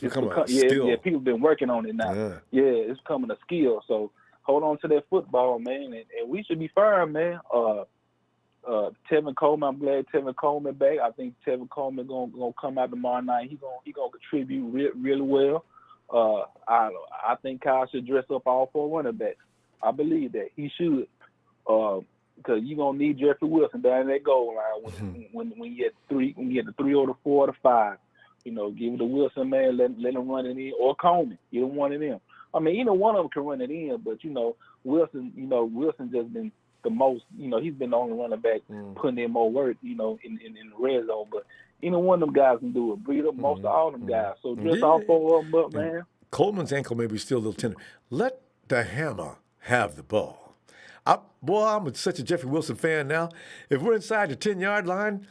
skill. Yeah, people been working on it now. Yeah, it's becoming a skill. So hold on to that football, man, and we should be firm, man. Tevin Coleman, I'm glad Tevin Coleman back. I think Tevin Coleman gonna come out tomorrow night. He gonna contribute really well. I think Kyle should dress up all 4 running backs. I believe that he should. Because you're gonna need Jeffrey Wilson down in that goal line when you get the 3 or the 4 or the 5. Give it to Wilson, man. Let him run it in, or Coleman. Either one of them. I mean, either one of them can run it in, but Wilson just been the most. He's been the only running back putting in more work. In the red zone, but either one of them guys can do it. Breed up most of all them guys. So just all 4 of them up, man. Coleman's ankle may be still a little tender. Let the hammer have the ball. I'm such a Jeffrey Wilson fan now. If we're inside the 10-yard line,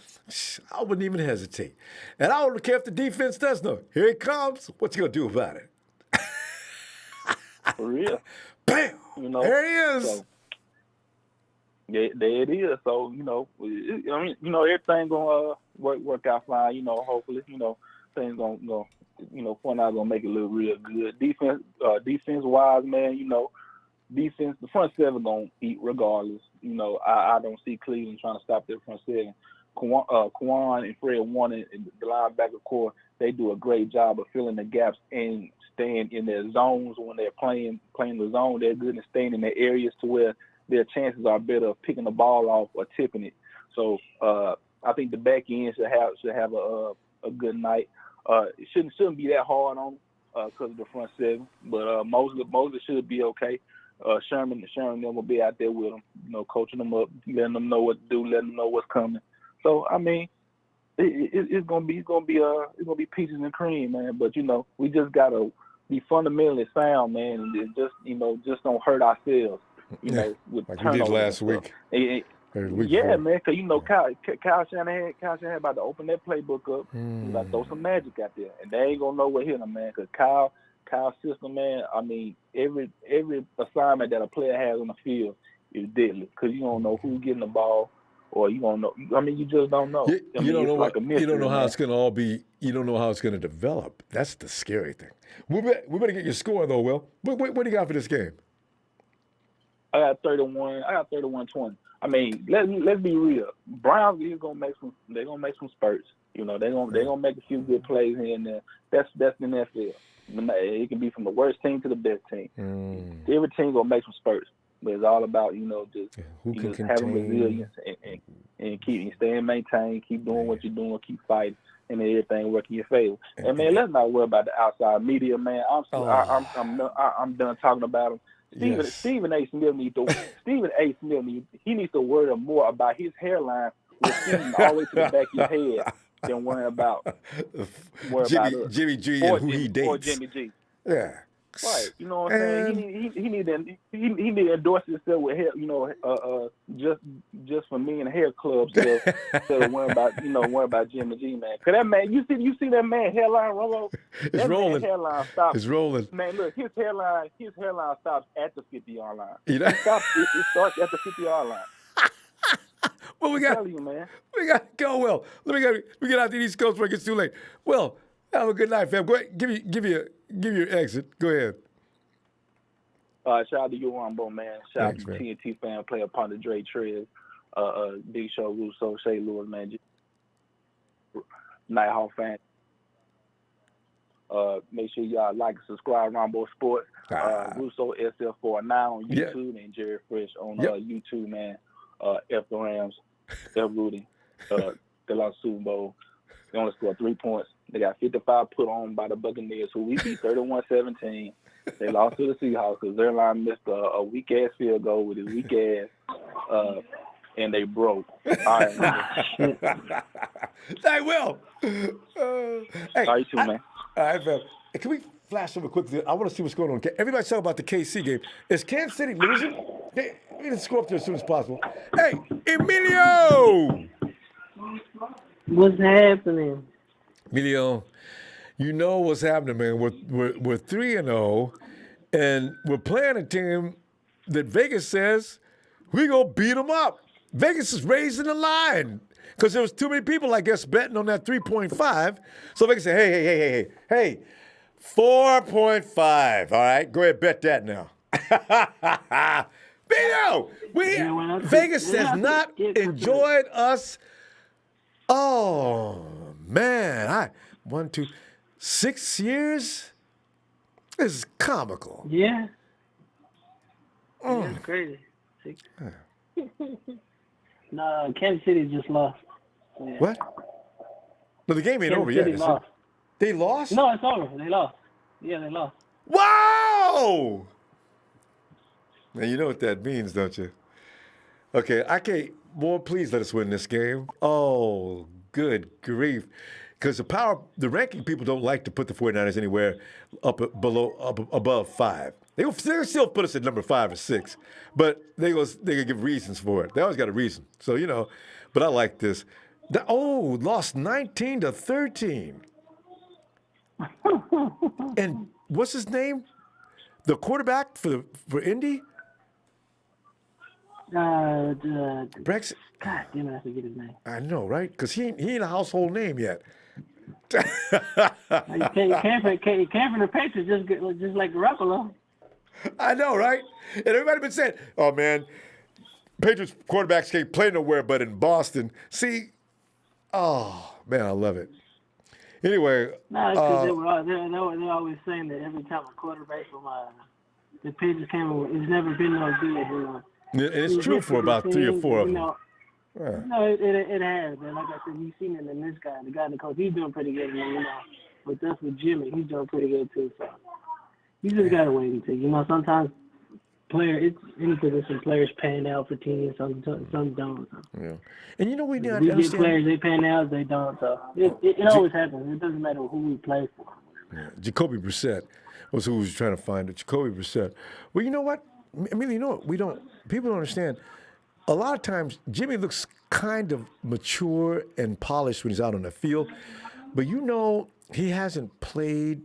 I wouldn't even hesitate. And I don't care if the defense does know. Here he comes. What's he going to do about it? For real. Bam! There he is. So, yeah, there it is. So, everything going to work out fine, hopefully. Things going to, Fortnite going to make it look real good. Defense-wise, man, defense, the front 7 gonna eat regardless. I don't see Cleveland trying to stop their front 7. Kwan and Fred Warner and the linebacker core, they do a great job of filling the gaps and staying in their zones when they're playing the zone. They're good at staying in their areas to where their chances are better of picking the ball off or tipping it. So I think the back end should have a good night. It shouldn't be that hard on them because of the front 7, but Mosley should be okay. Sherman them will be out there with them, coaching them up, letting them know what to do, letting them know what's coming. So I mean, it's gonna be peaches and cream, man. But we just gotta be fundamentally sound, man, and just don't hurt ourselves. you know, with like we turnovers did last and stuff. week. Yeah, man, because you know Kyle Shanahan about to open that playbook up. He's about to throw some magic out there, and they ain't gonna know what hit him, man. Because Kyle's system, man. I mean, every assignment that a player has on the field is deadly. Because you don't know who's getting the ball, or you don't know. I mean, you just don't know. You don't know it's like a mystery, you don't know how man. it's going to all be. You don't know how it's going to develop. That's the scary thing. We better get your score though, Will. What do you got for this game? I got 31. I got 31-20. I mean, let's be real. Browns is gonna make some. They're gonna make some spurts. You know, they're gonna make a few good plays here and there. That's the NFL. It can be from the worst team to the best team. Every team gonna make some spurts, but it's all about just having resilience and keep staying maintained, keep doing what you're doing, keep fighting, and everything working in your favor. And man, let's not worry about the outside media, man. I'm done talking about them. Stephen A. Smith needs to worry more about his hairline receding all the way to the back of his head than worrying about Jimmy G and who he dates. Or Jimmy G. Yeah. Right. You know what I'm saying? He need to endorse himself with hair, just for me and hair clubs instead of worrying about Jimmy G, man. Cause that man, you see that man hairline, Ronbo? It's rolling. Hairline stops. It's rolling. Man, look, his hairline stops at the 50-yard line. You know? It starts at the 50-yard line. Well, we got to go, Will. We get out to the East Coast before it gets too late. Will, have a good night, fam. Go ahead, give me your exit. Go ahead. Shout out to you, Ronbo, man. Shout out to TNT fan, player upon the Dre Trez, Big Show, Russo, Shea Lewis, man. Nighthawk fan. Make sure y'all like and subscribe, Ronbo Sports. Russo SF49 on YouTube and Jerry Fresh on YouTube, man. F the Rams, F Rudy, they lost Super Bowl. They only scored 3 points. They got 55 put on by the Buccaneers, who we beat 31-17. They lost to the Seahawks because their line missed a weak-ass field goal with his weak ass, and they broke. All right. Hey, Will. Hey, all right, too, man. All right, fam. Hey, can we flash over quickly? I want to see what's going on. Everybody's talking about the KC game. Is Kansas City losing? Hey, we need to score up there as soon as possible. Hey, Emilio! What's happening? Emilio, you know what's happening, man. We're 3-0, and we're playing a team that Vegas says we're going to beat them up. Vegas is raising the line because there was too many people, I guess, betting on that 3.5. So Vegas said, hey, 4.5. All right, go ahead, bet that now. Bingo! Vegas has not enjoyed us. Oh, man. 6 years? This is comical. Yeah. That's crazy. No, Kansas City just lost. Yeah. What? No, the game ain't over yet. Lost. They lost? No, it's over. They lost. Yeah, they lost. Whoa! Now, you know what that means, don't you? Okay, I can't. Boy, please let us win this game. Oh, good grief. Because the ranking people don't like to put the 49ers anywhere above 5. They'll still put us at number 5 or 6, but they can give reasons for it. They always got a reason. So, but I like this. Lost 19-13. And what's his name? The quarterback for Indy? Brexit. God damn it, I forget his name. I know, right? Because he ain't a household name yet. He came from the Patriots just like Garoppolo. I know, right? And everybody been saying, "Oh man, Patriots quarterbacks can't play nowhere but in Boston." See, oh man, I love it. Anyway, no, it's because they're always saying that every time a quarterback from the Patriots came, it's never been no good. It's true for about 3 or 4 of them. No, it has. And like I said, you've seen it in this guy. The guy in the coach, he's doing pretty good. But that's with Jimmy. He's doing pretty good too. So you just gotta wait until sometimes it's any position players paying out for teams, some don't. Yeah, and we get players they paying out, they don't. So it always happens. It doesn't matter who we play for. Yeah. Jacoby Brissett was who was trying to find it. Jacoby Brissett. Well, you know what? I mean, you know, people don't understand. A lot of times, Jimmy looks kind of mature and polished when he's out on the field, but you know, he hasn't played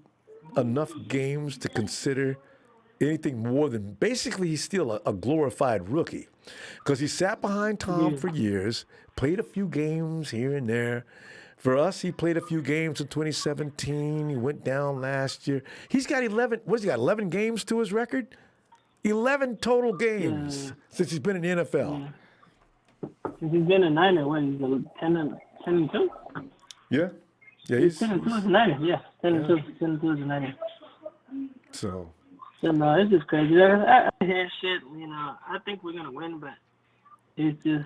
enough games to consider anything more than basically he's still a glorified rookie because he sat behind Tom for years, played a few games here and there. For us, he played a few games in 2017. He went down last year. He's got 11. What's he got? 11 games to his record. 11 total games since he's been in the NFL. Since he's been a Niner, what, he's 10 and 2? Yeah. Yeah, he's 10 and 2 as a Niner. Yeah, 10 and 2 as a Niner. So no, it's just crazy. I hear shit, you know, I think we're going to win, but it's just,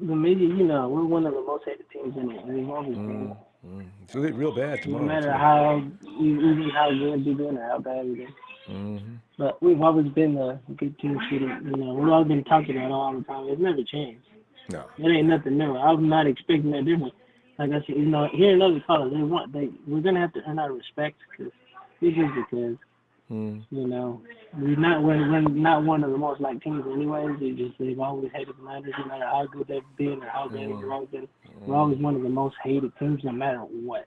the media, you know, we're one of the most hated teams in it. We've always been. It's really real bad tomorrow. No matter how, even how good we doing or how bad we do. But we've always been a good team shooting. You know, we've always been talking about it all the time. It's never changed. No. It ain't nothing new. I'm not expecting that different. Like I said, you know, here in other colors, we're going to have to earn our respect because, you know, we're not one of the most liked teams anyways. They've always hated the Niners, no matter how good they've been or how bad they've always been. We're always one of the most hated teams, no matter what.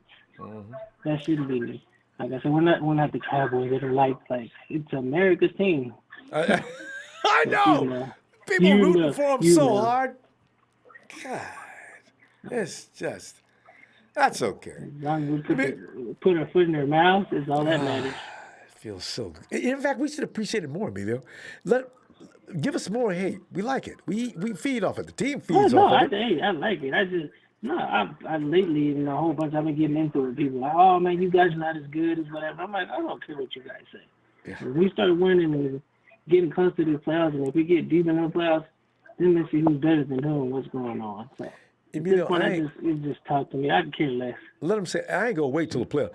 That shouldn't be me. Like I said, we're not the Cowboys that are like it's America's team. I know. You know, people rooting for them so hard. God, it's just that's okay. As long as we put our foot in their mouth, is all that matters. Feels so good. In fact, we should appreciate it more, Emilio. Give us more hate. We like it. We feed off it. The team feeds off of it. I like it. I lately, you know, a whole bunch I've been getting into it. People like, oh man, you guys are not as good as whatever. I'm like, I don't care what you guys say. Yeah. If we start winning and getting close to the playoffs, and if we get deep in the playoffs, then let's see who's better than who and what's going on. So, Emilio, you just talk to me. I can care less. Let them say, I ain't gonna wait till the playoffs.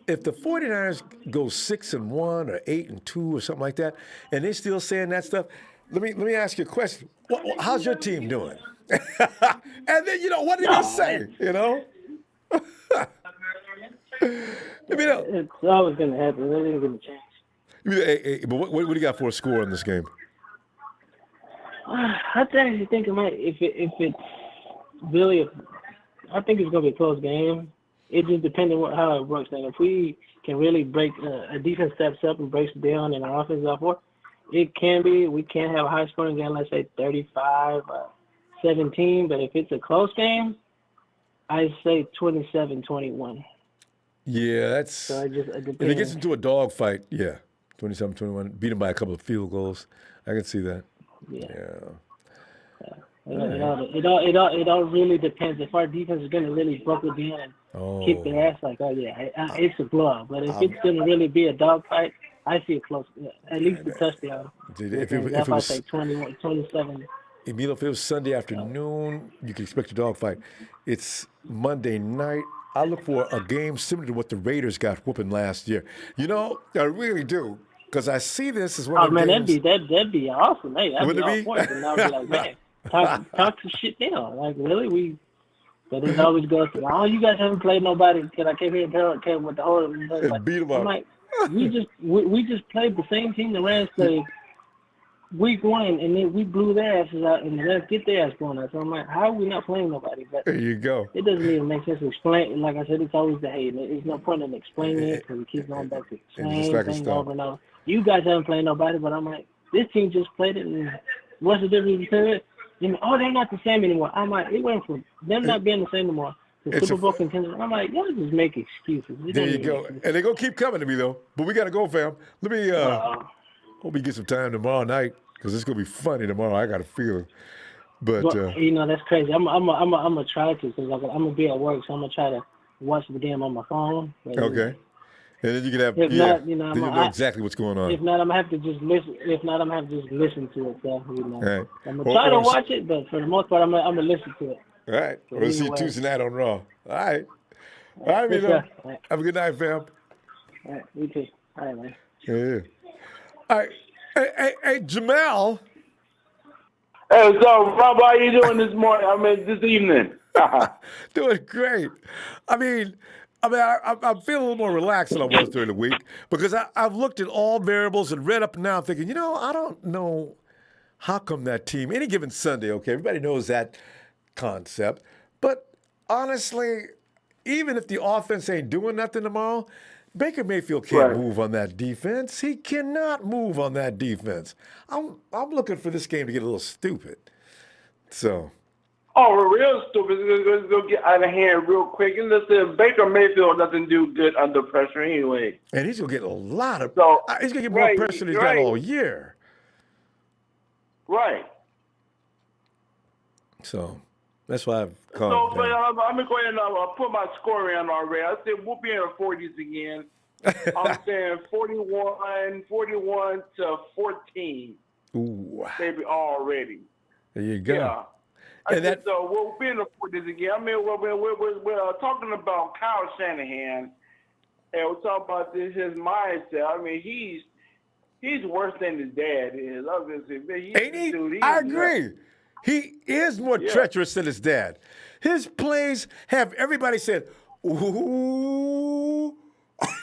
If the 49ers go 6-1 or 8-2 or something like that, and they're still saying that stuff, let me ask you a question. How's your team doing? And then, you know, what are they going to say, you know? It's always going to happen. It ain't going to change. But what do you got for a score in this game? I actually think it might, if it's really, I think it's going to be a close game. It just depends on how it works. And if we can really break, a defense steps up and breaks down and our offense is off for, it can be, we can have a high scoring game, let's say 35-17. But if it's a close game, I say 27-21. Yeah, that's. So it if it gets into a dogfight, yeah, 27-21, beat them by a couple of field goals. I can see that. Yeah. Yeah. It all really depends. If our defense is going to really buckle down and kick their ass, like, it's a blowout. But if it's going to really be a dogfight, I see it close. At least the touchdown. Dude, if it was say 21, 27. Emilio, if it was Sunday afternoon, you can expect a dogfight. It's Monday night. I look for a game similar to what the Raiders got whooping last year. You know, I really do. Because I see this as one of the games. That'd be awesome. Hey, that'd be all for it. And I'd be like, man, talk some shit down. Like, really? But it always goes to, oh, you guys haven't played nobody because I came here and came with the whole. And beat them up. I'm like, we just played the same team the Rams played week one, and then we blew their asses out, and the Rams get their ass blown out. So I'm like, how are we not playing nobody? But there you go. It doesn't even make sense to explain. Like I said, it's always the hate. There's no point in explaining it because we keep going back to the same thing over and over. You guys haven't played nobody, but I'm like, this team just played it, and what's the difference between it? Oh, they're not the same anymore. I'm like, it went from them not being the same anymore to Super Bowl contenders. I'm like, y'all just make excuses. There you go. And they're going to keep coming to me, though. But we got to go, fam. Let me hope we get some time tomorrow night because it's going to be funny tomorrow. I got a feeling. But, you know, that's crazy. I'm going to try to because I'm going to be at work, so I'm going to try to watch the game on my phone. Okay. And then you can have, if not, you know, then you know exactly what's going on. If not, I'm going to have to just listen. If not, I'm going to have to just listen to it. So, you know, right. I'm going to try to watch it, but for the most part, I'm going to listen to it. All right. So we'll see you Tuesday night on Raw. All right. All right, Milo. Have a good night, fam. All right. You too. All right, man. Yeah. All right. Hey, Jamal. Hey, what's up, Rob? How you doing this morning? This evening. Doing great. I mean, I mean, I'm feeling a little more relaxed than I was during the week because I've looked at all variables and read up and down thinking, I don't know how come that team, any given Sunday, okay, everybody knows that concept. But honestly, even if the offense ain't doing nothing tomorrow, Baker Mayfield can't move on that defense. He cannot move on that defense. I'm looking for this game to get a little stupid. So. Oh, real stupid. It's going to get out of hand real quick. And listen, Baker Mayfield doesn't do good under pressure anyway. And he's going to get a lot of he's going to get more right, pressure than he's got all year. Right. So that's why I've called. So, but I'm going to go ahead and put my score in already. I said we'll be in the 40s again. I'm saying 41 to 14. Ooh. Maybe already. There you go. Yeah. So we'll be in the 40s again. I mean, we're talking about Kyle Shanahan, and we're talking about his mindset. I mean, he's worse than his dad is. Obviously, ain't he? I agree. He is more treacherous than his dad. His plays have everybody said, ooh.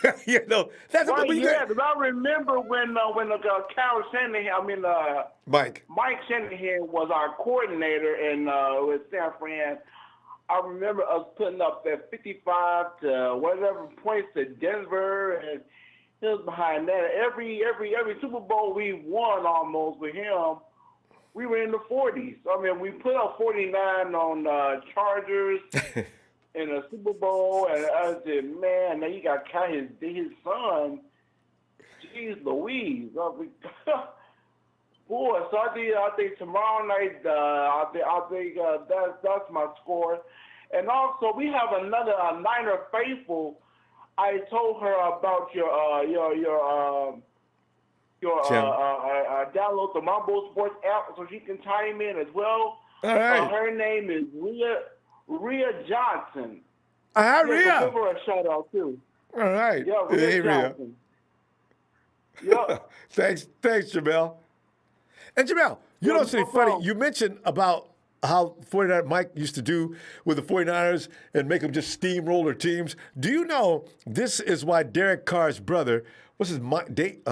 That's right, because I remember when Kyle Shanahan, Mike Shanahan was our coordinator with San Fran. I remember us putting up that 55 to whatever points to Denver, and he was behind that. Every Super Bowl we won almost with him, we were in the 40s. I mean, we put up 49 on Chargers. In a Super Bowl, and I said, man, now you got his son. Jeez Louise. Boy, so I think tomorrow night, I think that's my score. And also, we have another Niner faithful. I told her about your download the Ronbo Sports app so she can chime in as well. All right. Her name is Rhea Johnson. Rhea. Give her a shout out too. All right. Yeah, Rhea Johnson. Yep. Thanks, Jamel. And Jamel, you know something funny? You mentioned about how 49 Mike used to do with the 49ers and make them just steamroller teams. Do you know this is why Derek Carr's brother, what's Derek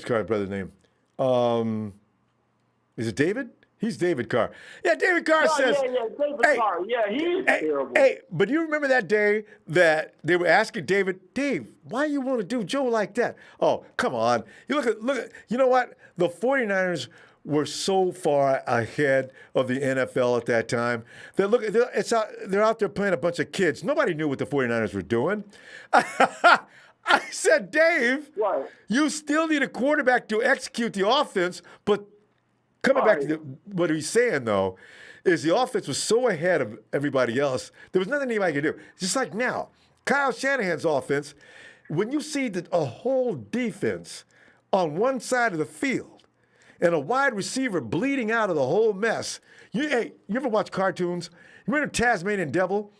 Carr's brother's name? Is it David? He's David Carr. Yeah, David Carr says. David Carr. Yeah, he's terrible. Hey, but you remember that day that they were asking Dave, why you want to do Joe like that? Oh, come on. You look at. You know what? The 49ers were so far ahead of the NFL at that time. They're out there playing a bunch of kids. Nobody knew what the 49ers were doing. I said, Dave, you still need a quarterback to execute the offense, but coming back to what he's saying, though, is the offense was so ahead of everybody else, there was nothing anybody could do. Just like now, Kyle Shanahan's offense, when you see a whole defense on one side of the field and a wide receiver bleeding out of the whole mess. You ever watch cartoons? You remember Tasmanian Devil?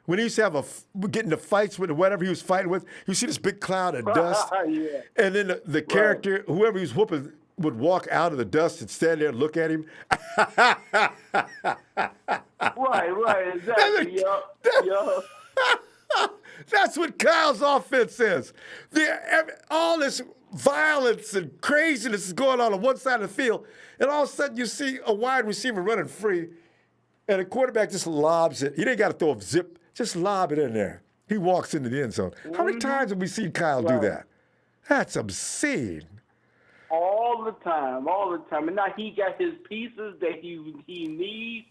When he used to have get into fights with whatever he was fighting with, you see this big cloud of dust. And then the character, whoever he was whooping, would walk out of the dust and stand there and look at him. Right, exactly. That's what Kyle's offense is. All this violence and craziness is going on one side of the field, and all of a sudden you see a wide receiver running free, and a quarterback just lobs it. He ain't got to throw a zip, just lob it in there. He walks into the end zone. How many times have we seen Kyle do that? That's obscene. All the time. And now he got his pieces that he needs,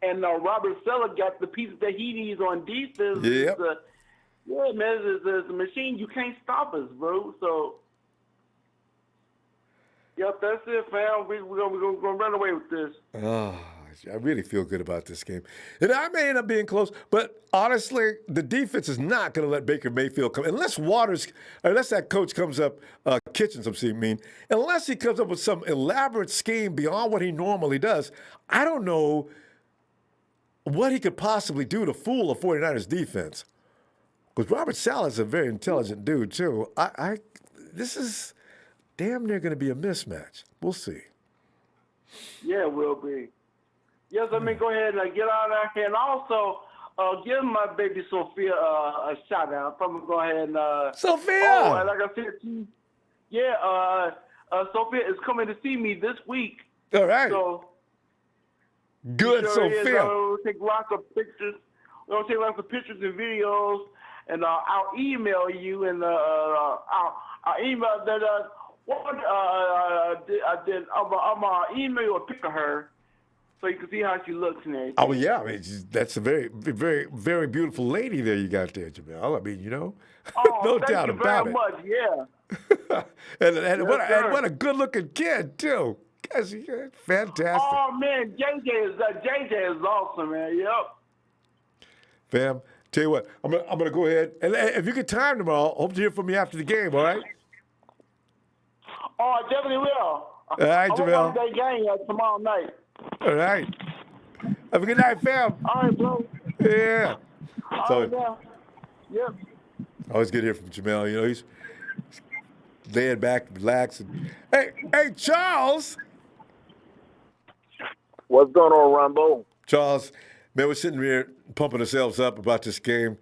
and Robert Sella got the pieces that he needs on defense. Yep. Man, it's a machine. You can't stop us, bro. So, yep, that's it, fam. We're gonna run away with this. Oh, I really feel good about this game. And I may end up being close, but honestly, the defense is not going to let Baker Mayfield come. Unless that coach comes up, Kitchens, unless he comes up with some elaborate scheme beyond what he normally does, I don't know what he could possibly do to fool a 49ers defense. Because Robert Saleh's a very intelligent dude, too. This is damn near going to be a mismatch. We'll see. Yeah, it will be. Yes, go ahead and get out of here. And also, give my baby Sophia a shout out. I'm gonna go ahead and Sophia. Oh, and like I said to you, yeah, Sophia is coming to see me this week. All right. So good, sure Sophia. We'll take lots of pictures. We'll take lots of pictures and videos, and I'll email you, and I'll email that. I'm gonna email you a picture of her, so you can see how she looks and everything. Oh yeah, I mean that's a very, very, very beautiful lady there you got there, Jamel. I mean, Oh, no thank doubt you about very it. much. Yeah. and Yes, what a good-looking kid too. Yes, fantastic. Oh man, JJ is awesome, man. Yep. Fam, tell you what, I'm gonna go ahead and if you get time tomorrow, hope to hear from you after the game. All right. Oh, I definitely will. All right, I'm Jamel. gonna watch that game tomorrow night. All right. Have a good night, fam. All right, bro. Yeah. All right, now. Yep. Always good to hear from Jamel. He's laying back, relaxing. Hey, Charles. What's going on, Ronbo? Charles, man, we're sitting here pumping ourselves up about this game.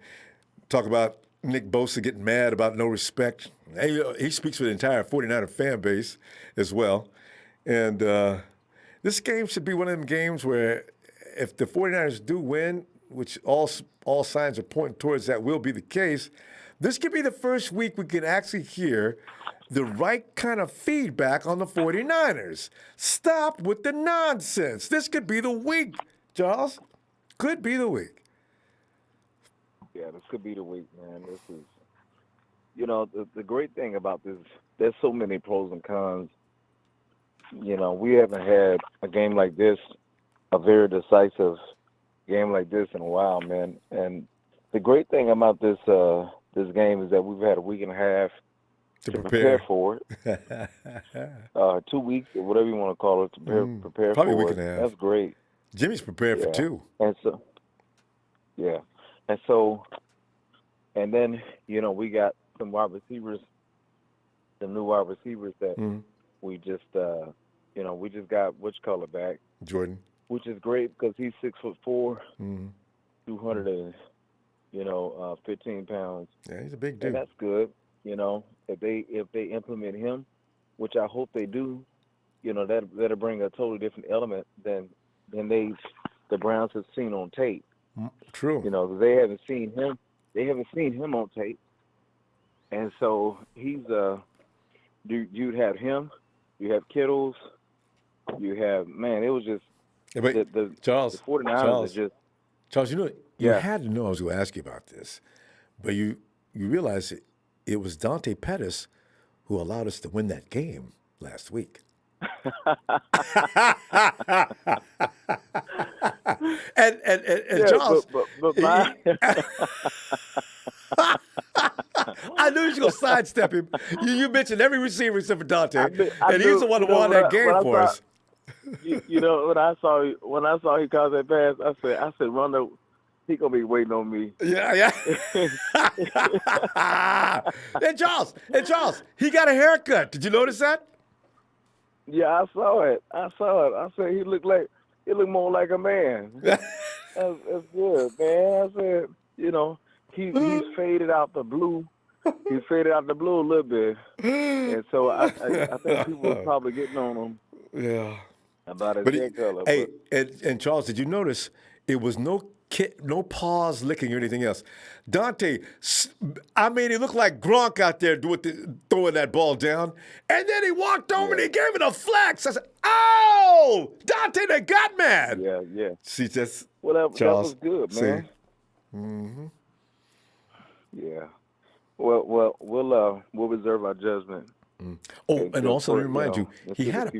Talk about Nick Bosa getting mad about no respect. He speaks for the entire 49er fan base as well. And this game should be one of them games where if the 49ers do win, which all signs are pointing towards that will be the case, this could be the first week we can actually hear the right kind of feedback on the 49ers. Stop with the nonsense. This could be the week, Charles. Could be the week. Yeah, this could be the week, man. This is, the great thing about this, there's so many pros and cons. We haven't had a game like this, a very decisive game like this in a while, man. And the great thing about this this game is that we've had a week and a half to prepare for it. 2 weeks, or whatever you want to call it, to prepare Probably for a week it. and a half. That's great. Jimmy's prepared for 2. And so, and then, we got some wide receivers, some new wide receivers that we just, we just got which color back? Jordan. Which is great because he's 6'4", 215 pounds. Yeah, he's a big dude. And that's good. If they implement him, which I hope they do, that'll bring a totally different element than the Browns have seen on tape. True. They haven't seen him. They haven't seen him on tape, and so he's you'd have him, you have Kittles, you have it was just Charles, the 49ers are just Charles. You had to know I was going to ask you about this, but you realize it was Dante Pettis who allowed us to win that game last week. and Charles, but I knew you was gonna sidestep him. You mentioned every receiver except for Dante, and he's the one who won that game for us. When I saw he caught that pass, I said, Ronbo, he gonna be waiting on me. Yeah. And Charles, he got a haircut. Did you notice that? Yeah, I saw it. I said he looked more like a man. That's good, man. I said, he's faded out the blue. He faded out the blue a little bit, and so I think people were probably getting on him. Yeah. About his hair color. Hey, and Charles, did you notice it was no paws licking or anything else? Dante, he looked like Gronk out there throwing that ball down, and then he walked over and he gave it a flex. I said, "Oh, Dante, they got mad." Yeah. See, that's that was good, man. Mm-hmm. Yeah. Well, we'll reserve our judgment. Oh, and also to remind you, he had a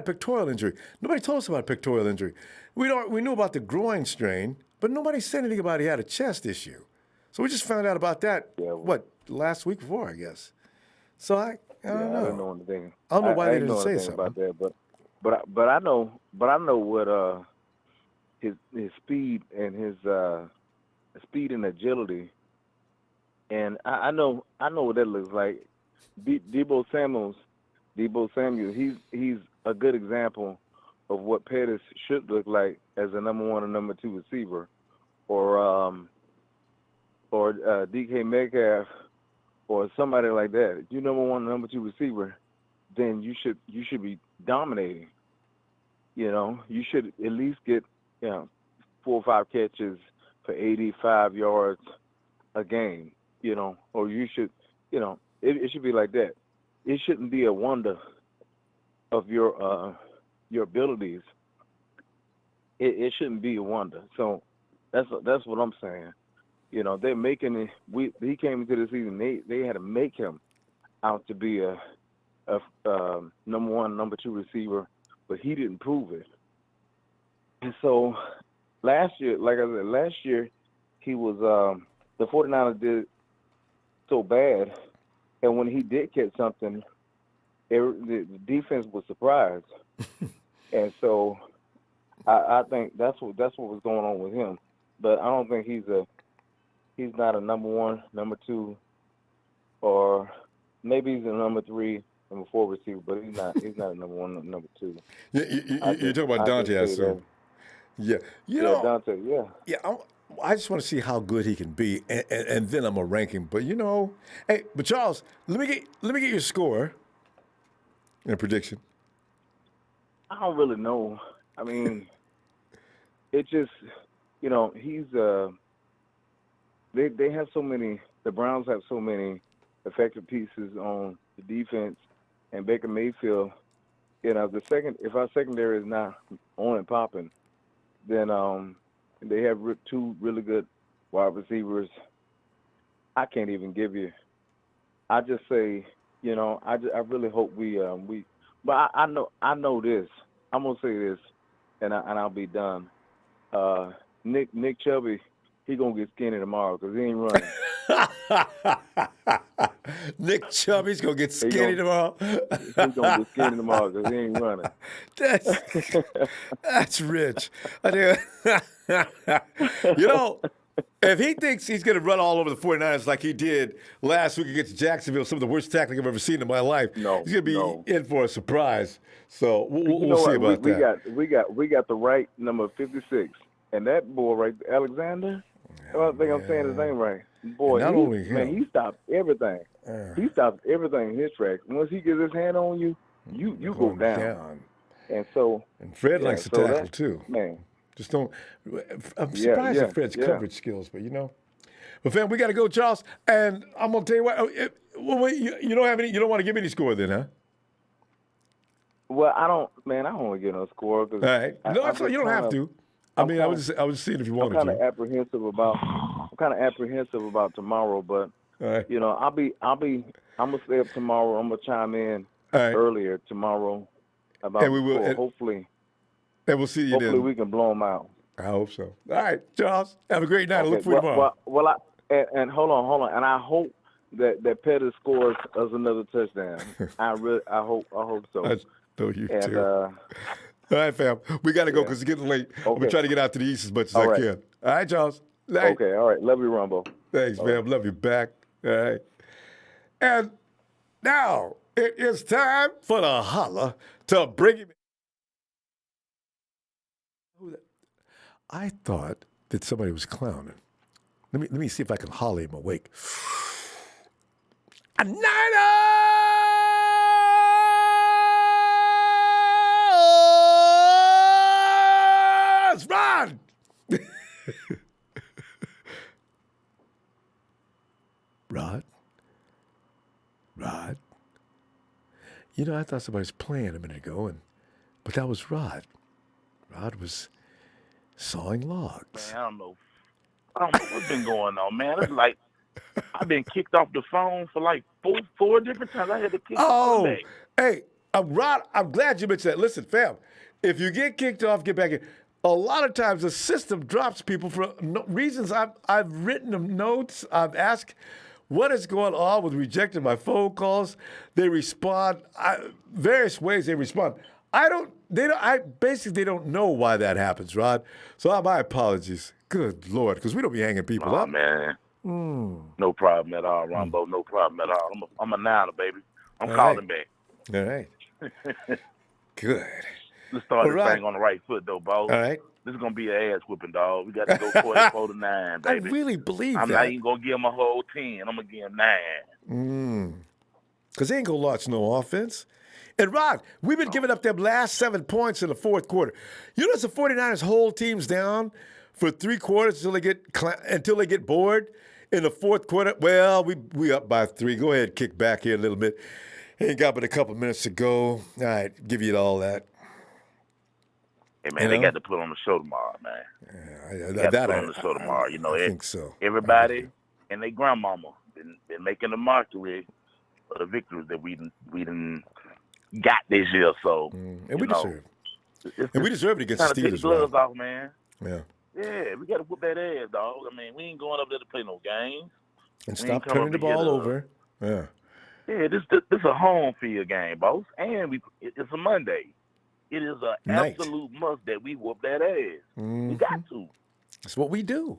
pectoral injury. Nobody told us about a pectoral injury. We knew about the groin strain, but nobody said anything about he had a chest issue. So we just found out about that. Last week before, I guess. So I don't know. I don't know anything. I don't know why they didn't say something about that, but I know what his speed and his speed and agility, and I know what that looks like. Debo Samuel, he's a good example of what Pettis should look like as a number 1 or number 2 receiver DK Metcalf or somebody like that, if you're number one, number two receiver, then you should be dominating. You should at least get 4 or 5 catches for 85 yards a game. Or you should, it should be like that. It shouldn't be a wonder of your abilities. It shouldn't be a wonder. So that's what I'm saying. They're making it. He came into the season. They had to make him out to be a number one, number two receiver, but he didn't prove it. And so last year, like I said, he was the 49ers did so bad, and when he did catch something, the defense was surprised, and so I think that's what was going on with him. But I don't think he's not a number one, number two, or maybe he's a number three, number four receiver, but he's not a number one, number two. You're talking about Dante, I assume. Yeah, Dante. Yeah. Yeah, I just want to see how good he can be, and then I'm gonna rank him. But but Charles, let me get your score and a prediction. I don't really know. I mean, it just he's they have so many. The Browns have so many effective pieces on the defense, and Baker Mayfield. If our secondary is not on and popping, then they have 2 really good wide receivers. I can't even give you. I just say, I really hope we. But I know this. I'm gonna say this, and I'll be done. Nick Chubb, he gonna get skinny tomorrow because he ain't running. Nick Chubb, he's gonna get skinny tomorrow. He's gonna get skinny tomorrow because he ain't running. That's rich. If he thinks he's going to run all over the 49ers like he did last week against Jacksonville, some of the worst tackling I've ever seen in my life, he's going to be in for a surprise. So we'll see about that. We got the right number 56, and that boy right, Alexander. I don't think I'm saying his name right. Boy, he stopped everything. He stopped everything in his tracks. Once he gets his hand on you, you go down. And Fred likes to tackle too. Man. Just don't. I'm surprised at Fred's coverage skills, but But fam, we got to go, Charles. And I'm gonna tell you what. You don't have any. You don't want to give me any score then, huh? Well, I don't want to get no score. All right. No, you don't have to. I was seeing if you wanted to. I'm kind of apprehensive about tomorrow, but right. I'm gonna stay up tomorrow. I'm gonna chime in earlier tomorrow about and we will, score, hopefully. And we'll see you hopefully then. we can blow them out. I hope so. All right, Charles. Have a great night. I look for you tomorrow. And hold on. And I hope that Pettis scores us another touchdown. I hope so. I know you too. All right, fam. We got to go because it's getting late. I'm going to try to get out to the east as much as I can. All right, Charles. Night. Okay, all right. Love you, Ronbo. Thanks, man. Love you back. All right. And now it is time for the holla to bring him in. I thought that somebody was clowning. Let me see if I can holler him awake. A Niners! Run! Rod? I thought somebody was playing a minute ago, but that was Rod. Rod was sawing logs. Man, I don't know what's been going on, man. It's like I've been kicked off the phone for like four different times. I had to kick off the hey, Rod, I'm glad you mentioned that. Listen, fam, if you get kicked off, get back in. A lot of times the system drops people for reasons. I've written them notes. I've asked what is going on with rejecting my phone calls. They respond various ways. They respond. They don't know why that happens, Rod. So my apologies. Good Lord, because we don't be hanging people up. Man. No problem at all, Ronbo. No problem at all. I'm a Niner, baby. I'm all calling right. back. All right. Good. let's start this right. thing on the right foot, though, boss. All right. This is gonna be an ass whooping, dog. We got to go 44-9, baby. I really believe I'm that. not even gonna give him a whole 10. I'm gonna give him 9. Because they ain't gonna launch no offense. And Rod, we've been giving up them last 7 points in the fourth quarter. You notice the 49ers hold teams down for 3 quarters until they get bored in the fourth quarter. Well, we up by 3. Go ahead, kick back here a little bit. Ain't got but a couple minutes to go. All right, give you all that. Hey, man, they got to put on the show tomorrow, man. They got to put on the show tomorrow. I think so. Everybody and their grandmama been making a mockery of the victories that we done got this year. So, and we deserve. And we deserve it against the Steelers. Take the gloves off, man. Yeah. Yeah, we got to whoop that ass, dog. I mean, we ain't going up there to play no games. And stop turning the ball over. Yeah. Yeah, this a home field game, boss. And it's a Monday. It is an absolute must that we whoop that ass. We got to. That's what we do.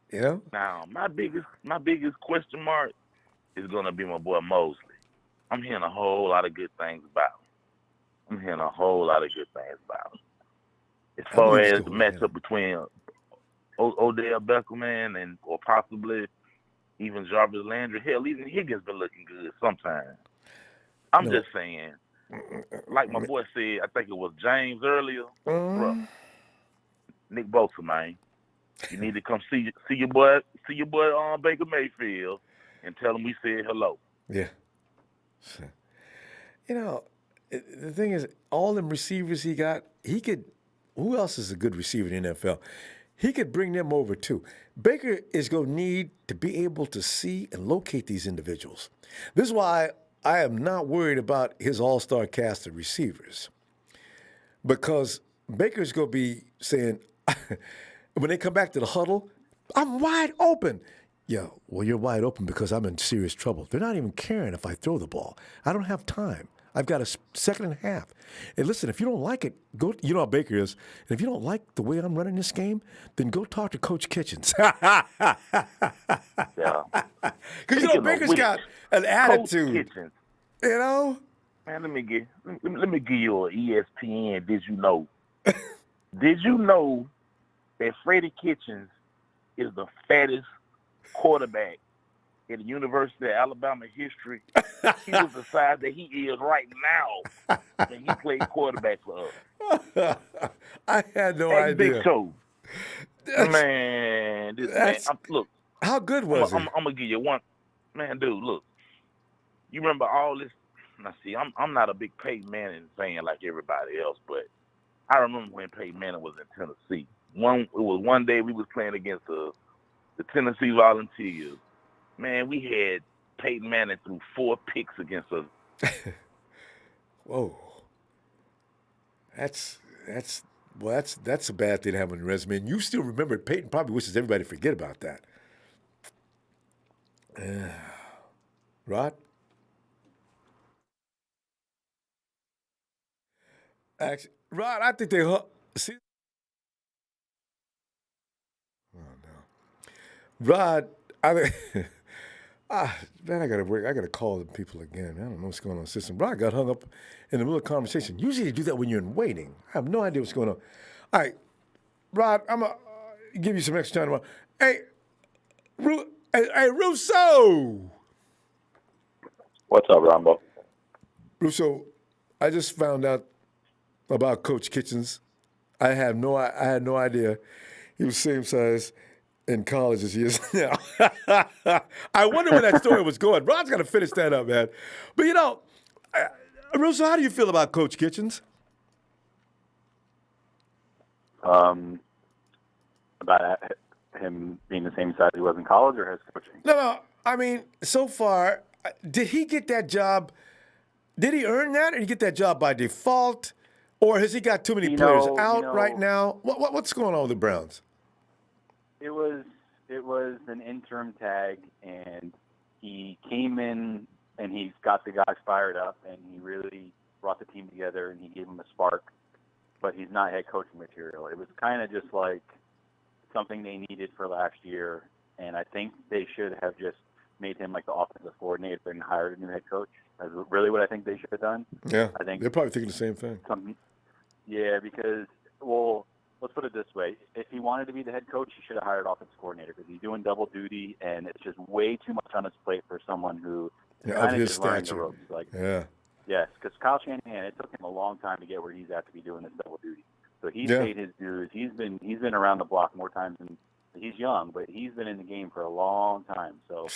You know? Now, my biggest question mark is gonna be my boy Mosley. I'm hearing a whole lot of good things about him. As far as the matchup between Odell Beckham, man, or possibly even Jarvis Landry. Hell, even Higgins been looking good sometimes. I'm just saying, like my boy said, I think it was James earlier, bro. Nick Bosa, man. You need to come see your boy on Baker Mayfield and tell him we said hello. Yeah. You know, the thing is, all them receivers he got, who else is a good receiver in the NFL? He could bring them over too. Baker is going to need to be able to see and locate these individuals. This is why I am not worried about his all-star cast of receivers. Because Baker's going to be saying, when they come back to the huddle, I'm wide open. Yeah, well, you're wide open because I'm in serious trouble. They're not even caring if I throw the ball. I don't have time. I've got a second and a half. And listen, if you don't like it, you know how Baker is. And if you don't like the way I'm running this game, then go talk to Coach Kitchens. Yeah. Because, you know, Baker's got an attitude. Kitchens. You know? Man, let me give you an ESPN. Did you know? Did you know that Freddie Kitchens is the fattest quarterback in the University of Alabama history? He was the size that he is right now when he played quarterback for us. I had no idea. Big Toe. Man, look. How good was he? I'm going to give you one. Man, dude, look. You remember all this? Now, see, I'm not a big Peyton Manning fan like everybody else, but I remember when Peyton Manning was in Tennessee. It was one day we was playing against the Tennessee Volunteers. Man, we had Peyton Manning threw 4 picks against us. Whoa. That's a bad thing to have on your resume. And you still remember it. Peyton probably wishes everybody forget about that. Rod? Actually, Rod, I think they see. Oh no, Rod, man, I gotta work. I gotta call the people again. I don't know what's going on in the system. Rod got hung up in the middle of the conversation. Usually, you do that when you're in waiting. I have no idea what's going on. All right, Rod, I'm gonna give you some extra time tomorrow. Hey, Russo. What's up, Ronbo? Russo, I just found out about Coach Kitchens. I had no idea he was the same size in college as he is now. I wonder where that story was going. Rod's got to finish that up, man. But, you know, Russo, how do you feel about Coach Kitchens? About him being the same size he was in college or his coaching? No. I mean, so far, did he get that job? Did he earn that, or did he get that job by default? Or has he got too many players out right now? What's going on with the Browns? It was an interim tag, and he came in and he's got the guys fired up, and he really brought the team together, and he gave them a spark. But he's not head coaching material. It was kind of just like something they needed for last year, and I think they should have just made him like the offensive coordinator and hired a new head coach. That's really what I think they should have done. Yeah, I think they're probably thinking the same thing. Because, well, let's put it this way. If he wanted to be the head coach, he should have hired offensive coordinator because he's doing double duty, and it's just way too much on his plate for someone who is of kind of his just learning the stature. ropes. Like, Yeah. yes, because Kyle Shanahan, it took him a long time to get where he's at to be doing this double duty. So he's paid his dues. He's been around the block more times than he's young, but he's been in the game for a long time. So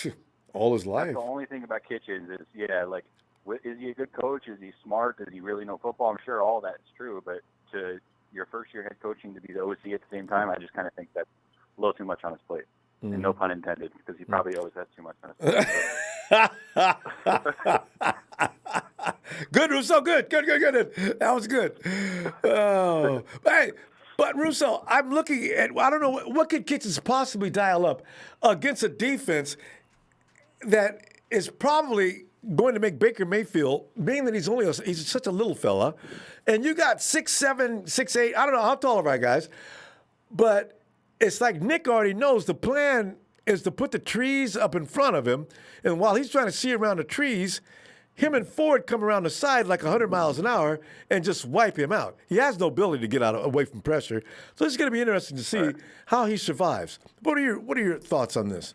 all his life. That's the only thing about Kitchens is, is he a good coach? Is he smart? Does he really know football? I'm sure all that is true, but to your first year head coaching to be the OC at the same time, I just kind of think that's a little too much on his plate. And no pun intended, because he probably always has too much on his plate. Good, Russo. Good. That was good. Oh, hey, but Russo, I'm looking at. I don't know what could Kitchens possibly dial up against a defense that is probably going to make Baker Mayfield, being that he's such a little fella, and you got 6'7", 6'8". I don't know how tall are our guys, but it's like Nick already knows the plan is to put the trees up in front of him, and while he's trying to see around the trees, him and Ford come around the side like 100 miles an hour and just wipe him out. He has no ability to get away from pressure, so it's going to be interesting to see how he survives. What are your thoughts on this?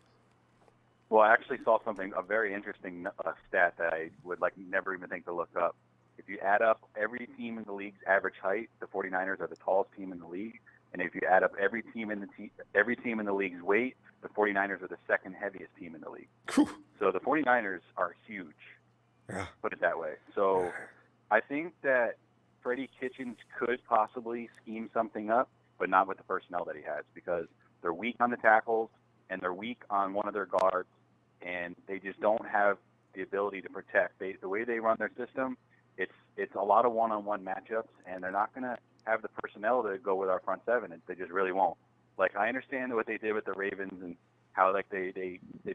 Well, I actually saw a very interesting stat that I would never even think to look up. If you add up every team in the league's average height, the 49ers are the tallest team in the league. And if you add up every team in the league's weight, the 49ers are the second heaviest team in the league. So the 49ers are huge. Yeah. Put it that way. So I think that Freddie Kitchens could possibly scheme something up, but not with the personnel that he has, because they're weak on the tackles and they're weak on one of their guards, and they just don't have the ability to protect. The way they run their system, it's a lot of one-on-one matchups, and they're not going to have the personnel to go with our front seven. They just really won't. Like, I understand what they did with the Ravens and how they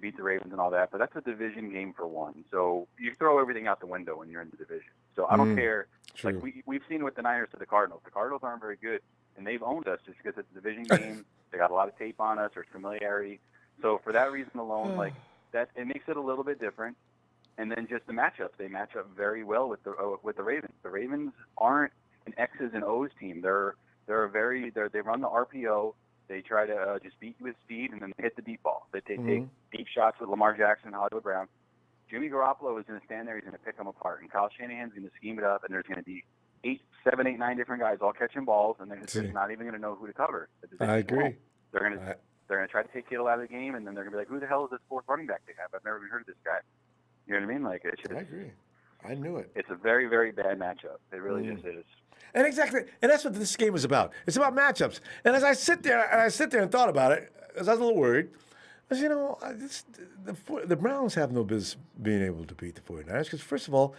beat the Ravens and all that, but that's a division game for one. So you throw everything out the window when you're in the division. So I don't care. True. Like we've seen with the Niners to the Cardinals. The Cardinals aren't very good, and they've owned us just because it's a division game. They got a lot of tape on us or familiarity. So for that reason alone, that it makes it a little bit different. And then just the matchups, they match up very well with the Ravens. The Ravens aren't an X's and O's team. They run the RPO. They try to just beat you with speed, and then they hit the deep ball. They take deep shots with Lamar Jackson and Hollywood Brown. Jimmy Garoppolo is going to stand there. He's going to pick them apart. And Kyle Shanahan's going to scheme it up, and there's going to be 7, 8, 9 different guys all catching balls, and they're just not even going to know who to cover. I agree. They're going to try to take Kittle out of the game, and then they're going to be like, who the hell is this fourth running back they have? I've never even heard of this guy. You know what I mean? Like, it's just, I agree. I knew it. It's a very, very bad matchup. It really just is. And exactly, and that's what this game is about. It's about matchups. And as I sit there and thought about it, as I was a little worried, I said, the Browns have no business being able to beat the 49ers because, first of all,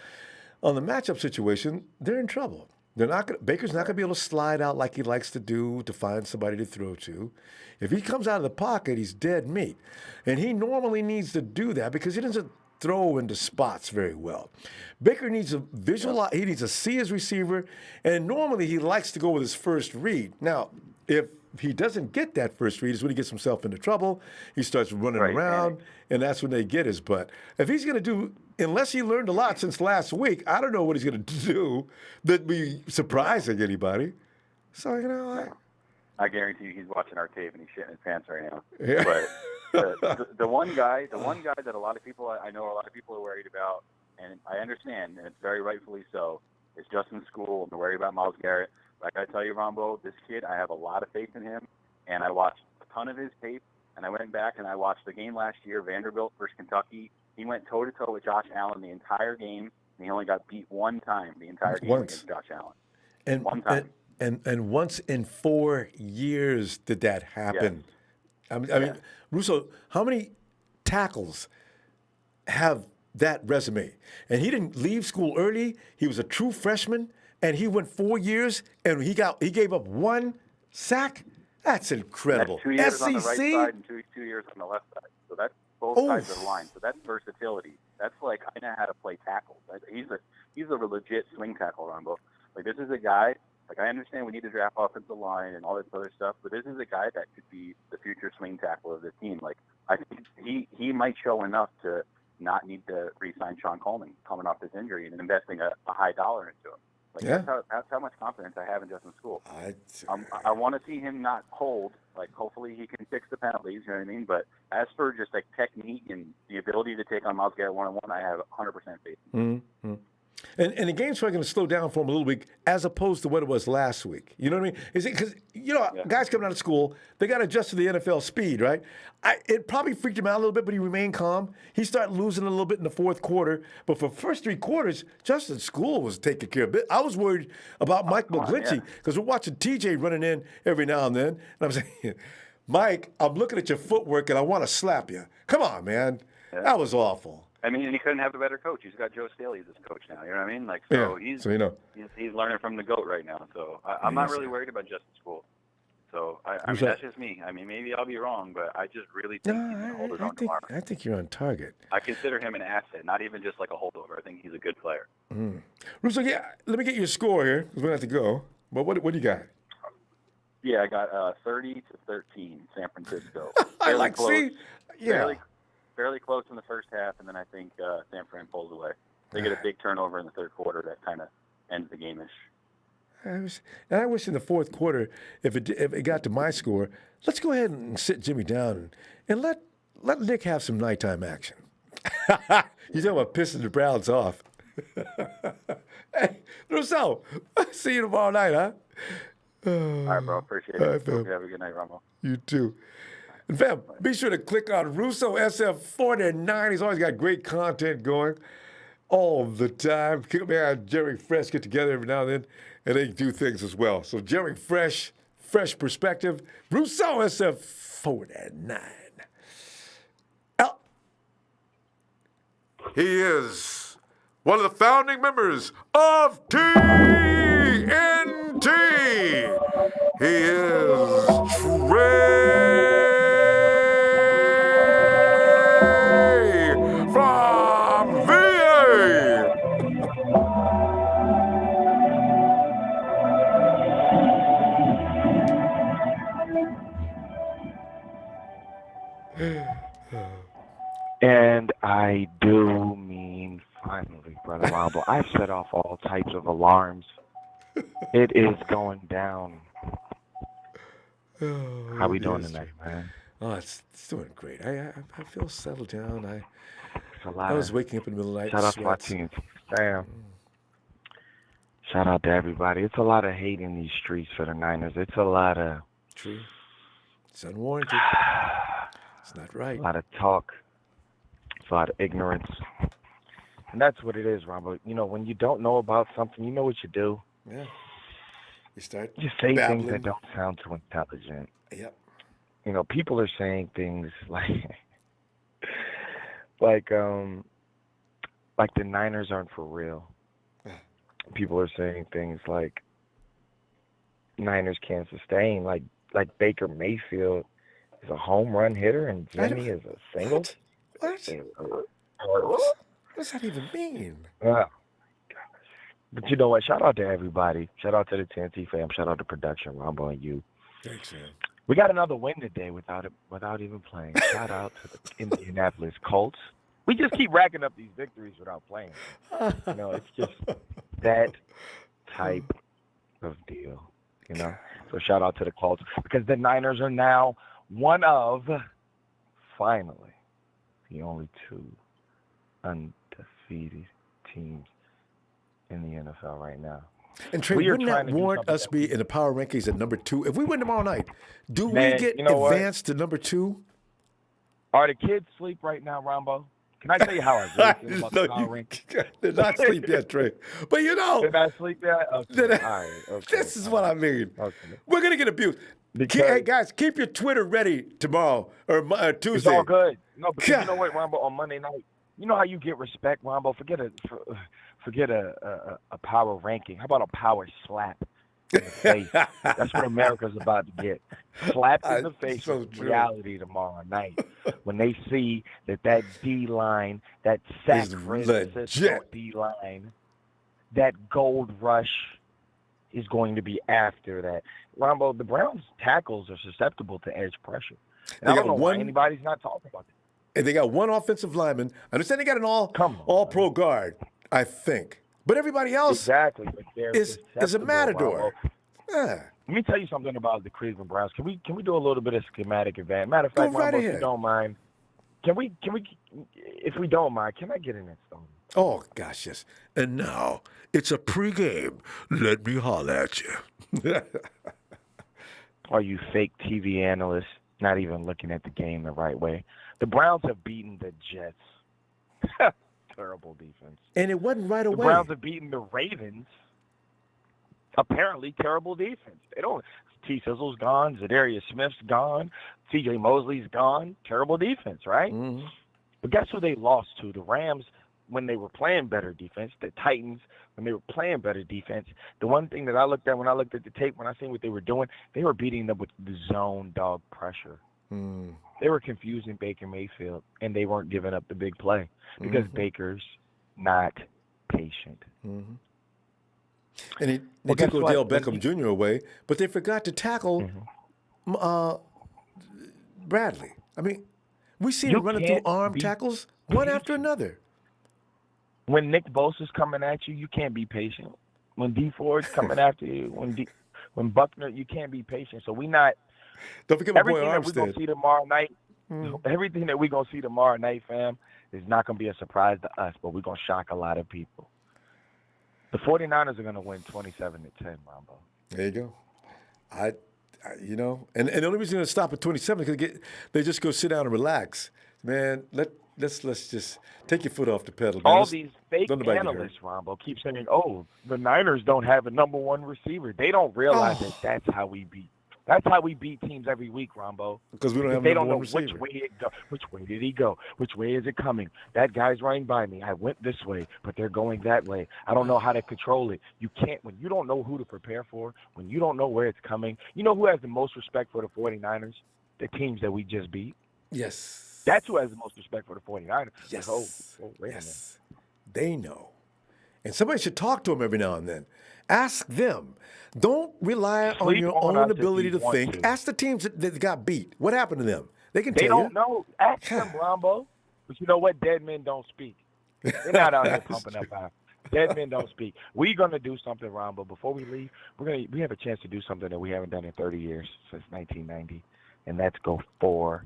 on the matchup situation, they're in trouble. Baker's not going to be able to slide out like he likes to do to find somebody to throw to. If he comes out of the pocket, he's dead meat. And he normally needs to do that because he doesn't throw into spots very well. Baker needs to visualize, he needs to see his receiver, and normally he likes to go with his first read. Now, if he doesn't get that first read, is when he gets himself into trouble. He starts running around, and that's when they get his butt. If he's going to do, unless he learned a lot since last week, I don't know what he's going to do that'd be surprising anybody. So, I guarantee you he's watching our tape and he's shitting his pants right now. Yeah. But the one guy that a lot of people are worried about, and I understand, and it's very rightfully so, is Justin School, and they're worried about Myles Garrett. Like I tell you, Ronbo, this kid, I have a lot of faith in him, and I watched a ton of his tape, and I went back and I watched the game last year, Vanderbilt versus Kentucky. He went toe-to-toe with Josh Allen the entire game, and he only got beat one time the entire game against Josh Allen. And one time. And once in 4 years did that happen. Yes. I mean, Russo, how many tackles have that resume? And he didn't leave school early. He was a true freshman, and he went 4 years, and he gave up 1 sack. That's incredible. That's 2 years SEC? on the right side and 2 years on the left side. So that's both sides of the line. So that's versatility. That's like, I know how to play tackles. He's a legit swing tackle, Ronbo. Like, this is a guy. Like, I understand we need to draft offensive line and all this other stuff, but this is a guy that could be the future swing tackle of the team. Like, I think he might show enough to not need to re-sign Sean Coleman coming off this injury and investing a high dollar into him. Like that's how much confidence I have in Justin School. I want to see him not hold. Like hopefully he can fix the penalties. You know what I mean? But as for just like technique and the ability to take on Myles Garrett one-on-one, I have 100% faith. Mm-hmm. And the game's probably going to slow down for him a little bit as opposed to what it was last week. You know what I mean? Is it because guys coming out of school, they got to adjust to the NFL speed, right? It probably freaked him out a little bit, but he remained calm. He started losing a little bit in the fourth quarter, but for the first 3 quarters, Justin School was taking care of it. I was worried about Mike McGlinchey because we're watching TJ running in every now and then, and I'm saying, Mike, I'm looking at your footwork and I want to slap you. Come on, man. Yeah. That was awful. I mean, and he couldn't have a better coach. He's got Joe Staley as his coach now. You know what I mean? Like, so he's learning from the GOAT right now. So I'm not really worried about Justin School. So I mean, that's just me. I mean, maybe I'll be wrong, but I just really think he's going to hold his own tomorrow. I think you're on target. I consider him an asset, not even just like a holdover. I think he's a good player. Russo, let me get your score here because we have to go. But what do you got? Yeah, I got 30-13, San Francisco. I like close. Fairly close in the first half, and then I think San Fran pulls away. They get a big turnover in the third quarter that kind of ends the game-ish. I wish in the fourth quarter, if it got to my score, let's go ahead and sit Jimmy down and let Nick have some nighttime action. You talking about pissing the Browns off. Hey, Rousseau, see you tomorrow night, huh? All right, bro. Appreciate it. Hope you have a good night, Ronbo. You too. And fam, be sure to click on Russo SF49. He's always got great content going all the time. Man, Jerry Fresh get together every now and then, and they do things as well. So Jerry Fresh, fresh perspective. Russo SF49. He is one of the founding members of TNT. He is Trey from VA. And I do mean finally, Brother Ronbo. I've set off all types of alarms. It is going down. How we doing tonight, man? Oh, it's doing great. I feel settled down. I was waking up in the middle of the night. Shout out to my team, Sam. Shout out to everybody. It's a lot of hate in these streets for the Niners. It's a lot of... True. It's unwarranted. It's not right. A lot of talk. It's a lot of ignorance. And that's what it is, Robert. You know, when you don't know about something, you know what you do? Yeah. You start You say babbling. things that don't sound too intelligent. Yep. You know, people are saying things like the Niners aren't for real. People are saying things like Niners can't sustain, like Baker Mayfield is a home run hitter and Jimmy is a single. What does that even mean? But you know what? Shout out to everybody. Shout out to the TNT fam. Shout out to production, Ronbo and you. Thanks, man. We got another win today without even playing. Shout out to the Indianapolis Colts. We just keep racking up these victories without playing. You know, it's just that type of deal. You know? So shout out to the Colts because the Niners are now one of, finally, the only 2 undefeated teams in the NFL right now. And Trey, wouldn't that warrant us be in the power rankings at number 2? If we win tomorrow night, do we get advanced to number 2? Are the kids asleep right now, Ronbo? Can I tell you how I really feel about the power rankings? They're not asleep yet, Trey. But you know. They're not asleep yet? Okay. All right. Okay. This is what I mean. Okay. We're going to get abused. Hey, guys, keep your Twitter ready tomorrow or Tuesday. It's all good. No, but you know what, Ronbo, on Monday night, you know how you get respect, Ronbo? Forget a power ranking. How about a power slap in the face? That's what America's about to get. Slapped in the face with reality tomorrow night when they see that D-line, that San Francisco D-line, that gold rush is going to be after that. Ronbo, the Browns' tackles are susceptible to edge pressure. And I don't know why anybody's not talking about that. And they got one offensive lineman. I understand they got an all-pro guard, I think. But everybody else is a matador. Yeah. Let me tell you something about the Cleveland Browns. Can we do a little bit of schematic advance? Matter of fact, Ronbo, if you don't mind, can we if we don't mind, can I get in that stone? Oh gosh, yes. And now it's a pregame. Let me holler at you. Are you fake TV analysts not even looking at the game the right way? The Browns have beaten the Jets. Terrible defense. And it wasn't right away. The Browns have beaten the Ravens. Apparently terrible defense. They don't. T. Sizzle's gone. Zadarius Smith's gone. C.J. Mosley's gone. Terrible defense, right? Mm-hmm. But guess who they lost to? The Rams when they were playing better defense. The Titans when they were playing better defense. The one thing that I looked at when I looked at the tape, when I seen what they were doing, they were beating them with the zone dog pressure. Mm. They were confusing Baker Mayfield, and they weren't giving up the big play because Baker's not patient. Mm-hmm. And they took Odell Beckham Jr. away, but they forgot to tackle Bradley. I mean, we see him running through arm tackles one after another. When Nick Bosa's coming at you, you can't be patient. When D Ford's coming after you, when Buckner, you can't be patient. So don't forget my boy Armstead. That we're gonna see tomorrow night. Everything that we're gonna see tomorrow night, fam, is not gonna be a surprise to us, but we're gonna shock a lot of people. The 49ers are going to win 27-10, Ronbo. There you go. And the only reason they're going to stop at 27 is because they just go sit down and relax. Man, let's just take your foot off the pedal. Man. All these fake analysts, Ronbo, keep saying, the Niners don't have a number one receiver. They don't realize that that's how we beat. That's how we beat teams every week, Ronbo. Because we don't have they number don't know one receiver. Which way did he go? Which way is it coming? That guy's running by me. I went this way, but they're going that way. I don't know how to control it. You can't, when you don't know who to prepare for, when you don't know where it's coming. You know who has the most respect for the 49ers? The teams that we just beat. Yes. That's who has the most respect for the 49ers. Yes. Wait a minute. They know. And somebody should talk to them every now and then. Ask them. Don't rely on your own ability to think. Ask the teams that got beat. What happened to them? They can tell you. They don't know. Ask them, Ronbo. But you know what? Dead men don't speak. They're not out here pumping up our. Dead men don't speak. We're going to do something, Ronbo. Before we leave, we have a chance to do something that we haven't done in 30 years, since 1990, and that's go 4-0.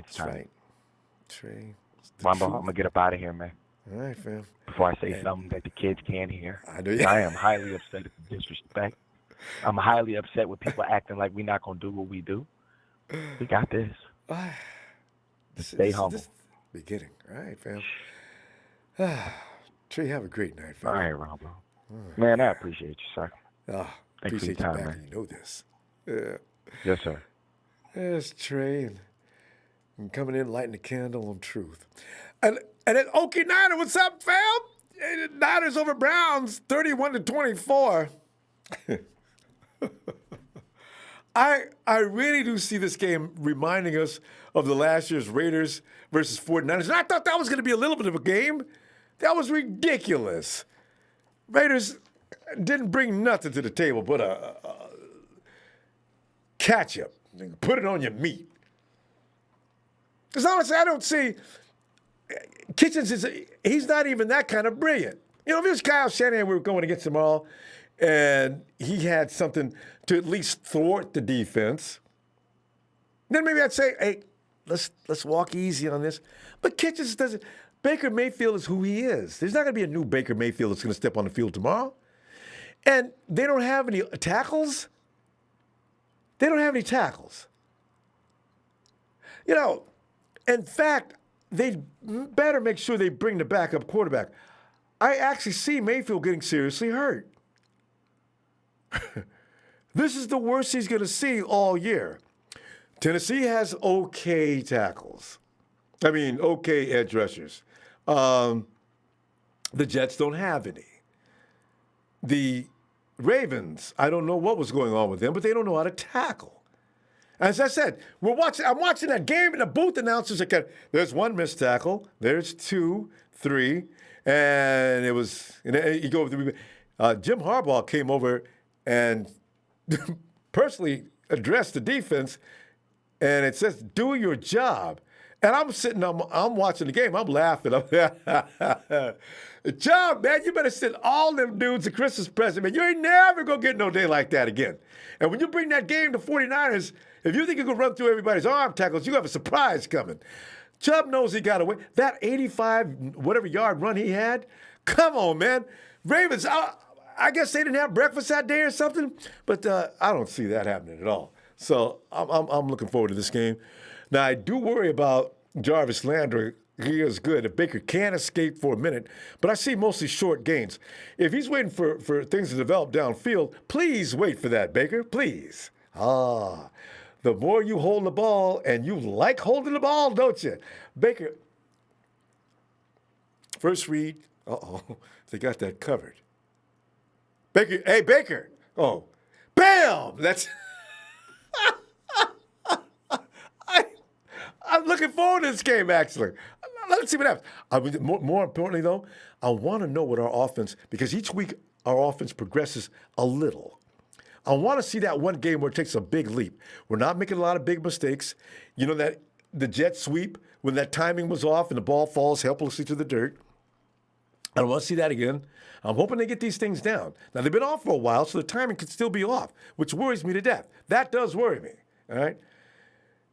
It's time. Right. Trey. Ronbo, I'm going to get up out of here, man. All right, fam. Before I say something that the kids can't hear. I know. I am highly upset at the disrespect. I'm highly upset with people acting like we're not going to do what we do. We got this. Stay humble. This is the beginning. All right, fam. Trey, have a great night, fam. All right, Ronbo. Man, I appreciate you, sir. Appreciate you back. You know this. Yeah. Yes, sir. There's Trey and coming in lighting the candle on truth. And then Okie Niner, what's up, fam? Niners over Browns, 31-24. I really do see this game reminding us of the last year's Raiders versus 49ers. And I thought that was going to be a little bit of a game. That was ridiculous. Raiders didn't bring nothing to the table but a ketchup. Put it on your meat. Because honestly, I don't see... Kitchens he's not even that kind of brilliant. You know, if it was Kyle Shanahan, we were going against them all, and he had something to at least thwart the defense, then maybe I'd say, hey, let's walk easy on this. But Kitchens doesn't. Baker Mayfield is who he is. There's not going to be a new Baker Mayfield that's going to step on the field tomorrow. And they don't have any tackles. They don't have any tackles. You know, in fact, they better make sure they bring the backup quarterback. I actually see Mayfield getting seriously hurt. This is the worst he's going to see all year. Tennessee has okay tackles. I mean, okay edge rushers. The Jets don't have any. The Ravens, I don't know what was going on with them, but they don't know how to tackle. As I said, I'm watching that game, and the booth announcers are there's one missed tackle, there's 2, 3, and it was. And you go over Jim Harbaugh came over and personally address the defense, and it says, do your job. And I'm sitting, I'm watching the game. I'm laughing. Job, man, you better send all them dudes a Christmas present, man. You ain't never going to get no day like that again. And when you bring that game to 49ers, if you think you're going to run through everybody's arm tackles, you have a surprise coming. Chubb knows he got away. That 85 whatever yard run he had, come on, man. Ravens, I guess they didn't have breakfast that day or something, but I don't see that happening at all. So I'm looking forward to this game. Now, I do worry about Jarvis Landry. He is good. If Baker can escape for a minute, but I see mostly short gains. If he's waiting for things to develop downfield, please wait for that, Baker. Please. The more you hold the ball, and you like holding the ball, don't you? Baker, first read. They got that covered. Baker, hey, Baker. Oh, bam! That's... I'm looking forward to this game, actually. Let's see what happens. I mean, more importantly, though, I want to know what our offense, because each week our offense progresses a little. I want to see that one game where it takes a big leap. We're not making a lot of big mistakes. You know, that the jet sweep, when that timing was off and the ball falls helplessly to the dirt. I don't want to see that again. I'm hoping they get these things down. Now, they've been off for a while, so the timing could still be off, which worries me to death. That does worry me, all right?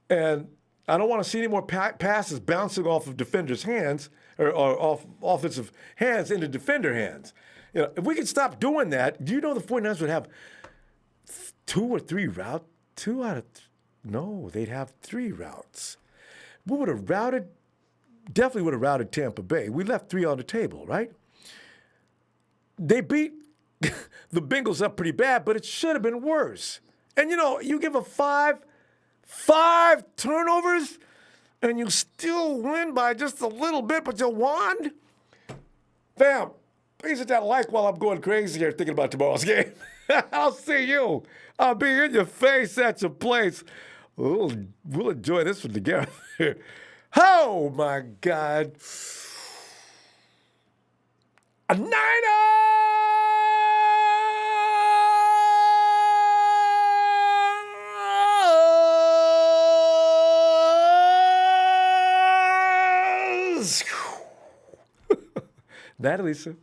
And I don't want to see any more passes bouncing off of defenders' hands or off offensive hands into defender hands. You know, if we could stop doing that, do you know the 49ers would have 2 or 3 routes? No, they'd have 3 routes. We would have definitely would have routed Tampa Bay. We left 3 on the table, right? They beat the Bengals up pretty bad, but it should have been worse. And, you know, you give a 5 turnovers, and you still win by just a little bit, but you won? Fam, please hit that like while I'm going crazy here thinking about tomorrow's game. I'll see you. I'll be in your face at your place. We'll enjoy this one together. Oh, my God. A Niners! Night, Lisa.